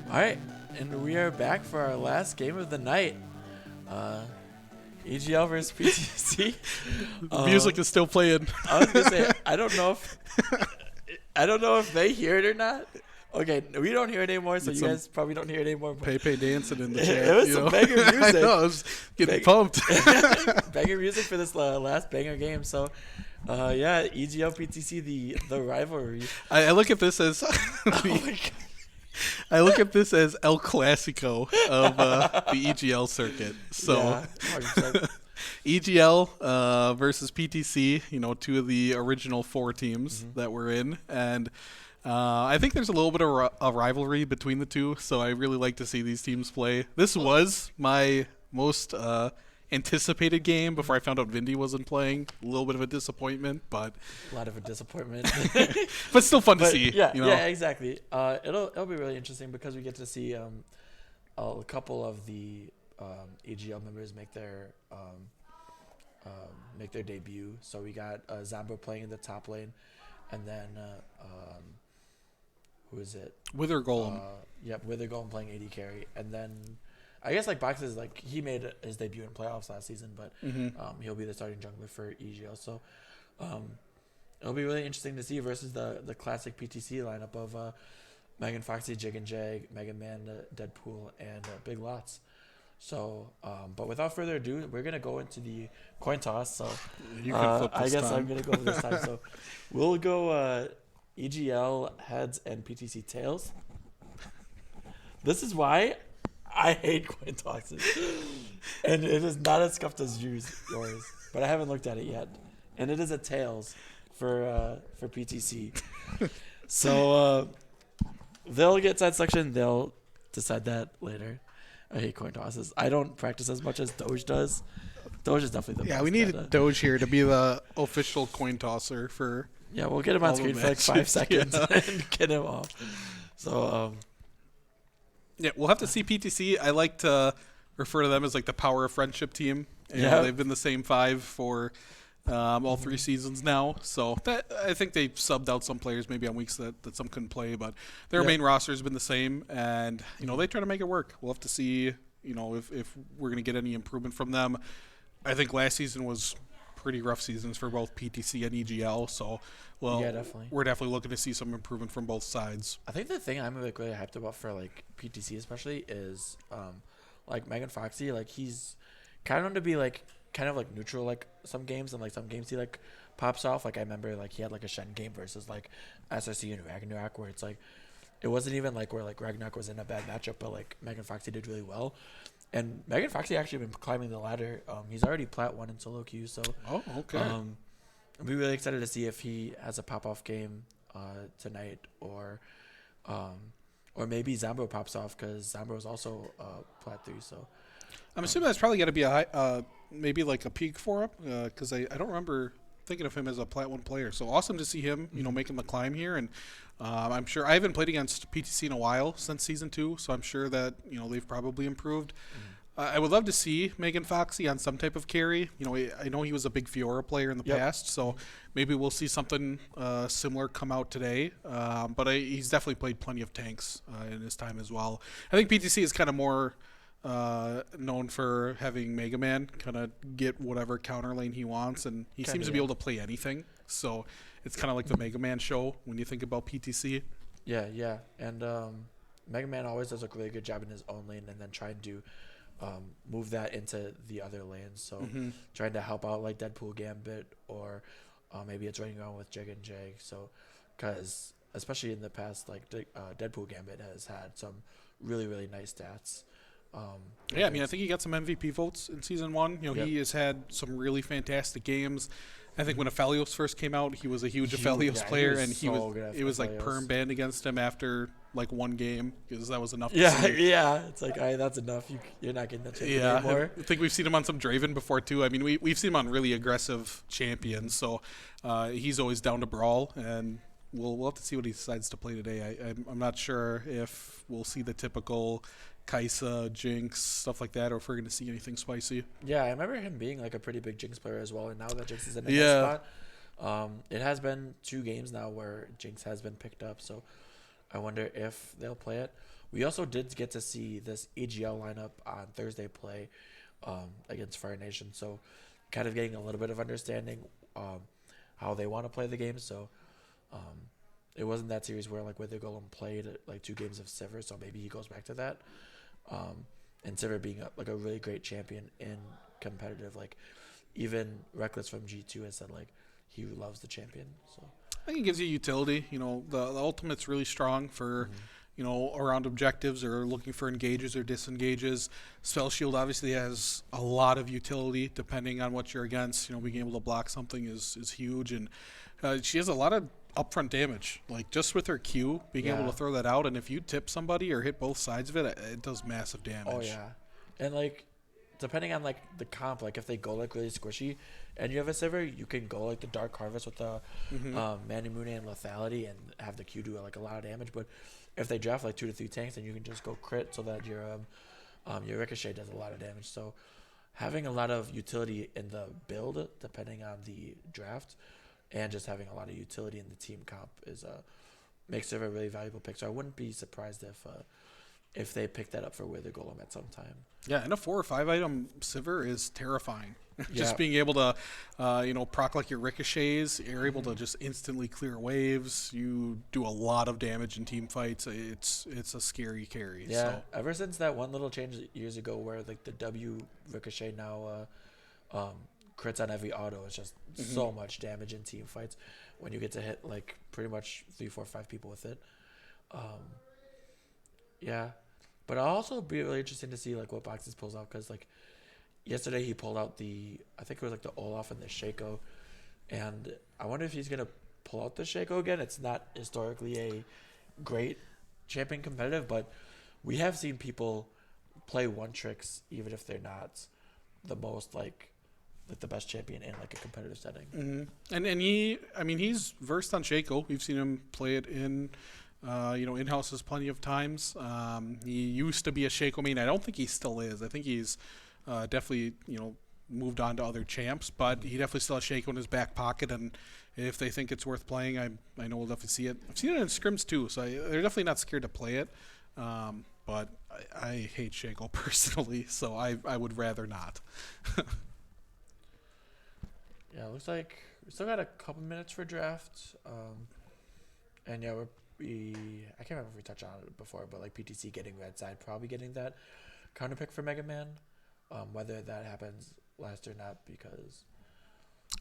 All right, and we are back for our last game of the night. EGL versus PTC. The music is still playing. I was gonna say I don't know if they hear it or not. Okay, we don't hear it anymore, so It's you guys probably don't hear it anymore. But Pepe dancing in the chat. it was you some know? banger I music. know, I was getting Bang- pumped. Banger music for this last banger game. So, yeah, EGL PTC, the rivalry. I look at this as Oh my God. I look at this as El Clasico of the EGL circuit. So Yeah, 100%. EGL versus PTC, you know, two of the original four teams that were in, and I think there's a little bit of a rivalry between the two. So I really like to see these teams play. This was my most anticipated game before I found out Vindy wasn't playing. A little bit of a disappointment, but A lot of a disappointment. but still fun to But see. yeah, you know? yeah, exactly. It'll be really interesting because we get to see a couple of the EGL members make their debut. So we got Zambro playing in the top lane, and then who is it? Wither Golem. Yep, Wither Golem playing AD carry, and then I guess like Boxes, like he made his debut in playoffs last season, but he'll be the starting jungler for EGL. So it'll be really interesting to see versus the classic PTC lineup of Megan Foxy, Jig and Jag, Mega Man, Deadpool, and Big Lots. So, but without further ado, we're gonna go into the coin toss. So You can flip I this guess time. I'm gonna go this time. So we'll go EGL heads and PTC tails. This is why I hate coin tosses, and it is not as scuffed as yours, but I haven't looked at it yet, and it is a tails for PTC. So they'll get side selection. They'll decide that later. I hate coin tosses. I don't practice as much as Doge does. Doge is definitely the best. Yeah, we need at, Doge here to be the official coin tosser for. yeah, we'll get him on all the screen for like 5 matches, seconds yeah. and get him off. So Yeah, we'll have to see PTC. I like to refer to them as like the power of friendship team. And Yeah. they've been the same five for all 3 seasons now. So that I think they subbed out some players maybe on weeks that some couldn't play, but their Yeah. main roster has been the same, and you know they try to make it work. We'll have to see, you know, if we're gonna get any improvement from them. I think last season was pretty rough seasons for both PTC and EGL. So well, Yeah, definitely. we're definitely looking to see some improvement from both sides. I think the thing I'm like really hyped about for like PTC especially is like Megan Foxy. Like he's kind of known to be like kind of like neutral like some games, and like some games he like pops off. Like I remember like he had like a Shen game versus like SRC and Ragnarok where it's like it wasn't even like where like Ragnarok was in a bad matchup, but like Megan Foxy did really well. And Megan Foxy actually been climbing the ladder. He's already plat 1 in solo queue, so Oh, okay. I'll be really excited to see if he has a pop-off game tonight, or maybe Zambro pops off because Zambro is also plat 3. So I'm assuming that's probably got to be a high, maybe like a peak for him, because I don't remember thinking of him as a plat 1 player. So awesome to see him, you know, making the climb here. And I'm sure I haven't played against PTC in a while since season 2, so I'm sure that, you know, they've probably improved. I would love to see Megan Foxy on some type of carry. You know, I know he was a big Fiora player in the Yep. past, so maybe we'll see something similar come out today. But he's definitely played plenty of tanks in his time as well. I think PTC is kind of more known for having Mega Man kind of get whatever counter lane he wants, and he Kinda, seems to be yeah. able to play anything. So it's kind of like the Mega Man show when you think about PTC. yeah, and Mega Man always does a really good job in his own lane, and then trying to move that into the other lanes. So trying to help out like Deadpool Gambit, or maybe it's running around with Jig and Jag. So because especially in the past, like Deadpool Gambit has had some really really nice stats. Yeah, I mean, I think he got some MVP votes in season 1. You know, Yep. he has had some really fantastic games. I think when Aphelios first came out, he was a huge Aphelios yeah, he player, was and he so was good at it was like Aphelios. perm banned against him after like 1 game because that was enough. To Yeah, see. yeah. It's like, that's enough. You're not getting that champion Yeah, anymore. I think we've seen him on some Draven before too. I mean, we've seen him on really aggressive champions, so he's always down to brawl, and we'll have to see what he decides to play today. I'm not sure if we'll see the typical Kaisa, Jinx, stuff like that, or if we're going to see anything spicy. Yeah, I remember him being like a pretty big Jinx player as well, and now that Jinx is in a Yeah. nice spot, it has been 2 games now where Jinx has been picked up. So I wonder if they'll play it. We also did get to see this EGL lineup on Thursday play against Fire Nation, so kind of getting a little bit of understanding how they want to play the game. So it wasn't that series where like Wither Golem played like 2 games of Sivir, so maybe he goes back to that. And Sivir being a really great champion in competitive, like even Reckless from G2 has said like he loves the champion. So I think it gives you utility. You know, the ultimate's really strong for, you know, around objectives or looking for engages or disengages. Spell Shield obviously has a lot of utility depending on what you're against. You know, being able to block something is huge. And she has a lot of upfront damage. Like, just with her Q, being able to throw that out. And if you tip somebody or hit both sides of it, it does massive damage. Oh, yeah. And, like, depending on, like, the comp, like, if they go, like, really squishy and you have a Sivir, you can go, like, the Dark Harvest with the Manimune and Lethality and have the Q do, like, a lot of damage. But if they draft, like, 2 to 3 tanks, then you can just go crit so that your Ricochet does a lot of damage. So having a lot of utility in the build, depending on the draft, and just having a lot of utility in the team comp is makes it a really valuable pick. So I wouldn't be surprised if they pick that up for Wither Golem at some time. Yeah, and a 4 or 5 item Sivir is terrifying. Just Yeah. being able to, proc like your ricochets, you're able to just instantly clear waves. You do a lot of damage in team fights. It's a scary carry. Yeah, So. ever since that one little change years ago where like the W Ricochet now crits on every auto, it's just so much damage in team fights when you get to hit like pretty much 3, 4, 5 people with it. Yeah, but I'll also be really interesting to see like what boxes pulls out, because like yesterday he pulled out I think it was like the Olaf and the Shaco, and I wonder if he's gonna pull out the Shaco again. It's not historically a great champion competitive, but we have seen people play one tricks even if they're not the most like the best champion in like a competitive setting. And he's versed on Shaco. We've seen him play it in in-houses plenty of times. He used to be a Shaco main. I don't think he still is. I think he's definitely, moved on to other champs, but he definitely still has Shaco in his back pocket, and if they think it's worth playing, I know we'll definitely see it. I've seen it in scrims too, so they're definitely not scared to play it. But I hate Shaco personally, so I would rather not. Yeah, it looks like we still got a couple minutes for draft. And yeah, I can't remember if we touched on it before, but like PTC getting red side, probably getting that counter pick for Mega Man. Whether that happens last or not, because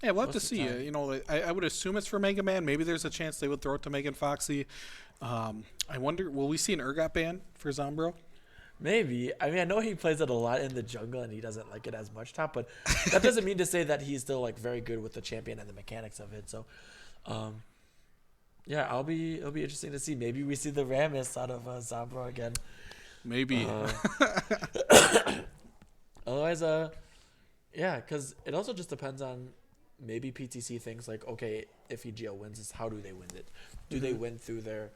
Yeah, we'll have to most of the see. time- I would assume it's for Mega Man. Maybe there's a chance they would throw it to Megan Foxy. I wonder, will we see an Urgot ban for Zombro? maybe. I mean, I know he plays it a lot in the jungle and he doesn't like it as much top, but that doesn't mean to say that he's still like very good with the champion and the mechanics of it. So, yeah, it'll be interesting to see. Maybe we see the Rammus out of Zombro again. Maybe. Otherwise, yeah, because it also just depends on maybe PTC thinks like, okay, if EGL wins this, how do they win it? Do they win through their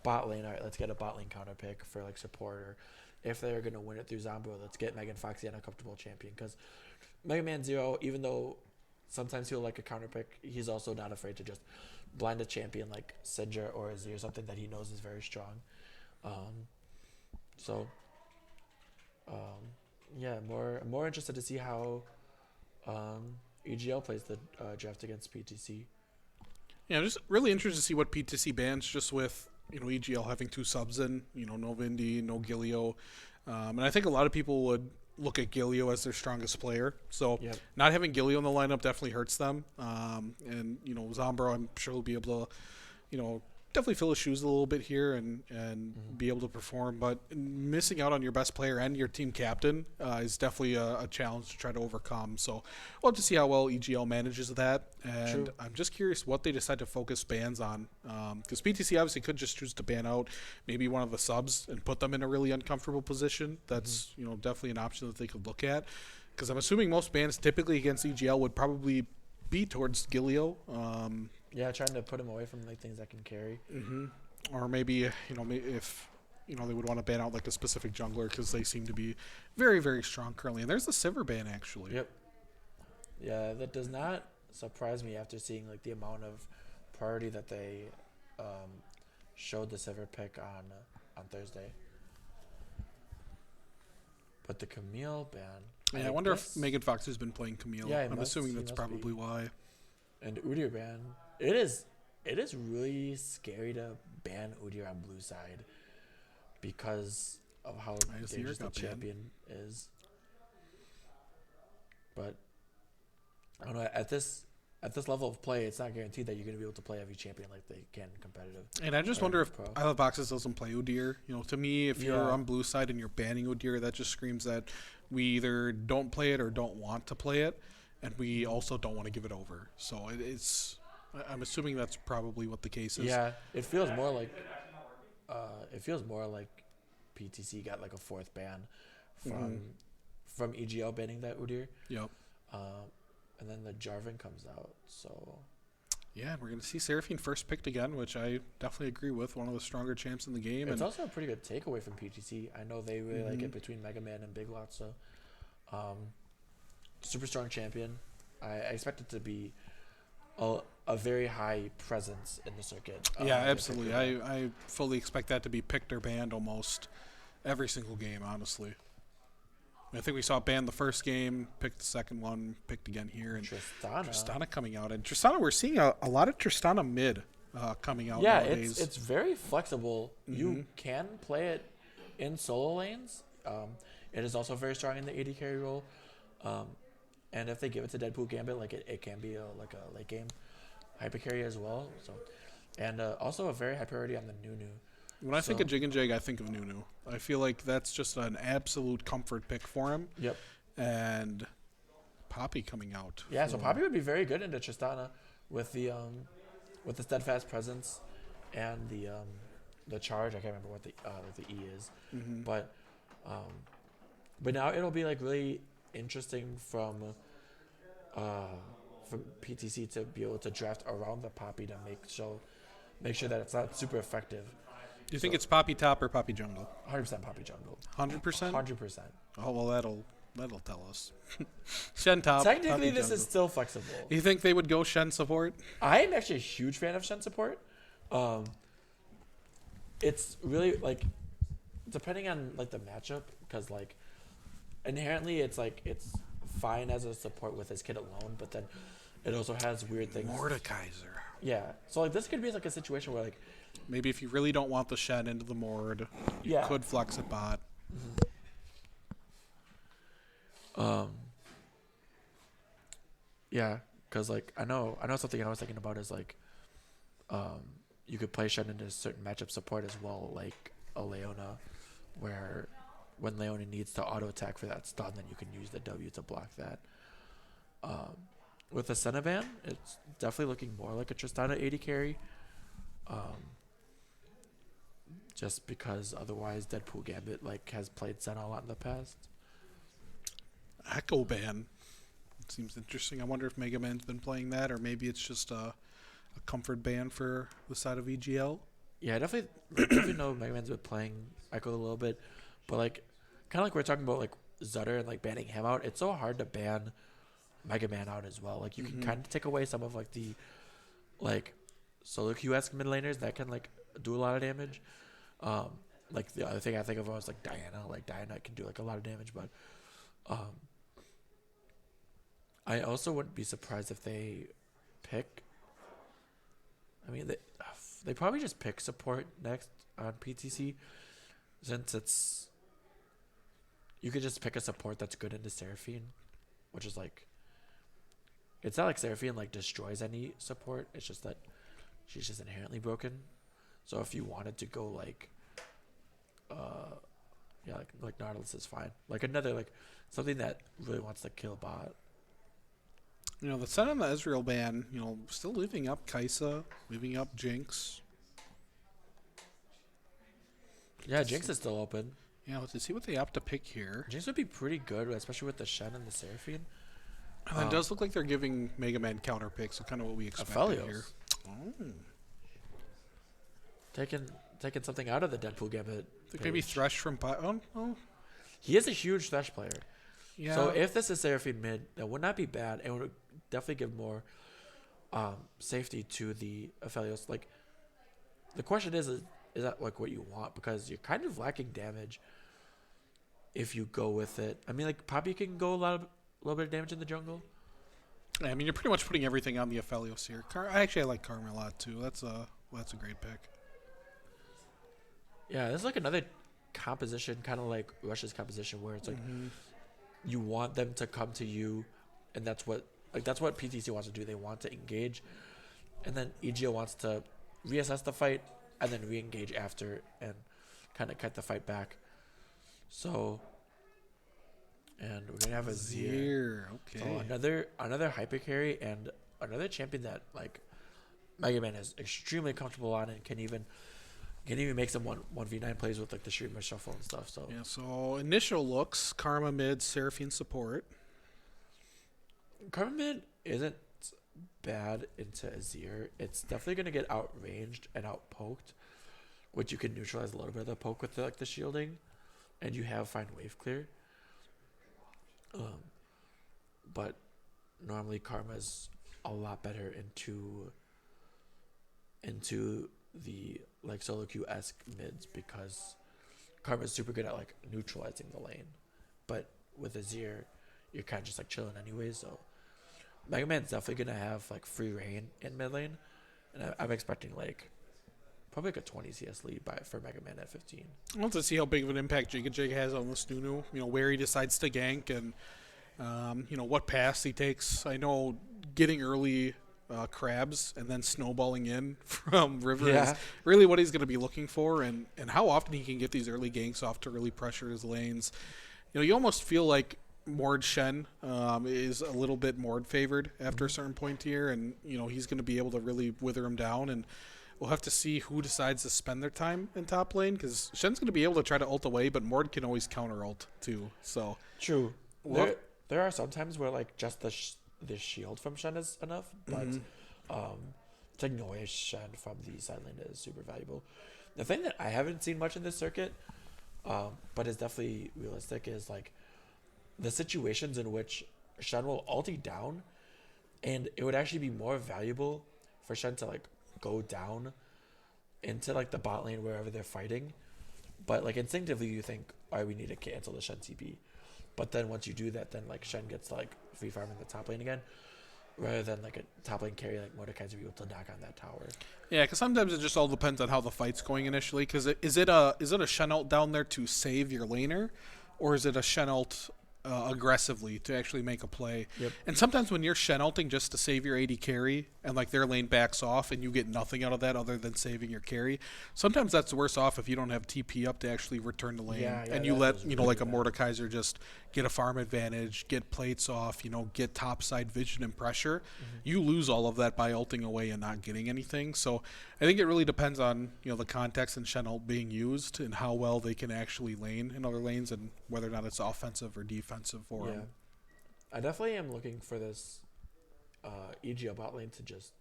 bot lane? All right, let's get a bot lane counter pick for like support, or if they're gonna win it through Zombro, let's get Megan Foxy on a comfortable champion. Because Mega Man Zero, even though sometimes he'll like a counter pick, he's also not afraid to just blind a champion like Sindra or Azir, or something that he knows is very strong. Yeah, more interested to see how EGL plays the draft against PTC. Yeah, I'm just really interested to see what PTC bans, just with EGL having 2 subs in, no Vindy, no Gilio, and I think a lot of people would look at Gilio as their strongest player. So not having Gilio in the lineup definitely hurts them. And Zombro, I'm sure will be able to, definitely fill his shoes a little bit here and be able to perform. But missing out on your best player and your team captain is definitely a challenge to try to overcome. So we'll have to see how well EGL manages that. And True. I'm just curious what they decide to focus bans on. Because PTC obviously could just choose to ban out maybe one of the subs and put them in a really uncomfortable position. That's definitely an option that they could look at. Because I'm assuming most bans typically against EGL would probably be towards Gilio. Yeah, trying to put him away from like things that can carry. Or maybe, if, they would want to ban out like a specific jungler, because they seem to be very, very strong currently. And there's the Sivir ban, actually. Yep. Yeah, that does not surprise me after seeing like the amount of priority that they showed the silver pick on Thursday. But the Camille ban. Yeah, I wonder if Megan Fox has been playing Camille. Yeah, I'm assuming that's he must probably be. why. And Udyr ban. It is really scary to ban Udyr on blue side because of how dangerous the got banned. champion is. But I don't know, at this level of play, it's not guaranteed that you're going to be able to play every champion like they can competitive. And I just or wonder if pro. I Love Boxes doesn't play Udyr. To me, if you're Yeah. on blue side and you're banning Udyr, that just screams that we either don't play it or don't want to play it, and we also don't want to give it over. So I'm assuming that's probably what the case is. Yeah, it feels more like PTC got like a fourth ban from EGL banning that Udyr. Yep. And then the Jarvan comes out. So Yeah, and we're going to see Seraphine first picked again, which I definitely agree with. One of the stronger champs in the game. it's And also a pretty good takeaway from PTC. I know they really like it between Mega Man and Big Lot. So super strong champion. I expect it to be a very high presence in the circuit. yeah, They absolutely. picked it. I fully expect that to be picked or banned almost every single game, honestly. I think we saw it banned the first game, picked the second one, picked again here, and Tristana coming out. And Tristana, we're seeing a lot of Tristana mid coming out nowadays. it's very flexible. You can play it in solo lanes. It is also very strong in the AD carry role. And if they give it to Deadpool Gambit, like it can be a late game hyper carry as well. So, and also a very high priority on the Nunu. When I think of Jig and Jig, I think of Nunu. I feel like that's just an absolute comfort pick for him. Yep. And Poppy coming out. Yeah, so Poppy would be very good into Tristana with the steadfast presence and the charge. I can't remember what the E is, but now it'll be like really interesting from PTC to be able to draft around the Poppy to make sure that it's not super effective. Do you think it's Poppy top or Poppy jungle? 100% Poppy jungle. 100%? 100%. Oh, well, that'll tell us. Shen top. Technically, Poppy this jungle. is still flexible. You think they would go Shen support? I am actually a huge fan of Shen support. It's really like depending on like the matchup, because like inherently it's fine as a support with his kid alone, but then it also has weird things. Mordekaiser. Yeah, so like this could be like a situation where like Maybe if you really don't want the Shen into the Mord, you Yeah. could flex it bot. Yeah, because like I know something I was thinking about is like you could play Shen into certain matchup support as well, like a Leona, where when Leona needs to auto attack for that stun, then you can use the W to block that. With the Senna it's definitely looking more like a Tristana 80 carry. Just because otherwise Deadpool Gambit like has played Senna a lot in the past. Echo ban. Seems interesting. I wonder if Mega Man's been playing that, or maybe it's just a comfort ban for the side of EGL. Yeah, I definitely know Mega Man's been playing Echo a little bit, but like kind of like we're talking about like Zutter and like banning him out. It's so hard to ban Mega Man out as well. Like you can kind of take away some of like the like solo QS mid laners that can like do a lot of damage. Like the other thing I think of was like Diana. Like Diana can do like a lot of damage, but I also wouldn't be surprised if they pick. I mean, they probably just pick support next on PTC, since you could just pick a support that's good into Seraphine, which is like, it's not like Seraphine like destroys any support. It's just that she's just inherently broken. So if you wanted to go like, like Nautilus is fine. Like another like something that really wants to kill bot. You know, the Sen and the Ezreal ban, still leaving up Kaisa, leaving up Jinx. Yeah, Jinx is still open. Yeah, let's see what they opt to pick here. Jinx would be pretty good, especially with the Shen and the Seraphine. And it does look like they're giving Mega Man counter picks, so kind of what we expected here. Aphelios. Taking something out of the Deadpool Gambit. I think maybe Thresh from oh. He is a huge Thresh player. Yeah. So if this is Seraphine mid, that would not be bad. It would definitely give more safety to the Aphelios. Like the question is that like what you want? Because you're kind of lacking damage if you go with it. I mean, like Poppy can go a little bit of damage in the jungle. I mean, you're pretty much putting everything on the Aphelios here. I like Karma a lot too. That's a great pick. Yeah, there's like another composition, kind of like Rush's composition, where it's like you want them to come to you, and that's what PTC wants to do. They want to engage, and then EGO wants to reassess the fight and then re-engage after and kind of cut the fight back. So, and we're gonna have a Azir. Okay. So another hyper carry and another champion that like Mega Man is extremely comfortable on and can even make some 1v9 plays with like the streamer shuffle and stuff. So yeah. So initial looks: Karma mid, Seraphine support. Karma mid isn't bad into Azir. It's definitely gonna get outranged and outpoked, which you can neutralize a little bit of the poke with the shielding, and you have fine wave clear. But normally Karma's a lot better into the like solo queue-esque mids because Karma's super good at like neutralizing the lane. But with Azir, you're kind of just like chilling anyway. So Mega Man's definitely gonna have like free reign in mid lane, and I'm expecting like probably like a 20 CS lead for Mega Man at 15. I want to see how big of an impact Jig has on this Nunu. You know, where he decides to gank and what paths he takes. I know getting early crabs and then snowballing in from River is really what he's going to be looking for, and how often he can get these early ganks off to really pressure his lanes. You know, you almost feel like Mord Shen is a little bit Mord favored after a certain point here, and he's going to be able to really wither him down, and we'll have to see who decides to spend their time in top lane, because Shen's going to be able to try to ult away, but Mord can always counter ult too. So true. There are some times where like just the shield from Shen is enough, but taking away Shen from the side lane is super valuable. The thing that I haven't seen much in this circuit, but is definitely realistic, is like the situations in which Shen will ulti down, and it would actually be more valuable for Shen to like go down into like the bot lane wherever they're fighting, but like instinctively you think, all right, we need to cancel the Shen TP, but then once you do that, then like Shen gets to like free farm in the top lane again, rather than like a top lane carry like Mordekaiser be able to knock on that tower. Yeah, because sometimes it just all depends on how the fight's going initially. Because is it a Shen ult down there to save your laner, or is it a Shen ult aggressively to actually make a play? Yep. And sometimes when you're Shen ulting just to save your AD carry and like their lane backs off and you get nothing out of that other than saving your carry, sometimes that's worse off if you don't have TP up to actually return the lane, and you let like a Mordekaiser just get a farm advantage, get plates off, get topside vision and pressure. You lose all of that by ulting away and not getting anything. So I think it really depends on the context and Shen ult being used and how well they can actually lane in other lanes and whether or not it's offensive or defensive for them. I definitely am looking for this EGO bot lane to just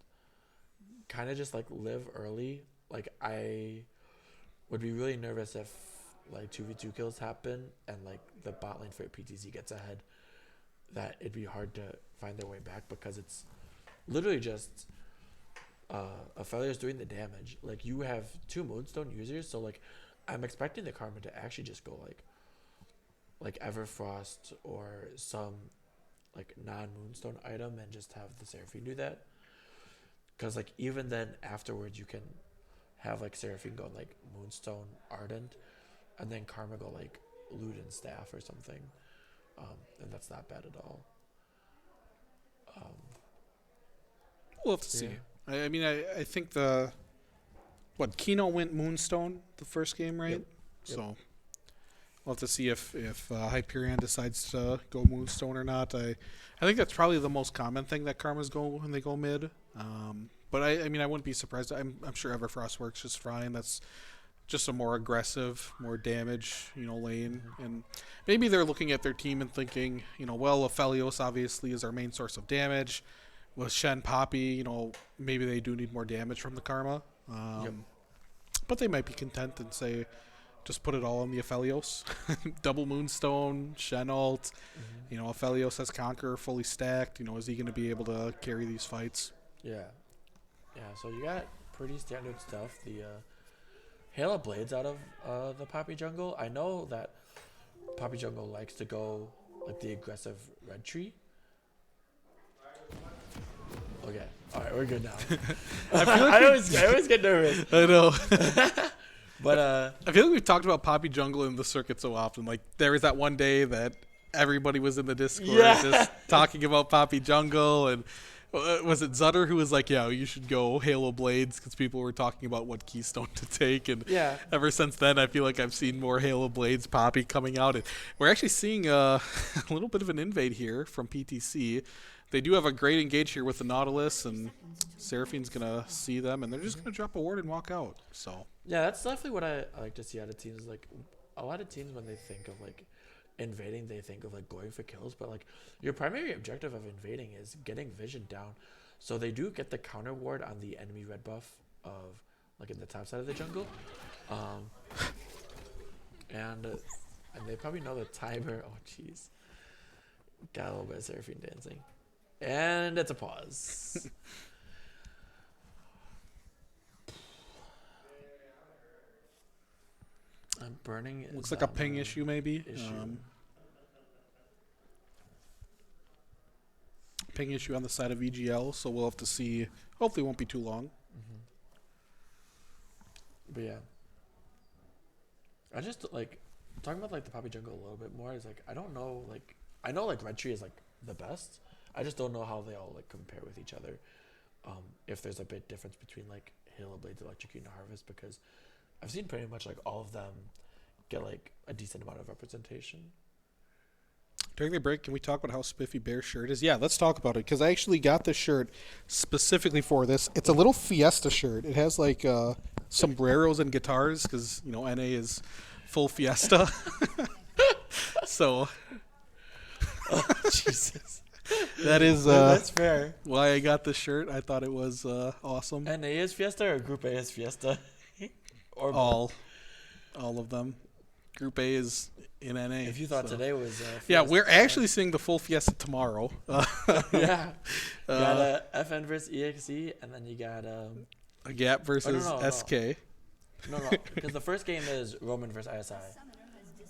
kind of just like live early. Like I would be really nervous if like 2v2 kills happen and like the bot lane for PTZ gets ahead, that it'd be hard to find their way back, because it's literally just Aphelios doing the damage. Like you have 2 Moonstone users, so like I'm expecting the Karma to actually just go like Everfrost or some like non-Moonstone item and just have the Seraphine do that. Because like even then afterwards you can have like Seraphine go like Moonstone Ardent and then Karma go like Luden Staff or something, and that's not bad at all. We'll have to see. I mean, I think Kino went Moonstone the first game, right? Yep. So we'll have to see if Hyperion decides to go Moonstone or not. I think that's probably the most common thing that Karmas go when they go mid. But I mean, I wouldn't be surprised. I'm sure Everfrost works just fine. That's just a more aggressive, more damage, lane. And maybe they're looking at their team and thinking, well, Aphelios obviously is our main source of damage. With Shen, Poppy, maybe they do need more damage from the Karma. But they might be content and say, just put it all on the Aphelios. Double Moonstone, Shen ult. Aphelios has Conqueror fully stacked. Is he going to be able to carry these fights? Yeah. So you got pretty standard stuff. The Halo Blades out of the Poppy Jungle. I know that Poppy Jungle likes to go like the aggressive red tree. Okay, all right, we're good now. I always get nervous. I know. But I feel like we've talked about Poppy Jungle in the circuit so often. Like there was that one day that everybody was in the Discord just talking about Poppy Jungle, and was it Zutter who was like, "Yeah, you should go Halo Blades," because people were talking about what Keystone to take. And ever since then, I feel like I've seen more Halo Blades Poppy coming out, and we're actually seeing a little bit of an invade here from PTC. They do have a great engage here with the Nautilus, and Seraphine's gonna see them, and they're just gonna drop a ward and walk out. So yeah, that's definitely what I like to see out of teams. Like a lot of teams, when they think of like invading, they think of like going for kills, but like your primary objective of invading is getting vision down. So they do get the counter ward on the enemy red buff of like in the top side of the jungle, and they probably know the timer. Oh jeez, got a little bit of Seraphine dancing, and it's a pause. I'm burning. looks like a ping issue maybe. Ping issue on the side of EGL, so we'll have to see. Hopefully, it won't be too long. But yeah, I just like talking about like the Poppy Jungle a little bit more. Is like I don't know, like I know like Red Tree is like the best. I just don't know how they all like compare with each other. If there's a big difference between like Halo Blades, Electrocute, and Harvest, because I've seen pretty much like all of them get like a decent amount of representation. During the break, can we talk about how spiffy Bear's shirt is? Yeah, let's talk about it, because I actually got this shirt specifically for this. It's a little Fiesta shirt. It has like sombreros and guitars, because you know NA is full Fiesta. So, Oh Jesus, that is that's fair. why I got this shirt. I thought it was awesome. NA is Fiesta or Group A is Fiesta? Or All of them. Group A is in NA. If you thought today was yeah, Fiesta, we're actually seeing the full Fiesta tomorrow. yeah. You got FN versus EXE, and then you got A Gap versus SK. no, because the first game is Roman versus ISI.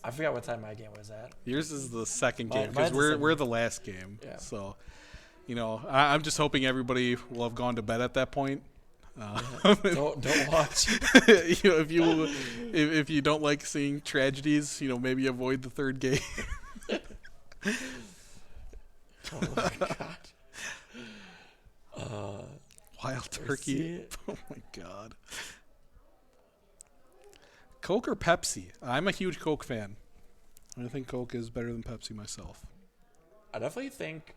I forgot what time my game was at. Yours is the second game, Mine's because the we're second. the last game. Yeah. So, you know, I'm just hoping everybody will have gone to bed at that point. Don't watch. You know, if you don't like seeing tragedies, you know, maybe avoid the third game. Oh my god. Wild see turkey. it. Oh my god. Coke or Pepsi? I'm a huge Coke fan. I think Coke is better than Pepsi myself. I definitely think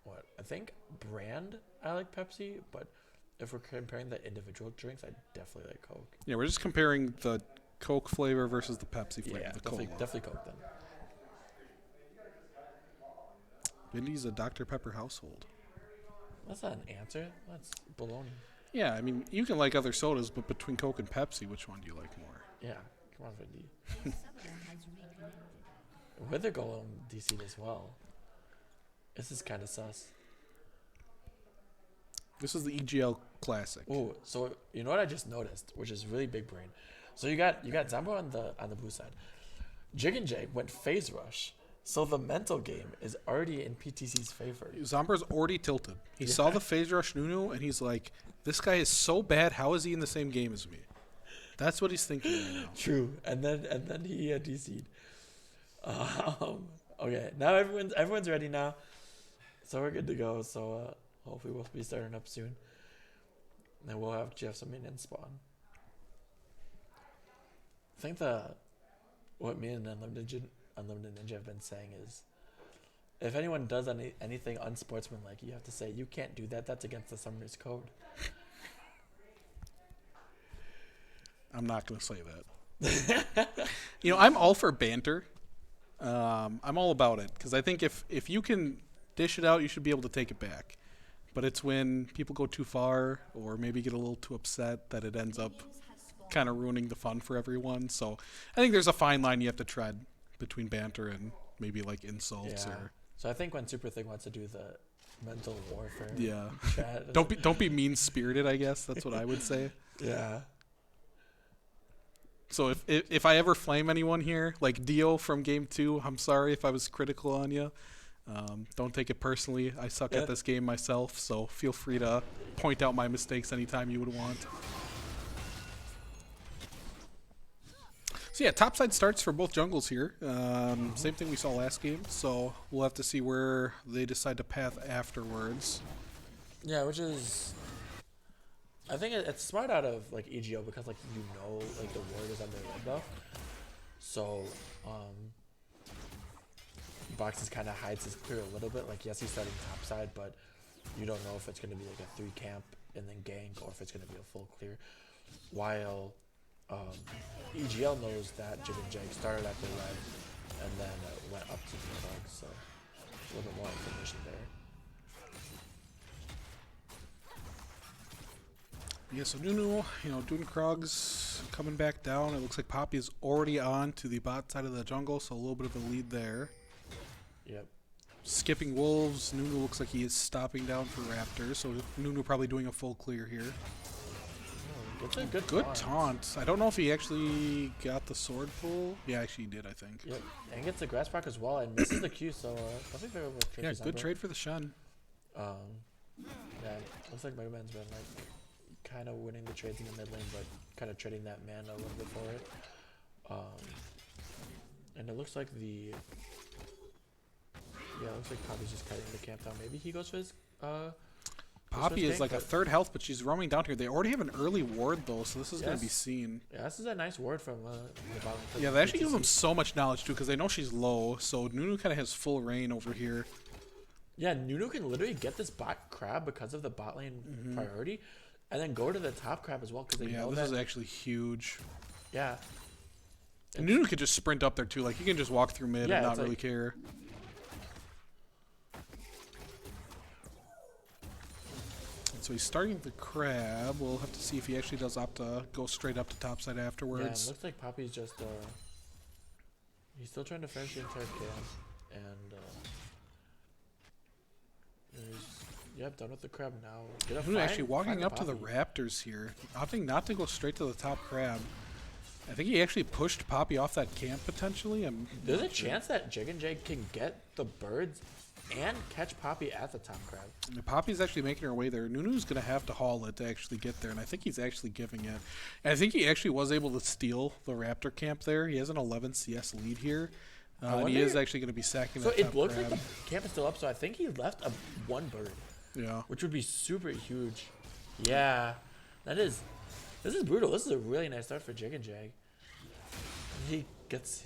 I think brand I like Pepsi, but if we're comparing the individual drinks, I definitely like Coke. Yeah, we're just comparing the Coke flavor versus the Pepsi flavor. Yeah, the definitely Coke then. Vindy's a Dr. Pepper household. That's not an answer. That's baloney. Yeah, I mean, you can like other sodas, but between Coke and Pepsi, which one do you like more? Yeah, come on, Vindy. Wither Golem DC'd as well. This is kind of sus. This is the EGL Classic. Oh, so you know what I just noticed, which is really big brain. So you got Zambro on the blue side. Jig and Jake went phase rush, so the mental game is already in PTC's favor. Zombra's already tilted. He saw the phase rush Nunu, and he's like, "This guy is so bad. How is he in the same game as me?" That's what he's thinking right now. True, and then he DC'd. Okay, now everyone's ready now, so we're good to go. So hopefully we'll be starting up soon, and we'll have Jeff some minions spawn. I think what me and Unlimited Ninja have been saying is, if anyone does anything unsportsmanlike, you have to say you can't do that. That's against the Summoner's Code. I'm not going to say that. You know, I'm all for banter. I'm all about it, because I think if you can dish it out, you should be able to take it back. But it's when people go too far or maybe get a little too upset that it ends up kind of ruining the fun for everyone. So I think there's a fine line you have to tread between banter and maybe like insults. Yeah. Or So I think when Super Thing wants to do Mental warfare. Yeah. Chat. Don't be mean-spirited, I guess. That's what I would say. Yeah. So if I ever flame anyone here, like Dio from Game 2, I'm sorry if I was critical on you. Don't take it personally. I suck at this game myself, so feel free to point out my mistakes anytime you would want. So yeah, topside starts for both jungles here. Same thing we saw last game, so we'll have to see where they decide to path afterwards. Yeah, which is, I think it's smart out of like EGO because like like the ward is on their red buff, so Boxes kind of hides his clear a little bit. Like yes, he's starting top side, but you don't know if it's gonna be like a 3 camp and then gank or if it's gonna be a full clear. While EGL knows that Jig and Jag started at the red and then went up to the dog, so a little bit more information there. Yeah, so Nunu, doing Krog's coming back down. It looks like Poppy is already on to the bot side of the jungle, so a little bit of a lead there. Yep. Skipping Wolves, Nunu looks like he is stopping down for Raptors, so Nunu probably doing a full clear here. It's a good taunt. I don't know if he actually got the sword pull. Yeah, actually he did, I think. Yep, and gets the grass proc as well and misses the Q, so definitely very well trade. Yeah, for good Zambro. trade for the Shun. Yeah, looks like Mega Man's been like kind of winning the trades in the mid lane, but kind of trading that mana a little bit for it. And it looks like it looks like Poppy's just cutting the camp down. Maybe he goes for his Poppy is like a third health, but she's roaming down here. They already have an early ward though, so this is going to be seen. Yeah, this is a nice ward from the bottom. Yeah, they actually give them so much knowledge too, because they know she's low. So Nunu kind of has full reign over here. Yeah, Nunu can literally get this bot crab because of the bot lane priority, and then go to the top crab as well because they know that. Yeah, this is actually huge. Yeah. And Nunu could just sprint up there too. Like he can just walk through mid and not really care. So he's starting the crab. We'll have to see if he actually does opt to go straight up to topside afterwards. Yeah, it looks like Poppy's just he's still trying to finish the entire camp, and he's done with the crab now. Actually walking up to the Raptors here, opting not to go straight to the top crab. I think he actually pushed Poppy off that camp potentially. There's a chance that Jig and Jag can get the birds and catch Poppy at the top crab. And Poppy's actually making her way there. Nunu's going to have to haul it to actually get there, and I think he's actually giving it. And I think he actually was able to steal the Raptor camp there. He has an 11 CS lead here. And he is actually going to be sacking that top it looks crab. like the camp is still up, so I think he left one bird. Yeah. Which would be super huge. Yeah. This is brutal. This is a really nice start for Jig and Jag. He's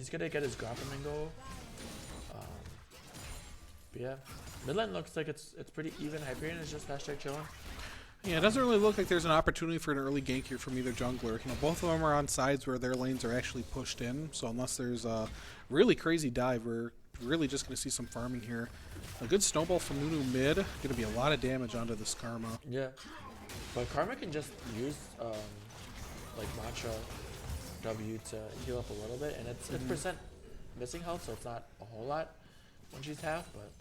going to get his Grapple and go. But yeah, mid lane looks like it's pretty even. Hyperion is just hashtag chilling. Yeah, it doesn't really look like there's an opportunity for an early gank here from either jungler. Both of them are on sides where their lanes are actually pushed in. So unless there's a really crazy dive, we're really just going to see some farming here. A good snowball from Nunu mid. Going to be a lot of damage onto this Karma. Yeah, but Karma can just use like Mantra W to heal up a little bit, and it's percent missing health, so it's not a whole lot when she's half, but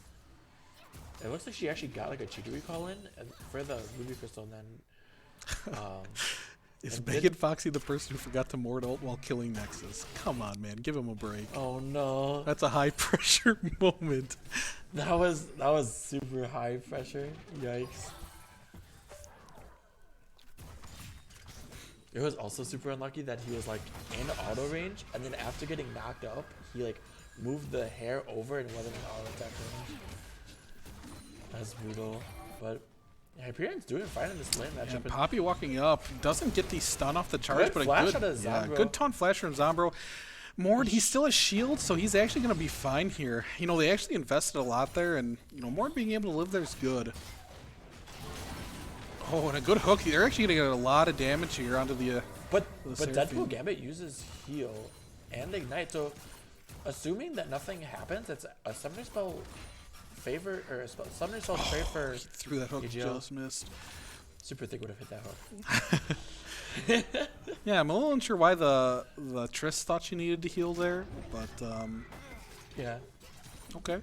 it looks like she actually got like a Cheetah Recall in for the Ruby Crystal, and then Is Megan Foxy the person who forgot to Mord ult while killing Nexus? Come on, man, give him a break. Oh no, that's a high pressure moment. That was super high pressure. Yikes. It was also super unlucky that he was like in auto range, and then after getting knocked up, he like moved the hair over and wasn't in auto attack range. That's brutal, but Hyperion's doing fine in this lane matchup. And Poppy walking up doesn't get the stun off the charge, but a good taunt flash from Zombro. Mord, he still has shield, so he's actually going to be fine here. They actually invested a lot there, and Mord being able to live there is good. Oh, and a good hook. They're actually going to get a lot of damage here onto the. But Deadpool Gambit uses heal and ignite, so assuming that nothing happens, it's a summoner spell favor or a summoner spell trade for. He threw that hook, just missed. Super Thick would have hit that hook. Yeah, I'm a little unsure why the Triss thought she needed to heal there, but yeah. Okay,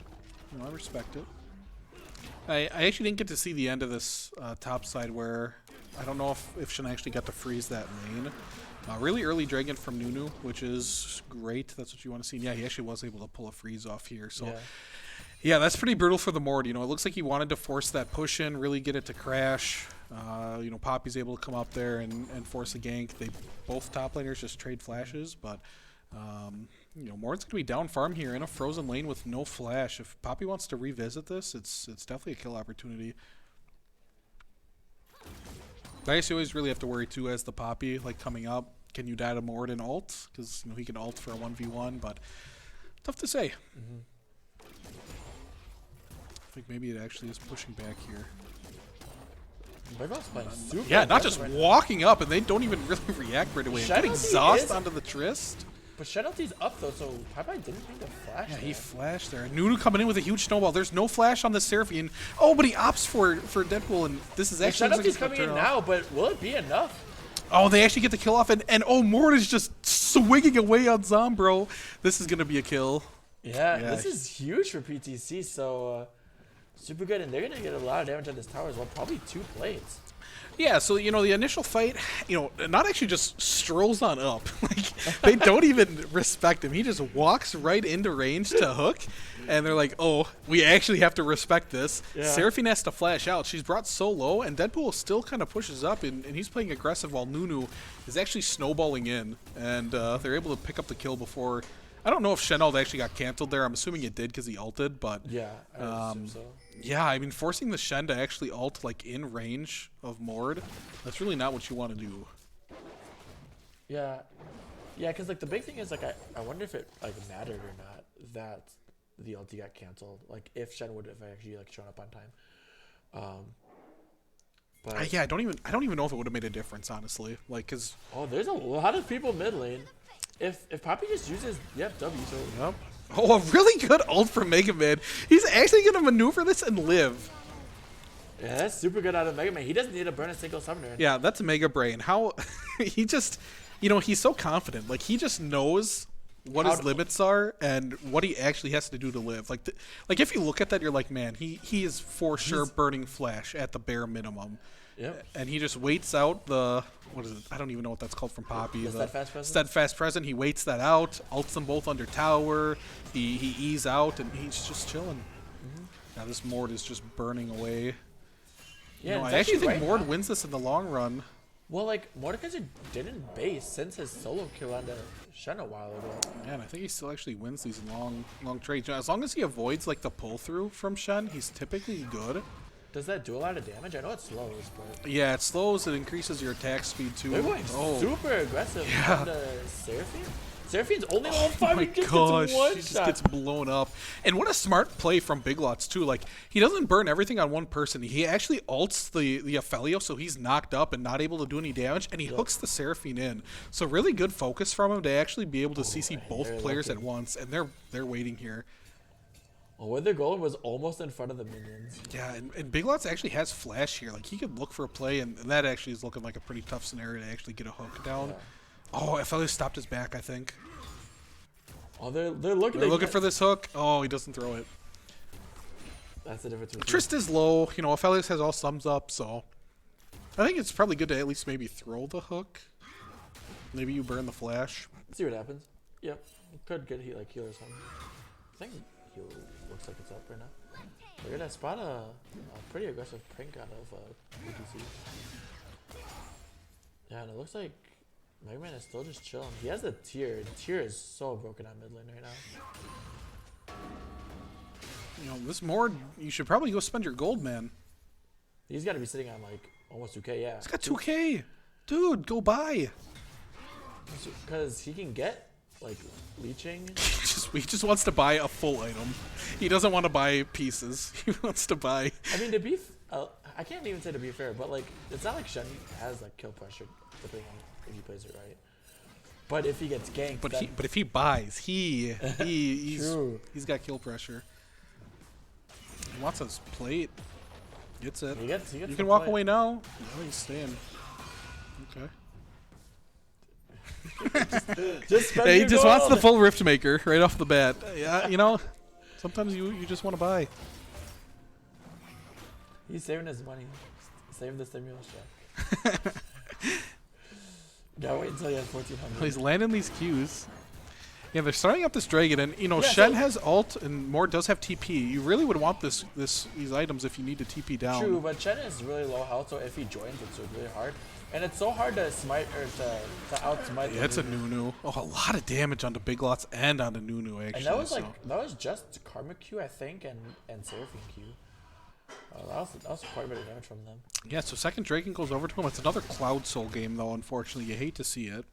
I respect it. I actually didn't get to see the end of this top side where I don't know if Shen actually got to freeze that lane. Really early Dragon from Nunu, which is great. That's what you want to see. And yeah, he actually was able to pull a freeze off here. So yeah, that's pretty brutal for the Mord. You know, it looks like he wanted to force that push in, really get it to crash. You know, Poppy's able to come up there and force a gank. They both top laners just trade flashes, but you know, Mord's gonna be down farm here in a frozen lane with no flash. If Poppy wants to revisit this, it's definitely a kill opportunity. I guess you always really have to worry too as the Poppy, like coming up. Can you die to Mord and ult? Because you know he can ult for a 1v1, but tough to say. I think maybe it actually is pushing back here. Yeah, not just walking up and they don't even really react right away. Get exhaust onto the Trist. But Shadowtee's up though, so Popeye didn't think to flash. Yeah, he flashed there. Nunu coming in with a huge snowball. There's no flash on the Seraphine. Oh, but he opts for Deadpool, and this is actually. Shadowtee's coming in now, but will it be enough? Oh, they actually get the kill off, and oh, Mord is just swinging away on Zombro. This is gonna be a kill. Yeah, this is huge for PTC. So super good, and they're gonna get a lot of damage on this tower as well. Probably 2 plates. Yeah, so, you know, the initial fight, you know, not actually just strolls on up. Like, they don't even respect him. He just walks right into range to hook, and they're like, oh, we actually have to respect this. Yeah. Seraphine has to flash out. She's brought so low, and Deadpool still kind of pushes up, and he's playing aggressive while Nunu is actually snowballing in. And they're able to pick up the kill before... I don't know if Shenald actually got canceled there. I'm assuming it did because he ulted, but... Yeah, I assume so. Yeah, I mean, forcing the Shen to actually ult, like, in range of Mord, that's really not what you want to do. Yeah. Yeah, because, like, the big thing is, like, I wonder if it, like, mattered or not that the ulti got canceled. Like, if Shen would have actually, like, shown up on time. But yeah, I don't even know if it would have made a difference, honestly. Like, because... Oh, there's a lot of people mid lane. If Poppy just uses, W, so... Yep. Oh, a really good ult from Mega Man. He's actually going to maneuver this and live. Yeah, that's super good out of Mega Man. He doesn't need to burn a single summoner. Yeah, that's Mega Brain. How... he just... You know, he's so confident. Like, he just knows what his limits are and what he actually has to do to live. Like, like if you look at that, you're like, man, he is for sure burning flash at the bare minimum. Yep. And he just waits out the... What is it? I don't even know what that's called from Poppy. The steadfast presence? Steadfast present. He waits that out, ults them both under tower. He ease out, and he's just chilling. Now this Mord is just burning away. Yeah, you know, I actually think Mord wins this in the long run. Well, like, Mordekaiser didn't base since his solo kill on the Shen a while ago. Yeah, and I think he still actually wins these long trades. As long as he avoids, like, the pull-through from Shen, he's typically good. Does that do a lot of damage? I know it slows, but... Yeah, it slows. It increases your attack speed, too. They're going super aggressive on the Seraphine. Seraphine's only on 5. Oh my gosh, she just gets blown up. And what a smart play from Big Lots, too. Like, he doesn't burn everything on one person. He actually ults the Ophelio, so he's knocked up and not able to do any damage, and he hooks the Seraphine in. So really good focus from him to actually be able to CC both players at once, and they're waiting here. Well, where they're going was almost in front of the minions. Yeah, and Big Lots actually has flash here. Like, he could look for a play, and that actually is looking like a pretty tough scenario to actually get a hook down. Yeah. Oh, Ophelio stopped his back, I think. Oh, they're looking. They're looking for this hook. Oh, he doesn't throw it. That's the difference. Trist is low. You know, Ophelio has all sums up, so I think it's probably good to at least maybe throw the hook. Maybe you burn the flash. Let's see what happens. Yep, could get heal or something. I think heal looks like it's up right now. We're gonna spot a pretty aggressive prank out of BTC. Yeah, and it looks like Mega Man is still just chilling. He has the tier. The tier is so broken on mid lane right now. You know, this Mord, you should probably go spend your gold, man. He's got to be sitting on like almost 2K, yeah. He's got 2K. Dude, go buy. Because he can get like leeching. He just wants to buy a full item. He doesn't want to buy pieces. He wants to buy. I mean, to be, I can't even say to be fair, but like it's not like Shen has like kill pressure depending on if he plays it right. But if he gets ganked, but if he buys, he's got kill pressure. He wants his plate. Gets it. He gets you can walk away now. No, he's staying. Okay. He just wants the full Rift Maker right off the bat. Yeah, you know, sometimes you just want to buy. He's saving his money. Save the stimulus check. Gotta wait until he has 1400. He's landing these Qs. Yeah, they're starting up this dragon, and you know Yeah, Shen so- has ult, and Mord does have TP. You really would want these items if you need to TP down. True, but Chen is really low health, so if he joins, it's really hard. And it's so hard to smite or to out smite. Yeah, it's a Nunu. Oh, a lot of damage on the Big Lots and on the Nunu actually. And that was so. like that was just Karma Q, I think, and Seraphine Q. That was quite a bit of damage from them. Yeah, so second Dragon goes over to him. It's another Cloud Soul game though. Unfortunately, you hate to see it.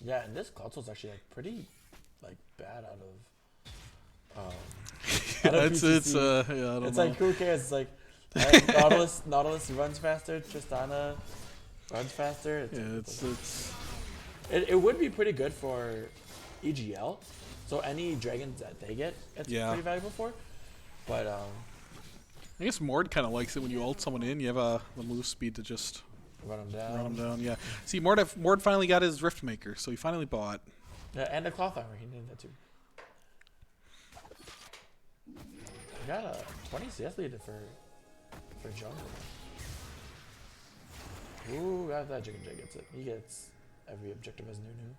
Yeah, and this Cloud Soul's actually like pretty like bad out of. It's yeah, I don't It's know. like who cares? It's like Nautilus runs faster. Tristana runs faster. It would be pretty good for EGL. So any dragons that they get, it's pretty valuable for. But I guess Mord kind of likes it when you ult someone in. You have the move speed to just run them down. run them down. Yeah. See, Mord finally got his Rift Maker, so he finally bought. Yeah, and a cloth armor. He needed that too. We got a 20 CS lead for jungle. Ooh, got that Jig and Jig gets it. He gets every objective as Nunu.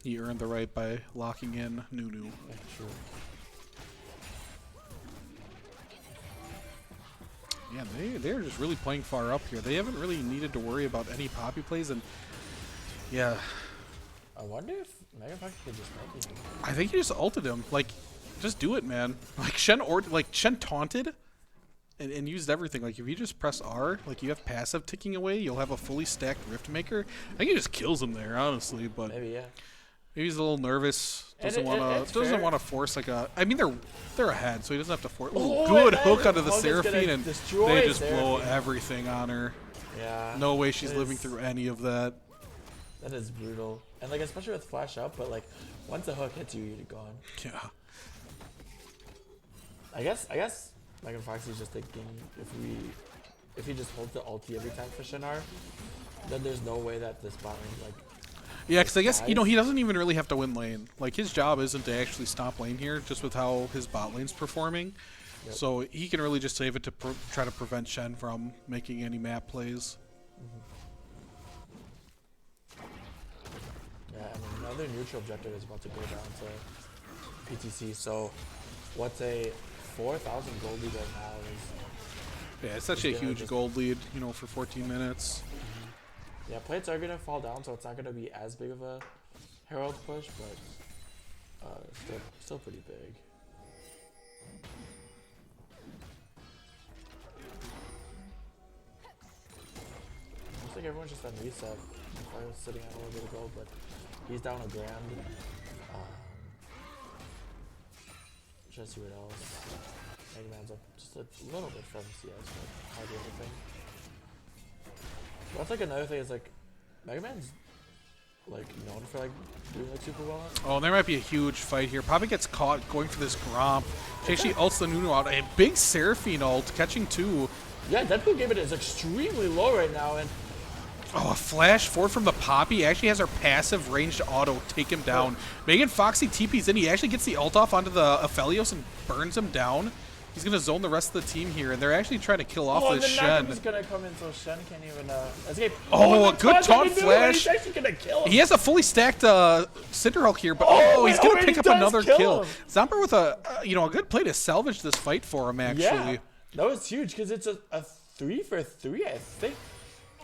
He earned the right by locking in Nunu. Yeah, true. Yeah, they're just really playing far up here. They haven't really needed to worry about any poppy plays, and yeah. I wonder if Mega Fox could just make it. I think he just ulted him. Like, just do it, man. Like Shen taunted and used everything. Like if you just press R, like you have passive ticking away, you'll have a fully stacked Rift Maker. I think he just kills him there, honestly. But Maybe, yeah. maybe he's a little nervous. Doesn't want to force like a. I mean they're ahead, so he doesn't have to force. Oh, Good and hook onto the Hook is gonna Seraphine, and destroy they just blow Seraphine. everything on her. Yeah. No way she's It living is- through any of that. That is brutal. And like especially with flash up, but like once the hook hits you, you're gone. Yeah. I guess Megan Foxy's just thinking if he just holds the ulti every time for Shinar, then there's no way that this bot lane like Yeah, because I guess, you know, guys. he doesn't even really have to win lane. Like, his job isn't to actually stop lane here, just with how his bot lane's performing. Yep. So he can really just save it to try to prevent Shen from making any map plays. yeah, and another neutral objective is about to go down to PTC. So what's a 4,000 gold lead right now is Yeah, it's actually a gonna huge just- gold lead, you know, for 14 minutes. yeah, plates are gonna fall down, so it's not gonna be as big of a herald push, but still pretty big. Looks like everyone's just on reset. I was sitting on a little bit of gold, but he's down a grand. Just see what else. Mega Man's up just a little bit from CS, but hardly anything. That's like another thing is like Mega Man's like known for like doing like super well. Oh, and there might be a huge fight here. Probably gets caught going for this Gromp. She actually ults the Nunu out. A big Seraphine ult, catching two. Yeah, Deadpool Gambit is extremely low right now, and Oh, a flash forward from the Poppy. Actually has her passive ranged auto take him down. Megan Foxy TP's in. He actually gets the ult off onto the Aphelios and burns him down. He's going to zone the rest of the team here, and they're actually trying to kill off oh, this the Shen. is gonna come in, so Shen can't even escape. Oh, the a good taunt He's flash. actually gonna kill him. He has a fully stacked Cinderhulk here, but Oh, he's it going to already pick up does another kill kill. him. Zomper with a good play to salvage this fight for him, actually. Yeah, that was huge because it's a 3 for 3, I think.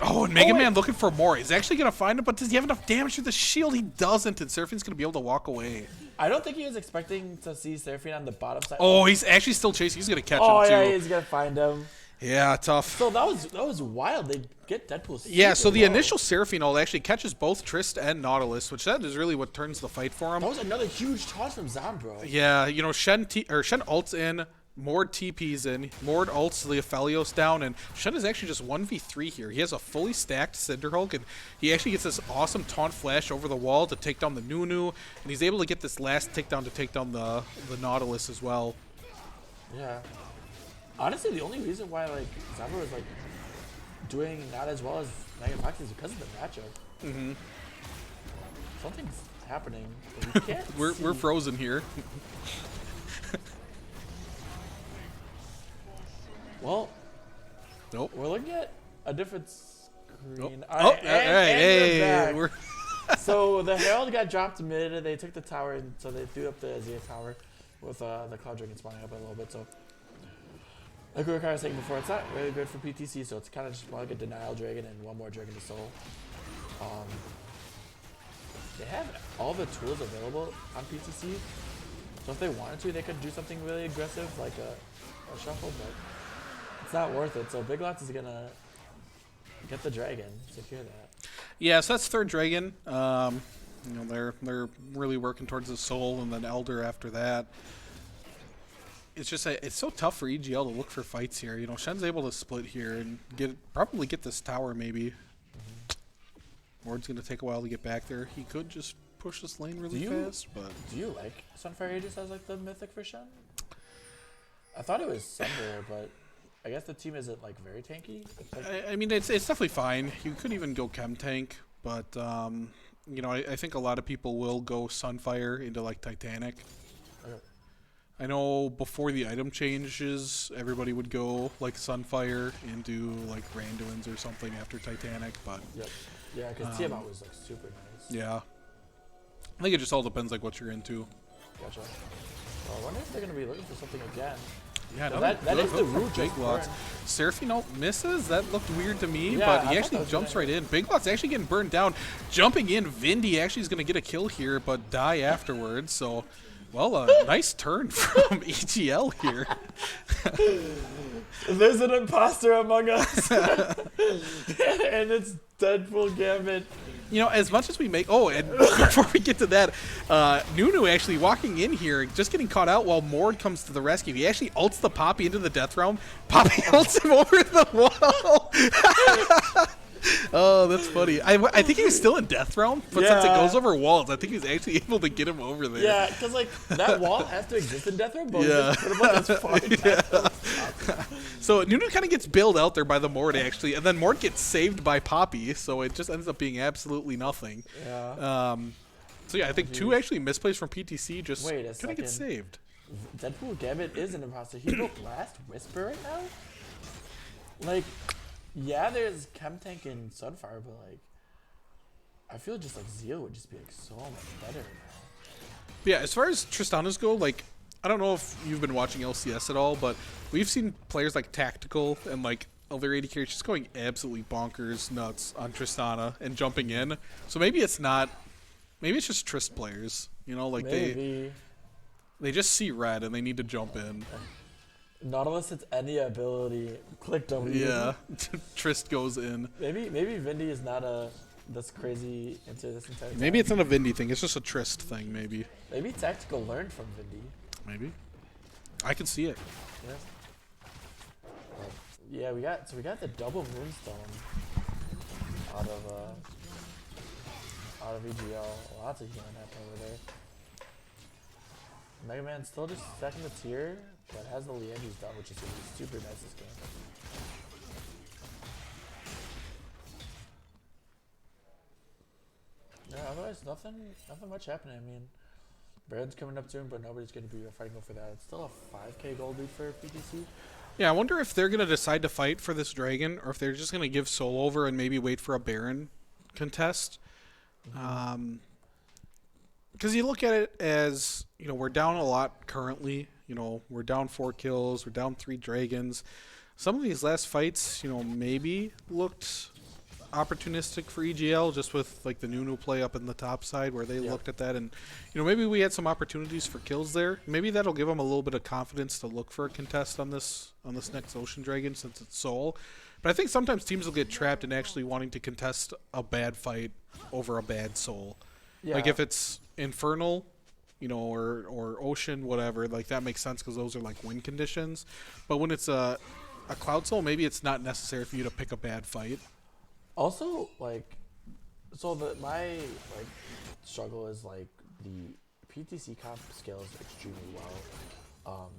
Oh, and Mega wait. Man looking for more. He's actually going to find him, but does he have enough damage through the shield? He doesn't, and Seraphine's going to be able to walk away. I don't think he was expecting to see Seraphine on the bottom side. Oh, he's actually still chasing. He's going to catch Oh, him, yeah, too. he's gonna find him. Yeah, tough. So that was wild. They get Deadpool. Yeah, so super the low. initial Seraphine ult actually catches both Trist and Nautilus, which that is really what turns the fight for him. That was another huge toss from Zombro. Yeah, you know, Shen ults in, Mord TP's in, Mord ults the Aphelios down, and Shen is actually just 1v3 here. He has a fully stacked Cinderhulk, and he actually gets this awesome taunt flash over the wall to take down the Nunu, and he's able to get this last takedown to take down the Nautilus as well. Yeah. Honestly, the only reason why like Zombro is like doing not as well as Megan Fox is because of the matchup. Mm-hmm. Something's happening. But we can't We're see. frozen here. Well, Nope. we're looking at a different screen. Oh, all right. Hey, back. we're So the Herald got dropped mid. They took the tower, and so they threw up the Azir tower with the Cloud Dragon spawning up a little bit. So, like we were kind of saying before, it's not really good for PTC. So it's kind of just more like a denial dragon and one more dragon to soul. They have all the tools available on PTC. So if they wanted to, they could do something really aggressive like a shuffle, but it's not worth it. So Big Lots is gonna get the dragon, secure that. yeah. So that's third dragon. You know, they're really working towards the soul and then Elder after that. It's just it's so tough for EGL to look for fights here. You know, Shen's able to split here and probably get this tower maybe. Ward's gonna take a while to get back there. He could just push this lane really fast, but Do you like Sunfire Aegis as like the mythic for Shen? I thought it was Sunder, but I guess the team isn't like very tanky. It's like, I mean it's definitely fine. You could even go Chem Tank, but you know, I think a lot of people will go Sunfire into like Titanic. okay. I know before the item changes, everybody would go like Sunfire into like Randuin's or something after Titanic, but Yep. Yeah, because Tiamat was like super nice. yeah. I think it just all depends like what you're into. Gotcha. Well, I wonder if they're gonna be looking for something again. Yeah, So no, that is the root Big just Lots. burn. Seraphino misses. That looked weird to me, Yeah, but I he thought actually that was jumps gonna- right in. Big Lots actually getting burned down. Jumping in, Vindy actually is going to get a kill here, but die afterwards. So, well, a nice turn from EGL here. There's an imposter among us, and it's Deadpool Gambit. You know, as much as we make... Oh, and before we get to that, Nunu actually walking in here, just getting caught out while Mord comes to the rescue. He actually ults the Poppy into the Death Realm. Poppy ults him over the wall. Oh, that's funny. I think he was still in Death Realm, but since it Yeah. goes over walls, I think he's actually able to get him over there. Yeah, because like that wall has to exist in Death Room, but Yeah. just put him on as far as possible. So Nunu kind of gets bailed out there by the Mord, actually, and then Mord gets saved by Poppy, so it just ends up being absolutely nothing. Yeah. So yeah, I think two actually misplays from PTC just Wait a couldn't get second. saved. Deadpool Gambit is an imposter. He broke Last Whisper right now? Like, yeah, there's Chemtank and Sunfire, but like, I feel just like Zeal would just be like so much better now. Yeah, as far as Tristanas go, like, I don't know if you've been watching LCS at all, but we've seen players like Tactical and like other AD carries just going absolutely bonkers nuts on Tristana and jumping in. So maybe it's not, maybe it's just Trist players, you know, like Maybe they just see red and they need to jump in. Nautilus hits any ability. Click W. Yeah, Trist goes in. Maybe Vindy is not this crazy into this entire time. Maybe it's not a Vindy thing, it's just a Trist thing, maybe. Maybe Tactical learned from Vindy. Maybe. I can see it. Yes. Yeah, we got the double moonstone out of EGL. Lots of healing happening over there. Mega Man still just second the tier, but has the Liandry's done, which is gonna be super nice this game. Yeah, otherwise nothing much happening. I mean, Baron's coming up soon, but nobody's gonna be fighting over that. It's still a 5k gold lead for PTC. Yeah, I wonder if they're going to decide to fight for this dragon or if they're just going to give Soul over and maybe wait for a Baron contest. Because you look at it as, you know, we're down a lot currently. You know, we're down 4 kills. We're down 3 dragons. Some of these last fights, you know, maybe looked opportunistic for EGL just with, like, the Nunu play up in the top side where they looked at that. And, you know, maybe we had some opportunities for kills there. Maybe that'll give them a little bit of confidence to look for a contest on this next Ocean Dragon since it's Soul. But I think sometimes teams will get trapped in actually wanting to contest a bad fight over a bad Soul. Yeah. Like if it's Infernal, you know, or Ocean, whatever, like that makes sense because those are like win conditions. But when it's a Cloud Soul, maybe it's not necessary for you to pick a bad fight. Also, like, so my like struggle is like the PTC comp scales extremely well.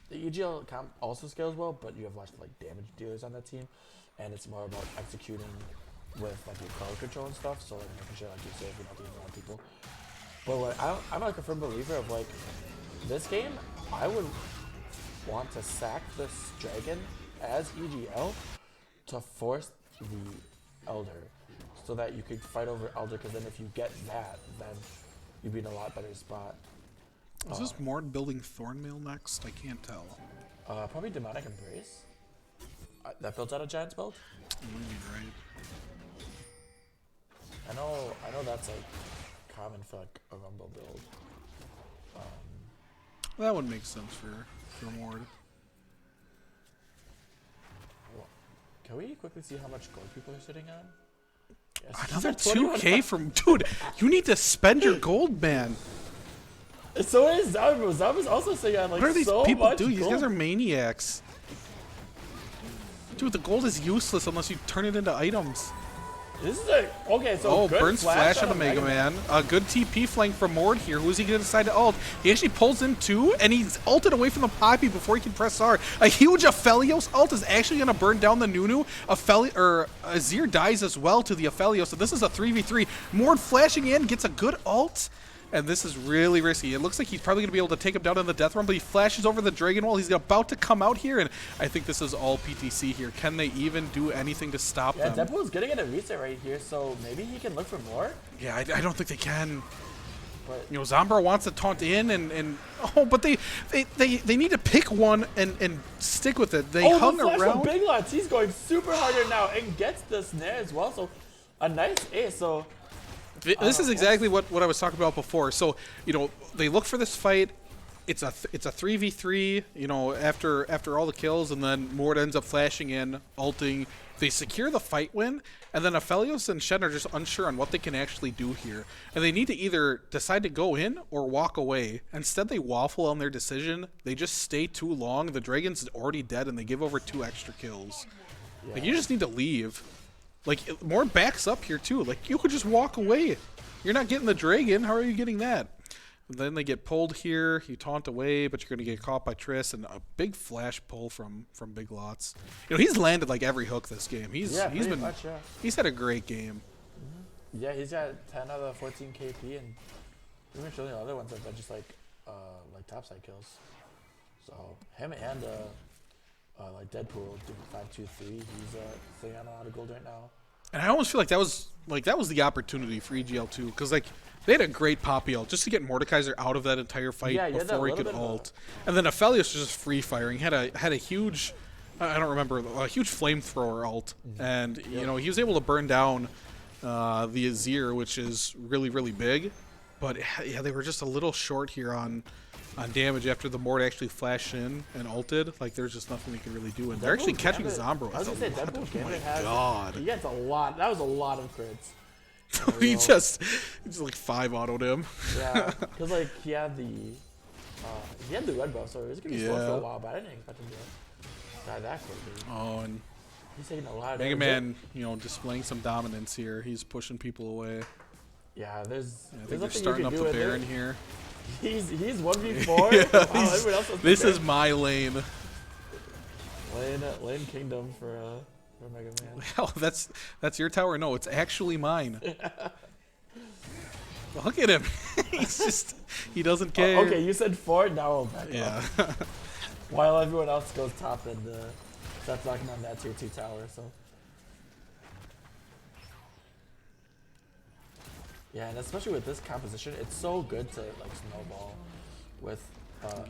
The EGL comp also scales well, but you have lots of like damage dealers on that team, and it's more about executing with like your crowd control and stuff. So like making sure like you're safe, you're not doing a lot of people. But like I'm like a firm believer of like this game, I would want to sack this dragon as EGL to force the Elder so that you could fight over Elder, because then if you get that, then you'd be in a lot better spot. Is this Mord building Thornmail next? I can't tell. Probably Demonic Embrace. That builds out a Giant's build? You might be right. I know that's like common for like a Rumble build. That would make sense for Mord. Well, can we quickly see how much gold people are sitting on? Yes, Another 2K from... Dude, you need to spend your gold, man. So is Zambro. Zambro's also sitting on like What are these so people much doing? These gold. guys are maniacs. Dude, the gold is useless unless you turn it into items. This is a okay. So Oh, good burns flash on on a Mega Man. A good TP flank from Mord here. Who is he going to decide to ult? He actually pulls in two, and he's ulted away from the Poppy before he can press R. A huge Aphelios ult is actually going to burn down the Nunu. Azir dies as well to the Aphelios, so this is a 3v3. Mord flashing in, gets a good ult. And this is really risky. It looks like he's probably going to be able to take him down in the death run, but he flashes over the Dragon Wall. He's about to come out here, and I think this is all PTC here. Can they even do anything to stop them? Yeah, Deadpool's getting a reset right here, so maybe he can look for more. Yeah, I don't think they can. But You know, Zombro wants to taunt in, and but they need to pick one and stick with it. They hung the flash from around. Big Lots. He's going super harder now and gets the snare as well. So a nice ace. So This is exactly what I was talking about before. So, you know, they look for this fight. It's a 3v3, you know, after all the kills, and then Mord ends up flashing in, ulting. They secure the fight win, and then Aphelios and Shen are just unsure on what they can actually do here. And they need to either decide to go in or walk away. Instead, they waffle on their decision. They just stay too long. The Dragon's already dead, and they give over 2 extra kills. yeah. Like, you just need to leave. Like, more backs up here, too. Like, you could just walk away. You're not getting the Dragon. How are you getting that? And then they get pulled here. You taunt away, but you're going to get caught by Triss. And a big flash pull from Big Lots. You know, he's landed, like, every hook this game. He's been much, yeah. He's had a great game. Yeah, he's got 10 out of 14 KP, and pretty much the only other ones have been just like topside kills. So him and like Deadpool doing 5-2-3. He's sitting on a lot of gold right now. And I almost feel like that was the opportunity for EGL2, because like they had a great Poppy ult just to get Mordekaiser out of that entire fight Yeah, he had that before he little could bit of ult. And then Aphelios was just free firing. Had a huge, I don't remember, a huge flamethrower ult, and you know he was able to burn down the Azir, which is really big. But yeah, they were just a little short here on damage after the Mord actually flashed in and ulted. Like, there's just nothing they can really do. And they're actually catching Zombro. I was gonna say Deadpool Gambit has. God. He gets a lot. That was a lot of crits. he just like 5-auto'd him. Yeah, because like he had the red buff, so it was gonna be slow for Yeah. a while. But I didn't expect him to die that quickly. Oh, and He's taking a lot of Mega damage. Man, you know, displaying some dominance here. He's pushing people away. Yeah, there's. I think there's they're nothing starting you up can do the with Baron it. here. He's 1v4. Yeah, Wow, he's- everyone else was this prepared. is my lane. Lane Kingdom for Mega Man. Hell, that's your tower. No, it's actually mine. Look at him. He doesn't care. Okay, you said 4. Now I'll back up. Yeah. While everyone else goes top and starts knocking on that tier 2 tower. So. Yeah, and especially with this composition, it's so good to like snowball with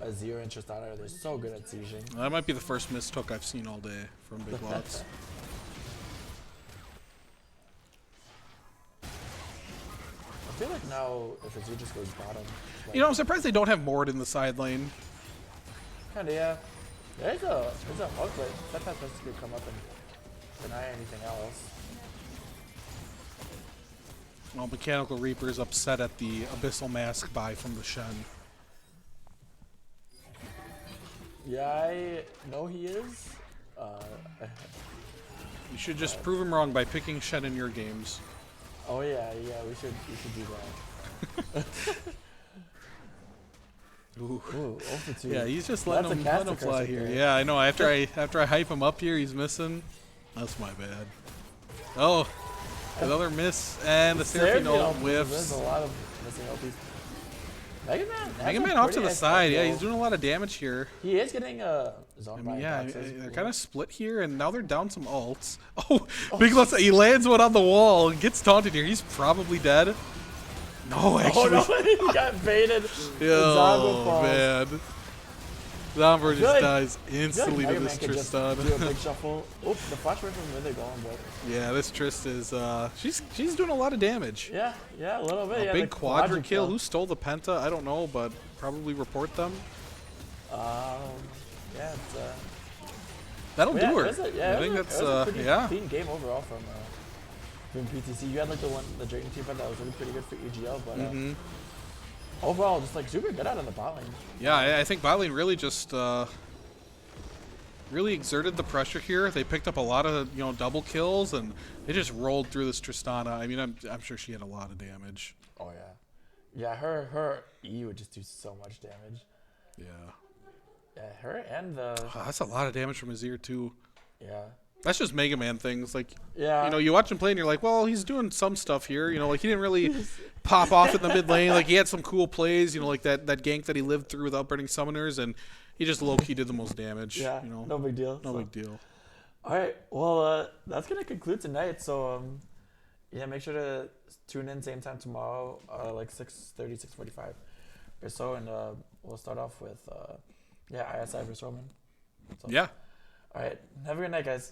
Azir and Tristana. They're so good at sieging. That might be the first missed hook I've seen all day from Big Lots. I feel like now if Azir just goes bottom, like, You know, I'm surprised they don't have Mord in the side lane. kinda yeah. There's a hook, but sometimes that's gonna come up and deny anything else. Well, Mechanical Reaper is upset at the Abyssal Mask buy from the Shen. Yeah, I know he is. You should just prove him wrong by picking Shen in your games. Oh yeah, we should do that. Ooh. Ooh, 0 for 2. Yeah, he's just That's letting him, a letting him caster fly curse here. right there. Yeah, I know. After I hype him up here, he's missing. That's my bad. Oh, another miss, and the Seraphine ult There's whiffs. a lot of missing LPs. Mega Man. has Mega a Man off to pretty the nice side. Yeah, combo. he's doing a lot of damage here. He is getting zone I by mean, yeah, boxes. they're kind of split here, and now they're down some ults. Oh, Big Lutz, he lands one on the wall and gets taunted here. He's probably dead. No, actually. Oh no, he got baited. Oh, man. Zomber just like- dies instantly Mega to Man this could just Tristan. do a big shuffle. Oops, the flash wave from where they're going, but Yeah, this Trist is, she's doing a lot of damage. yeah, a little bit. A Yeah, big the quadra kill. kill. Who stole the penta? I don't know, but probably report them. Yeah, it's That'll yeah, do her. it was a, yeah, I think it that's, was a pretty yeah. clean game overall from PTC. You had like the Dragon Team fight that was really pretty good for EGL, but Mm-hmm. overall just like super good out of the bot lane. Yeah, I think bot lane really just really exerted the pressure here. They picked up a lot of double kills, and they just rolled through this Tristana. I mean, I'm sure she had a lot of damage. Oh yeah, her E would just do so much damage. Yeah, Yeah, her and the that's a lot of damage from Azir too. yeah. That's just Mega Man things. Like, Yeah. you watch him play and you're like, well, he's doing some stuff here. Like he didn't really pop off in the mid lane. Like he had some cool plays. Like that gank that he lived through without burning summoners, and he just low key did the most damage. Yeah, no big deal. no so. big deal. All right, well, that's gonna conclude tonight. So, yeah, make sure to tune in same time tomorrow, like 6:30, 6:45 or so, and we'll start off with ISI versus Roman. So, Yeah. All right, have a good night, guys.